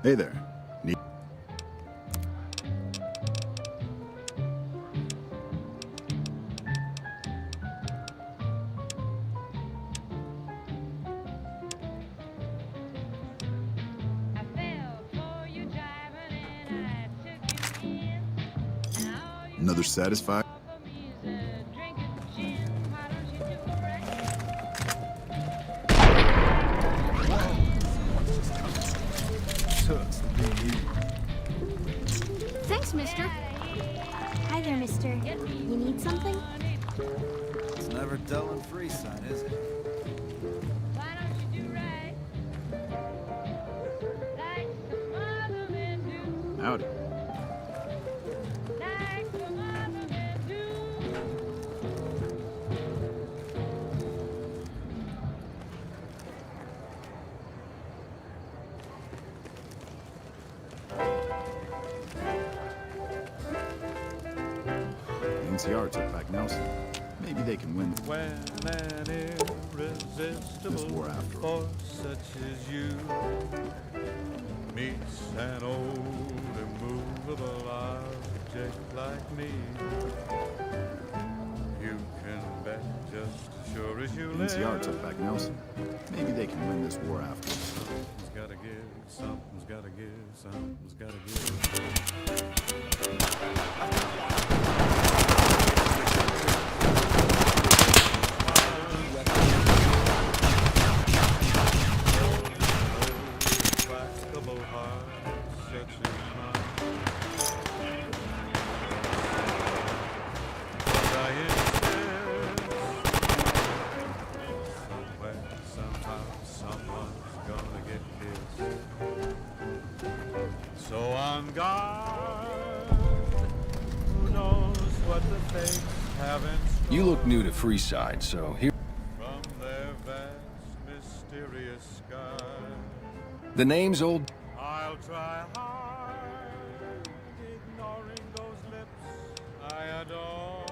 Hey there. Another satisfied? Thanks, mister. Hi there, mister. You need something? It's never dull in Freeside, is it? Why don't you do right like some other men do? Howdy. Like some other men do. The NCR took back Nelson. Maybe they can win When an irresistible this war after all. force such as you meets an old immovable object like me, you can bet just as sure as you The live. NCR took back Nelson. Maybe they can win this war after all. Something's gotta give, something's gotta give, something's gotta give. Implacable heart such as mine. But I insist, somewhere, somehow, someone's gonna get kissed. So on guard, who knows what the fates have in store. You look new to Freeside, so here. From their vast, mysterious sky, The name's Old. I'll try hard, ignoring those lips I adore.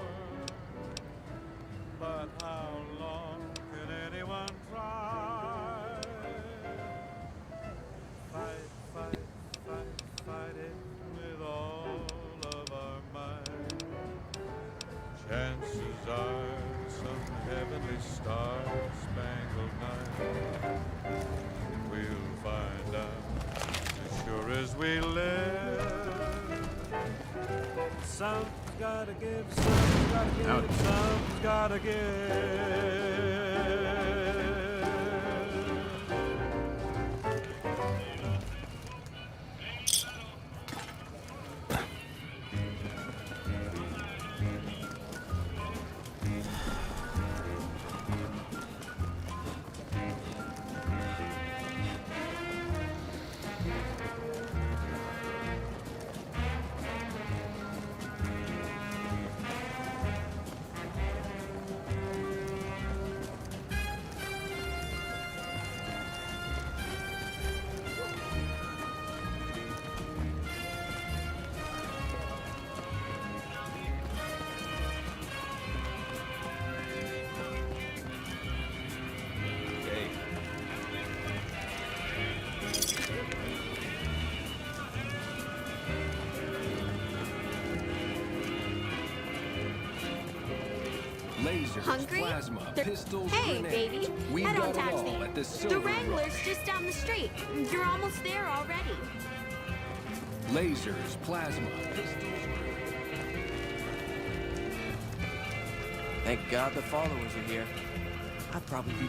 But how long can anyone try? Fight, fight, fight, fight it with all of our might. Chances are some heavenly star-spangled night we'll find out as sure as we live. Something's gotta give, something's gotta give, Howdy. something's gotta give. Lasers, Hungry? plasma, They're- pistols, Hey, grenades. baby. We've Head on got it taxi. all at the The Silver Wrangler's Rush. just down the street. You're almost there already. Lasers, plasma, pistols. Thank God the followers are here. I'd probably be